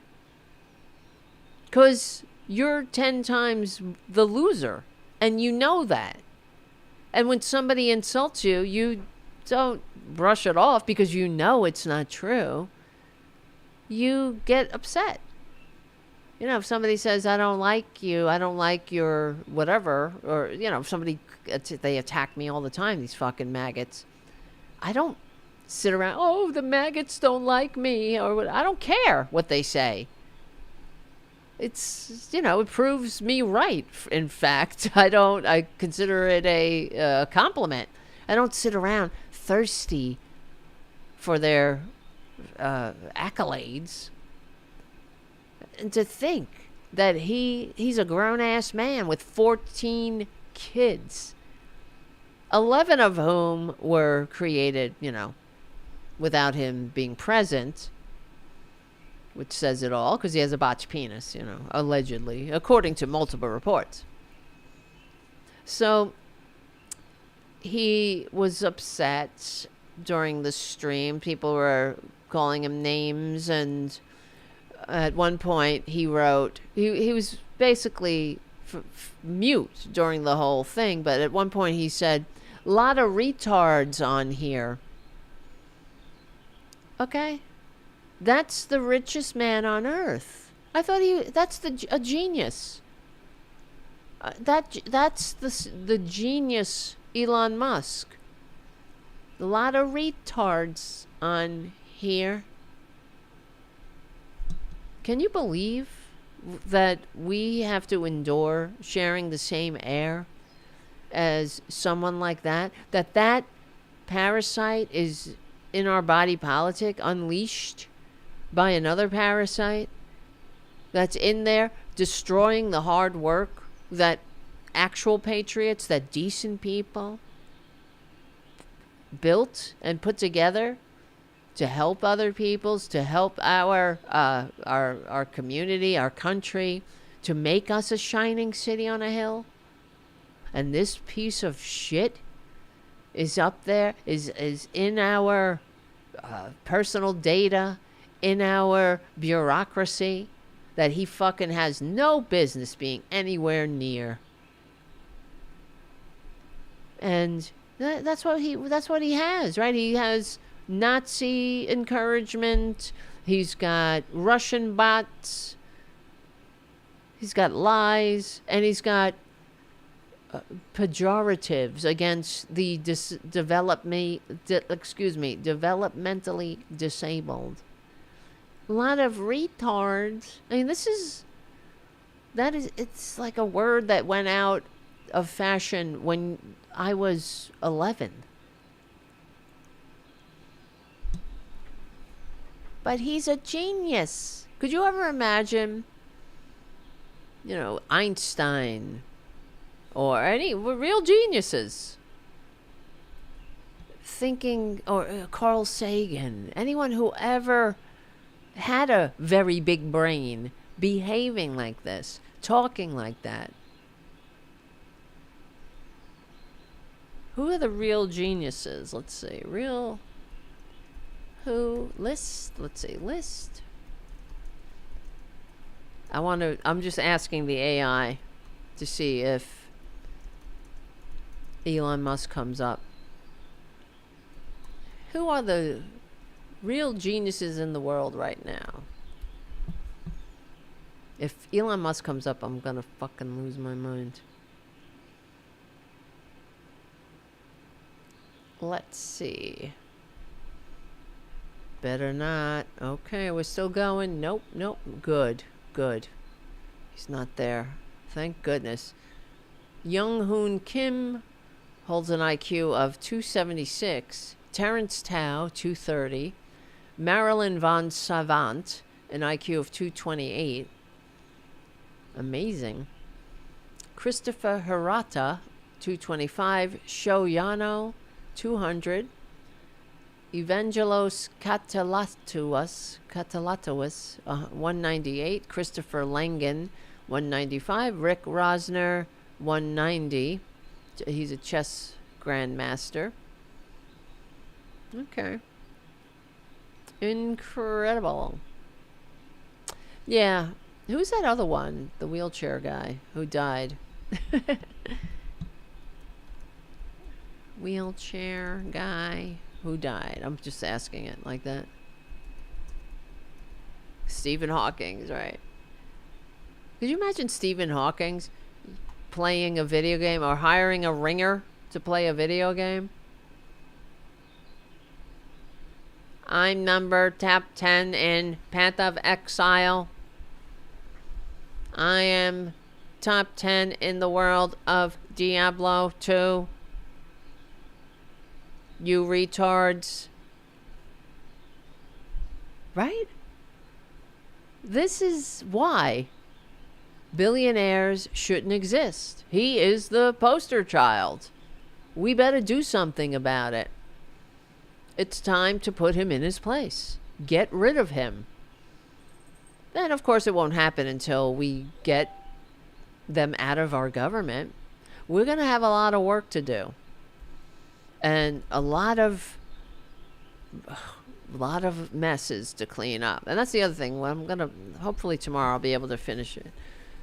Because you're 10 times the loser. And you know that. And when somebody insults you, you don't brush it off because you know it's not true. You get upset. You know, if somebody says, I don't like you, I don't like your whatever, or, you know, if somebody, they attack me all the time, these fucking maggots. I don't sit around, oh, the maggots don't like me, or what. I don't care what they say. It's, you know, it proves me right. In fact, I consider it a compliment. I don't sit around thirsty for their accolades. And to think that he's a grown-ass man with 14 kids, 11 of whom were created, you know, without him being present, which says it all, because he has a botched penis, you know, allegedly, according to multiple reports. So he was upset during the stream. People were calling him names, and at one point he wrote, he was basically mute during the whole thing, but at one point he said, a lot of retards on here. Okay? That's the richest man on earth. I thought that's a genius. That's the genius Elon Musk. A lot of retards on here. Can you believe that we have to endure sharing the same air as someone like that? That parasite is in our body politic, unleashed by another parasite that's in there destroying the hard work that actual patriots, that decent people built and put together to help other peoples, to help our community, our country, to make us a shining city on a hill. And this piece of shit is up there, is in our personal data, in our bureaucracy, that he fucking has no business being anywhere near. And that's what he has, right? He has Nazi encouragement. He's got Russian bots. He's got lies, and he's got pejoratives against the developmentally disabled. A lot of retards. I mean, it's like a word that went out of fashion when I was 11. But he's a genius. Could you ever imagine, you know, Einstein or any real geniuses thinking, or Carl Sagan, anyone who ever had a very big brain, behaving like this, talking like that? Who are the real geniuses? Let's see. List. I'm just asking the AI to see if Elon Musk comes up. Who are the real geniuses in the world right now? If Elon Musk comes up, I'm gonna fucking lose my mind. Let's see. Better not. Okay, we're still going. Nope. Good. He's not there. Thank goodness. Young Hoon Kim holds an IQ of 276. Terrence Tao, 230. Marilyn Von Savant, an IQ of 228. Amazing. Christopher Hirata, 225. Sho Yano, 200. Evangelos Katalatois, 198. Christopher Langen, 195. Rick Rosner, 190. He's a chess grandmaster. Okay. Incredible. Yeah. Who's that other one? The wheelchair guy who died. Wheelchair guy who died. I'm just asking it like that. Stephen Hawking's, right? Could you imagine Stephen Hawking's playing a video game or hiring a ringer to play a video game? I'm number top 10 in Path of Exile. I am top 10 in the world of Diablo 2. You retards. Right? This is why billionaires shouldn't exist. He is the poster child. We better do something about it. It's time to put him in his place. Get rid of him. And of course it won't happen until we get them out of our government. We're going to have a lot of work to do. And a lot of messes to clean up. And that's the other thing. Well, I'm going to, hopefully tomorrow I'll be able to finish it.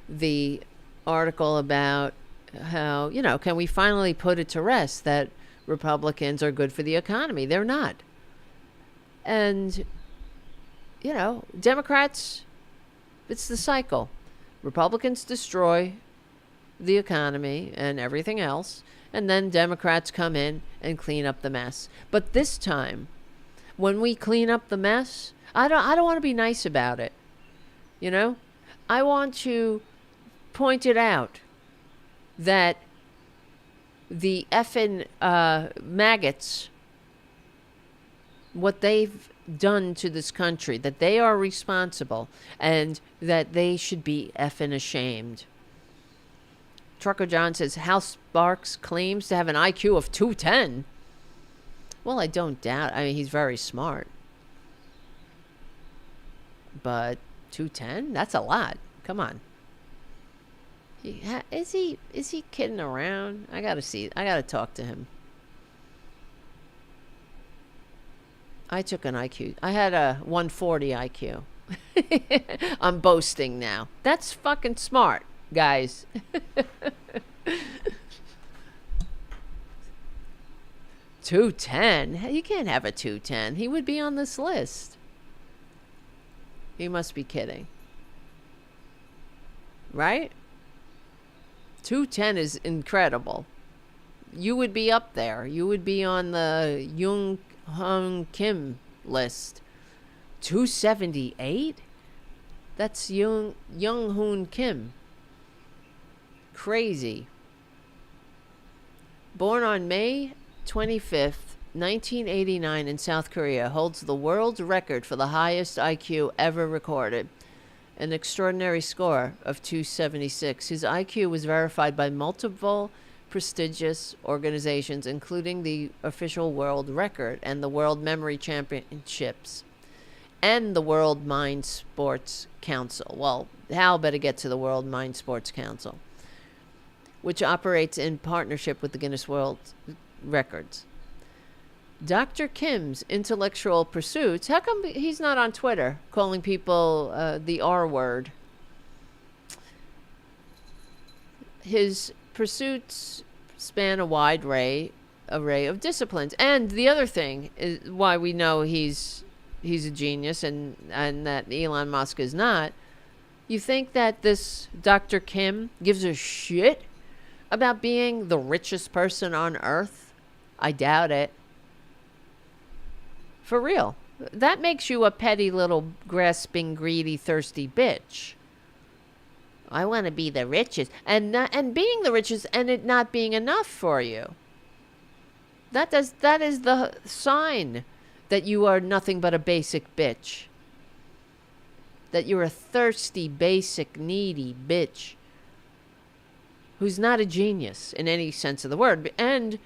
The article about how, can we finally put it to rest that Republicans are good for the economy? They're not. And, Democrats, it's the cycle. Republicans destroy the economy and everything else, and then Democrats come in and clean up the mess. But this time, when we clean up the mess, I don't want to be nice about it. I want to point it out that the effing maggots, what they've done to this country, that they are responsible and that they should be effing ashamed. Trucker John says, Hal Sparks claims to have an IQ of 210. Well, I don't doubt. I mean, he's very smart. But 210? That's a lot. Come on. Is he kidding around? I gotta talk to him. I took an IQ. I had a 140 IQ. I'm boasting now. That's fucking smart, guys. 210? You can't have a 210. He would be on this list. He must be kidding. Right? 210 is incredible. You would be up there. You would be on the Jung Hung Kim list. 278? That's Young Hoon Kim. Crazy. Born on May 25th, 1989 in South Korea, holds the world's record for the highest IQ ever recorded. An extraordinary score of 276. His IQ was verified by multiple prestigious organizations, including the official world record and the World Memory Championships and the World Mind Sports Council. Well, Hal better get to the World Mind Sports Council, which operates in partnership with the Guinness World Records. Dr. Kim's intellectual pursuits. How come he's not on Twitter calling people the R word? His pursuits span a wide array of disciplines. And the other thing is why we know he's a genius and that Elon Musk is not. You think that this Dr. Kim gives a shit about being the richest person on Earth? I doubt it. For real. That makes you a petty little grasping, greedy, thirsty bitch. I want to be the richest. And being the richest and it not being enough for you. That is the sign that you are nothing but a basic bitch. That you're a thirsty, basic, needy bitch. Who's not a genius in any sense of the word. And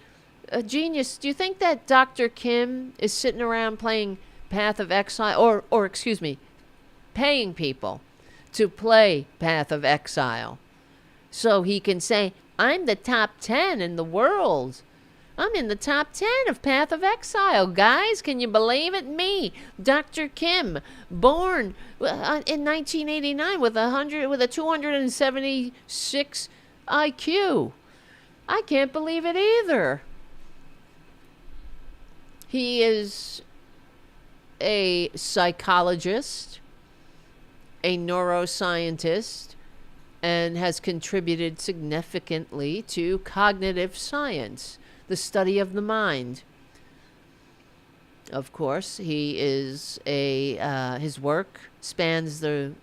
a genius. Do you think that Dr. Kim is sitting around playing Path of Exile or excuse me, paying people to play Path of Exile so he can say, I'm the top 10 in the world I'm in the top 10 of Path of Exile, guys. Can you believe it? Me, Dr. Kim, born in 1989 with a 276 IQ. I can't believe it either. He is a psychologist, a neuroscientist, and has contributed significantly to cognitive science, the study of the mind. Of course, he is his work spans the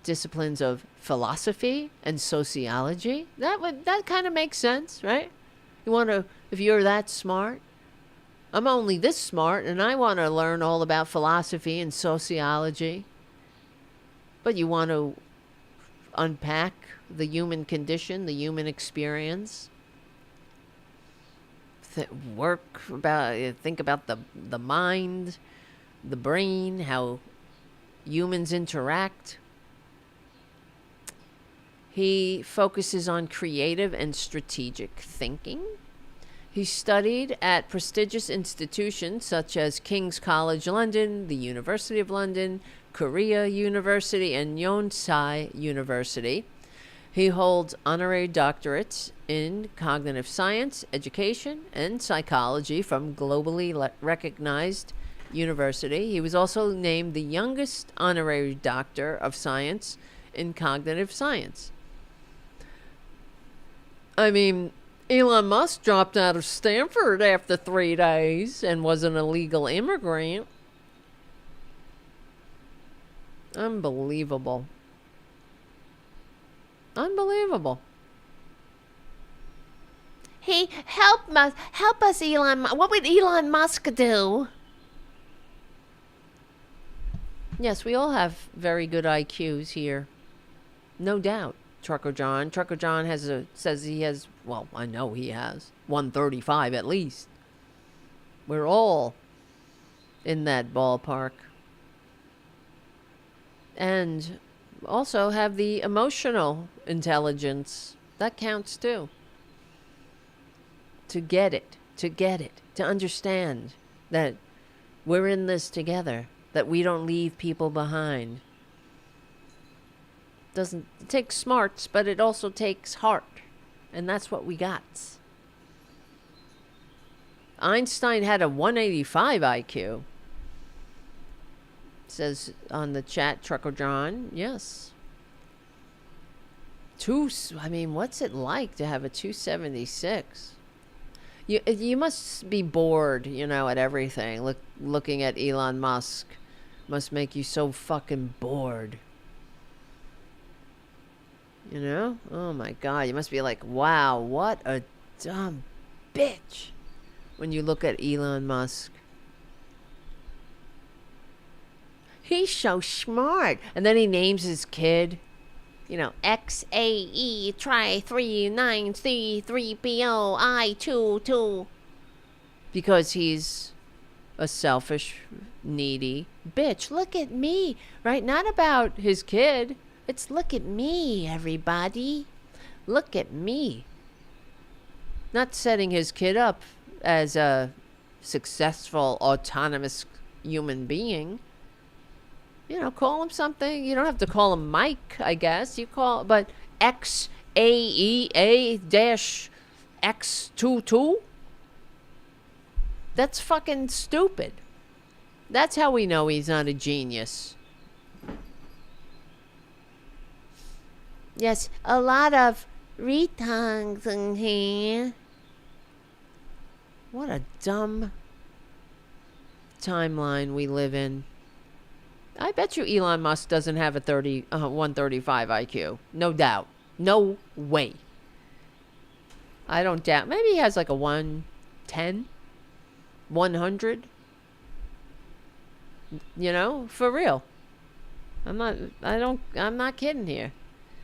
disciplines of philosophy and sociology. That kind of makes sense, right? If you're that smart, I'm only this smart, and I want to learn all about philosophy and sociology. But you want to unpack the human condition, the human experience. Think about the mind, the brain, how humans interact. He focuses on creative and strategic thinking. He studied at prestigious institutions such as King's College London, the University of London, Korea University, and Yonsei University. He holds honorary doctorates in cognitive science, education, and psychology from globally recognized university. He was also named the youngest honorary doctor of science in cognitive science. I mean, Elon Musk dropped out of Stanford after 3 days and was an illegal immigrant. Unbelievable. Unbelievable. Hey, help us, Elon. What would Elon Musk do? Yes, we all have very good IQs here. No doubt. Trucker John says he has, well, I know he has 135 at least. We're all in that ballpark. And also have the emotional intelligence. That counts too. To get it, to understand that we're in this together, that we don't leave people behind. It takes smarts, but it also takes heart. And that's what we got. Einstein had a 185 IQ. Says on the chat, Trucker John, yes. What's it like to have a 276? You must be bored, at everything. Looking at Elon Musk must make you so fucking bored. Oh my God, you must be like, wow, what a dumb bitch when you look at Elon Musk. He's so smart. And then he names his kid, XAE try 39C3PO I22. Because he's a selfish, needy bitch. Look at me, right? Not about his kid. It's look at me, everybody. Look at me. Not setting his kid up as a successful, autonomous human being. Call him something. You don't have to call him Mike, I guess. But XAEA-X22? That's fucking stupid. That's how we know he's not a genius. Yes, a lot of retards in here. What a dumb timeline we live in. I bet you Elon Musk doesn't have a 135 IQ. No doubt. No way. I don't doubt. Maybe he has like a 110, 100. For real. I'm not kidding here.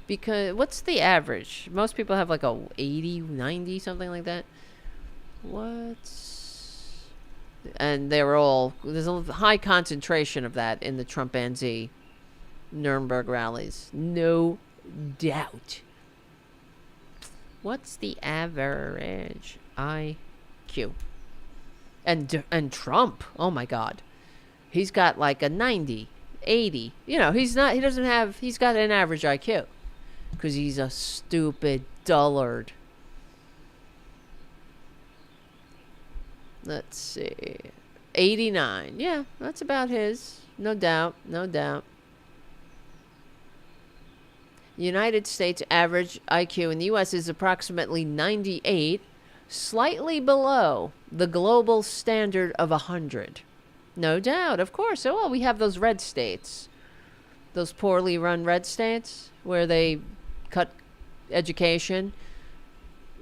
Because what's the average? Most people have like a 80, 90, something like that. And there's a high concentration of that in the Trumpanzee Nuremberg rallies. No doubt. What's the average IQ? IQ. And Trump, oh my God, he's got like a 90, 80. You know, he's got an average IQ because he's a stupid dullard. Let's see. 89. Yeah, that's about his. No doubt. No doubt. United States average IQ in the U.S. is approximately 98, slightly below the global standard of 100. No doubt, of course. Oh, well, we have those red states. Those poorly run red states where they cut education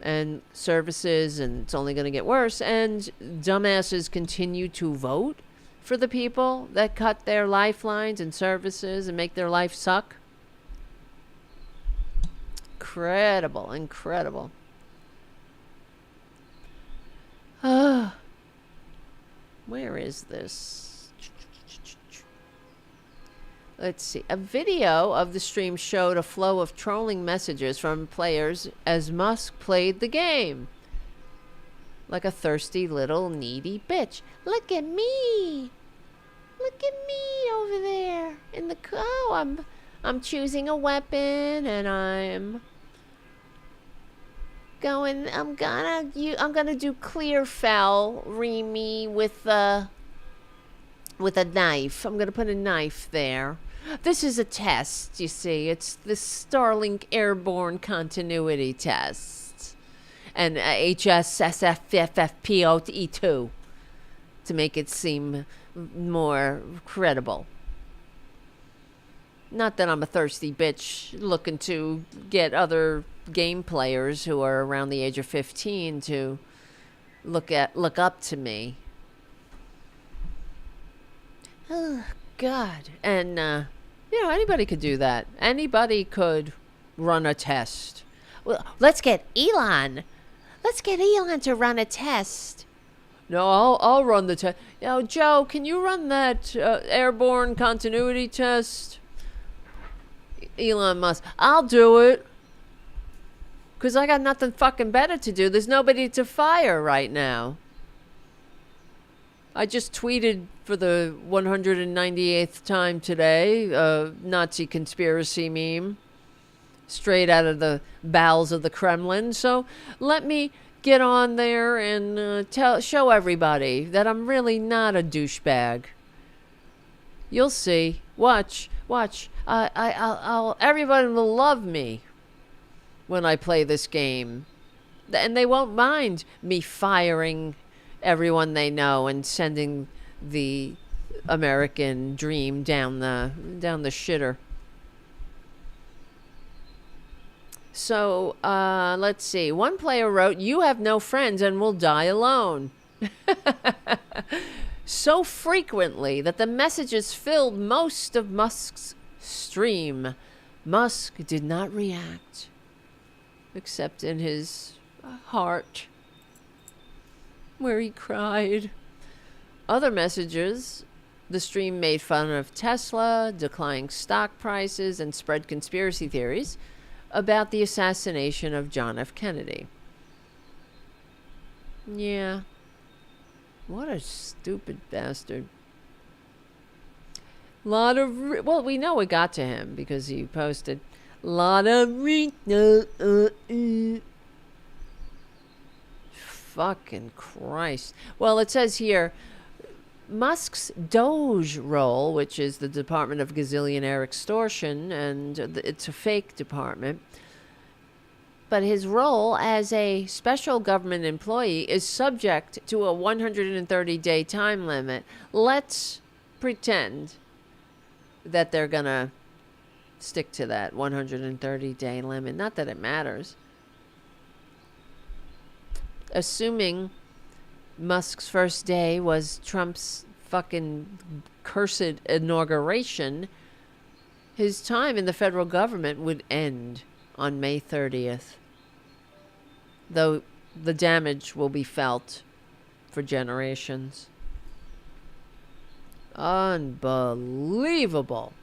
and services, and it's only going to get worse. And dumbasses continue to vote for the people that cut their lifelines and services and make their life suck. Incredible, incredible. Where is this? Let's see. A video of the stream showed a flow of trolling messages from players as Musk played the game. Like a thirsty little needy bitch. Look at me. Look at me over there in the I'm choosing a weapon and I'm gonna do clear foul Remy with a knife. I'm gonna put a knife there. This is a test, you see. It's the Starlink airborne continuity test. And HSSFFPOE2 to make it seem more credible. Not that I'm a thirsty bitch looking to get other game players who are around the age of 15 to look up to me. Oh, God. And, anybody could do that. Anybody could run a test. Well, let's get Elon. Let's get Elon to run a test. No, I'll run the test. Joe, can you run that airborne continuity test? Elon Musk, I'll do it. Because I got nothing fucking better to do. There's nobody to fire right now. I just tweeted for the 198th time today a Nazi conspiracy meme. Straight out of the bowels of the Kremlin. So let me get on there and show everybody that I'm really not a douchebag. You'll see. Watch. Everybody will love me when I play this game. And they won't mind me firing everyone they know and sending the American dream down the shitter. So, let's see. One player wrote, "You have no friends and will die alone." So frequently that the messages filled most of Musk's stream. Musk did not react, except in his heart, where he cried. Other messages, the stream made fun of Tesla, declining stock prices, and spread conspiracy theories about the assassination of John F. Kennedy. Yeah. What a stupid bastard. Well, we know it got to him because he posted fucking Christ. Well, it says here, Musk's Doge role, which is the Department of Gazillionaire Extortion, and it's a fake department, but his role as a special government employee is subject to a 130-day time limit. Let's pretend that they're going to stick to that 130-day limit. Not that it matters. Assuming Musk's first day was Trump's fucking cursed inauguration, his time in the federal government would end on May 30th. Though the damage will be felt for generations. Unbelievable.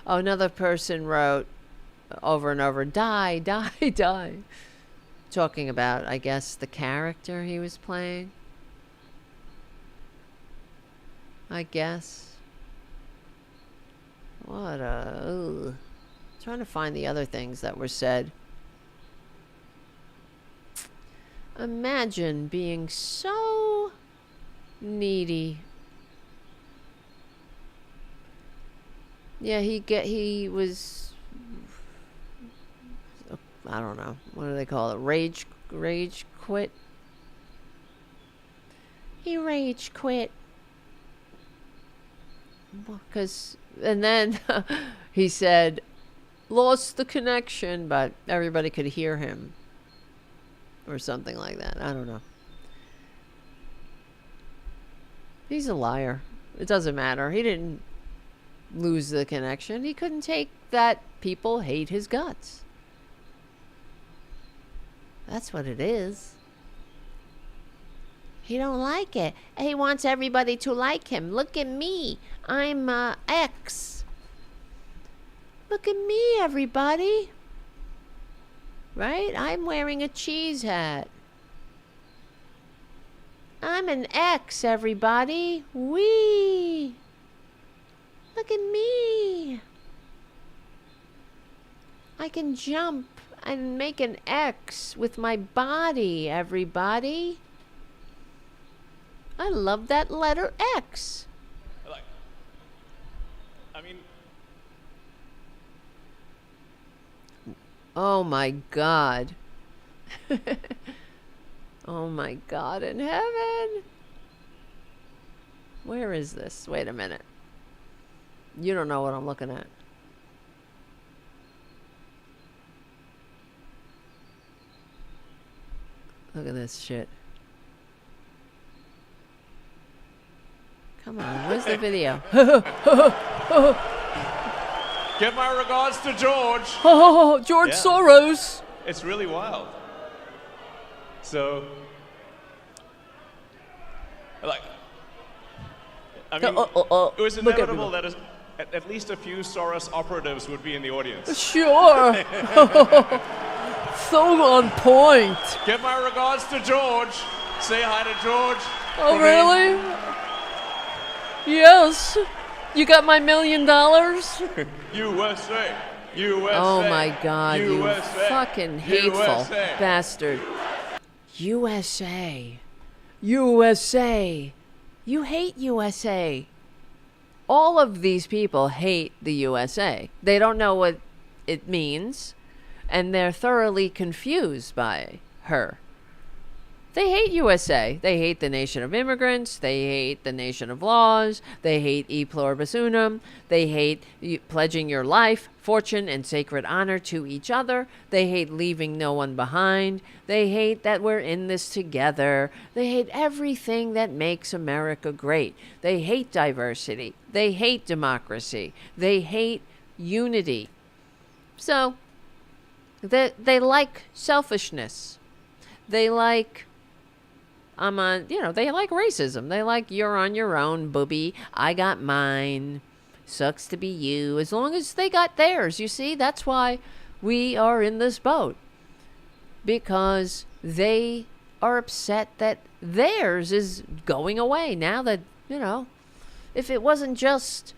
Another person wrote over and over, die, die, die. talking about, I guess, the character he was playing. I guess. What a... Ugh. Trying to find the other things that were said. Imagine being so needy. Yeah, he was, I don't know, what do they call it? Rage quit. He rage quit. Because, and then he said, lost the connection, but everybody could hear him. Or something like that. I don't know. He's a liar. It doesn't matter. He didn't lose the connection. He couldn't take that people hate his guts. That's what it is. He don't like it. He wants everybody to like him. Look at me. I'm X. Look at me, everybody. Right? I'm wearing a cheese hat. I'm an X, everybody. Whee! Look at me. I can jump and make an X with my body, everybody. I love that letter X. Like, I mean... Oh my God. Oh my God in heaven. Where is this? Wait a minute. You don't know what I'm looking at. Look at this shit. Come on, where's the video? Give my regards to George. Oh, George Soros. It's really wild. So, like, I mean, it was inevitable that at least a few Soros operatives would be in the audience. Sure. So on point. Give my regards to George. Say hi to George. Oh, really? Yes. You got my $1 million? USA. USA. Oh my God, USA. you fucking hateful USA. bastard. USA. USA. You hate USA. All of these people hate the USA. They don't know what it means, and they're thoroughly confused by her. They hate USA. They hate the nation of immigrants. They hate the nation of laws. They hate e pluribus unum. They hate pledging your life, fortune, and sacred honor to each other. They hate leaving no one behind. They hate that we're in this together. They hate everything that makes America great. They hate diversity. They hate democracy. They hate unity. So, they like selfishness. They like... they like racism. They like, you're on your own, booby. I got mine. Sucks to be you. As long as they got theirs, you see? That's why we are in this boat. Because they are upset that theirs is going away. Now that, if it wasn't just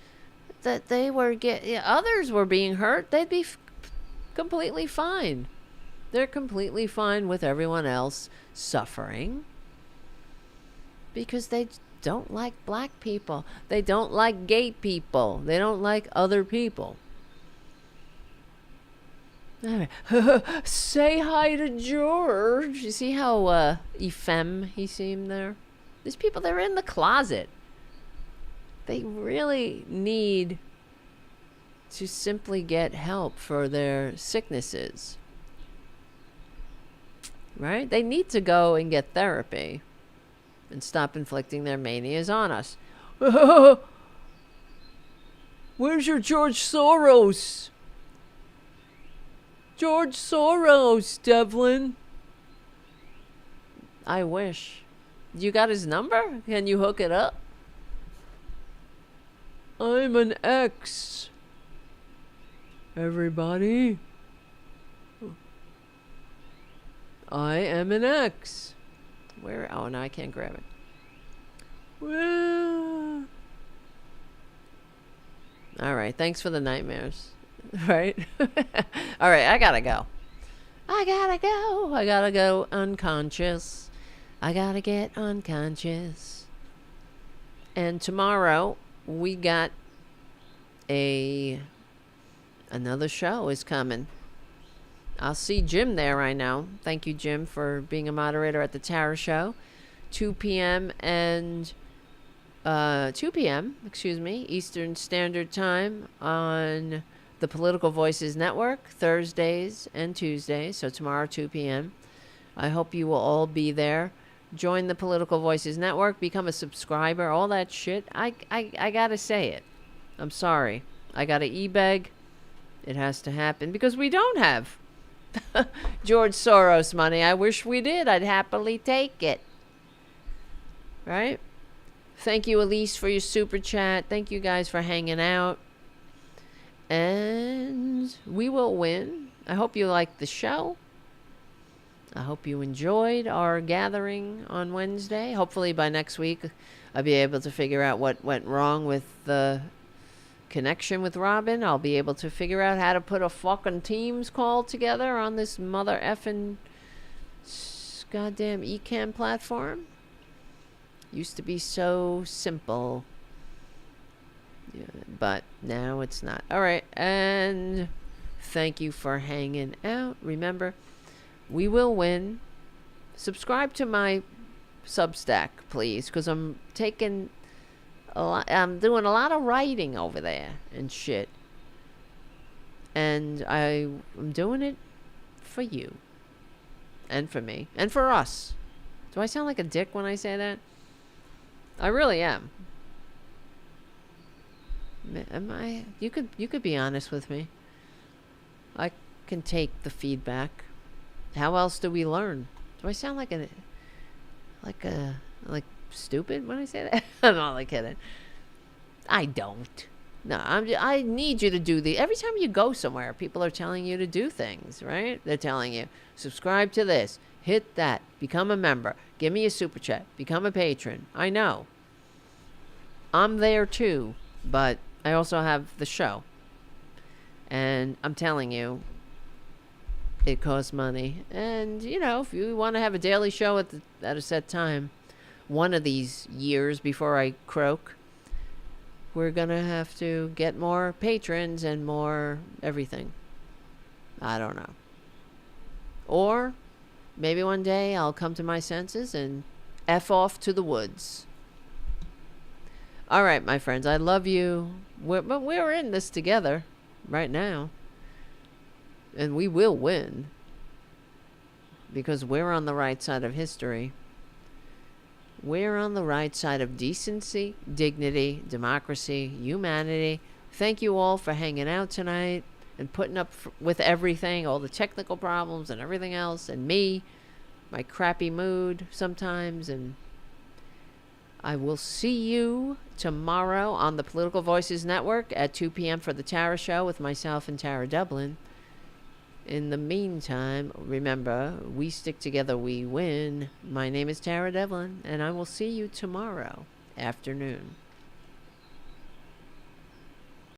that they were others were being hurt, they'd be completely fine. They're completely fine with everyone else suffering. Because they don't like black people. They don't like gay people. They don't like other people. Say hi to George. You see how effeme he seemed there? These people, they're in the closet. They really need to simply get help for their sicknesses. Right? They need to go and get therapy. And stop inflicting their manias on us. Where's your George Soros? George Soros, Devlin. I wish. You got his number? Can you hook it up? I'm an X. Everybody. I am an X. Where? Oh, no, I can't grab it. Well, all right. Thanks for the nightmares. Right? All right. I gotta go. I gotta go unconscious. I gotta get unconscious. And tomorrow we got another show is coming. I'll see Jim there right now. Thank you, Jim, for being a moderator at the Tara Show. 2 p.m. Eastern Standard Time on the Political Voices Network, Thursdays and Tuesdays. So tomorrow, 2 p.m. I hope you will all be there. Join the Political Voices Network. Become a subscriber. All that shit. I gotta say it. I'm sorry. I gotta e-beg. It has to happen because we don't have George Soros money. I wish we did. I'd happily take it. Right? Thank you, Elise, for your super chat. Thank you guys for hanging out. And we will win. I hope you liked the show. I hope you enjoyed our gathering on Wednesday. Hopefully by next week I'll be able to figure out what went wrong with the connection with Robyn. I'll be able to figure out how to put a fucking Teams call together on this mother effing goddamn eCam platform. Used to be so simple. Yeah, but now it's not. All right, and thank you for hanging out. Remember, we will win. Subscribe to my Substack, please, because I'm taking I'm doing a lot of writing over there and shit. And I'm doing it for you. And for me. And for us. Do I sound like a dick when I say that? I really am. Am I? You could be honest with me. I can take the feedback. How else do we learn? Do I sound like stupid when I say that? I'm only kidding. I don't. No, I need you to do every time you go somewhere, people are telling you to do things, right? They're telling you, subscribe to this, hit that, become a member, give me a super chat, become a patron. I know. I'm there too, but I also have the show. And I'm telling you, it costs money. And, if you want to have a daily show at a set time, one of these years before I croak, we're going to have to get more patrons and more everything. I don't know. Or maybe one day I'll come to my senses and F off to the woods. All right, my friends, I love you. But we're in this together right now. And we will win. Because we're on the right side of history. We're on the right side of decency, dignity, democracy, humanity. Thank you all for hanging out tonight and putting up with everything, all the technical problems and everything else, and me, my crappy mood sometimes. And I will see you tomorrow on the Political Voices Network at 2 p.m. for the Tara Show with myself and Tara Devlin. In the meantime, remember, we stick together, we win. My name is Tara Devlin, and I will see you tomorrow afternoon.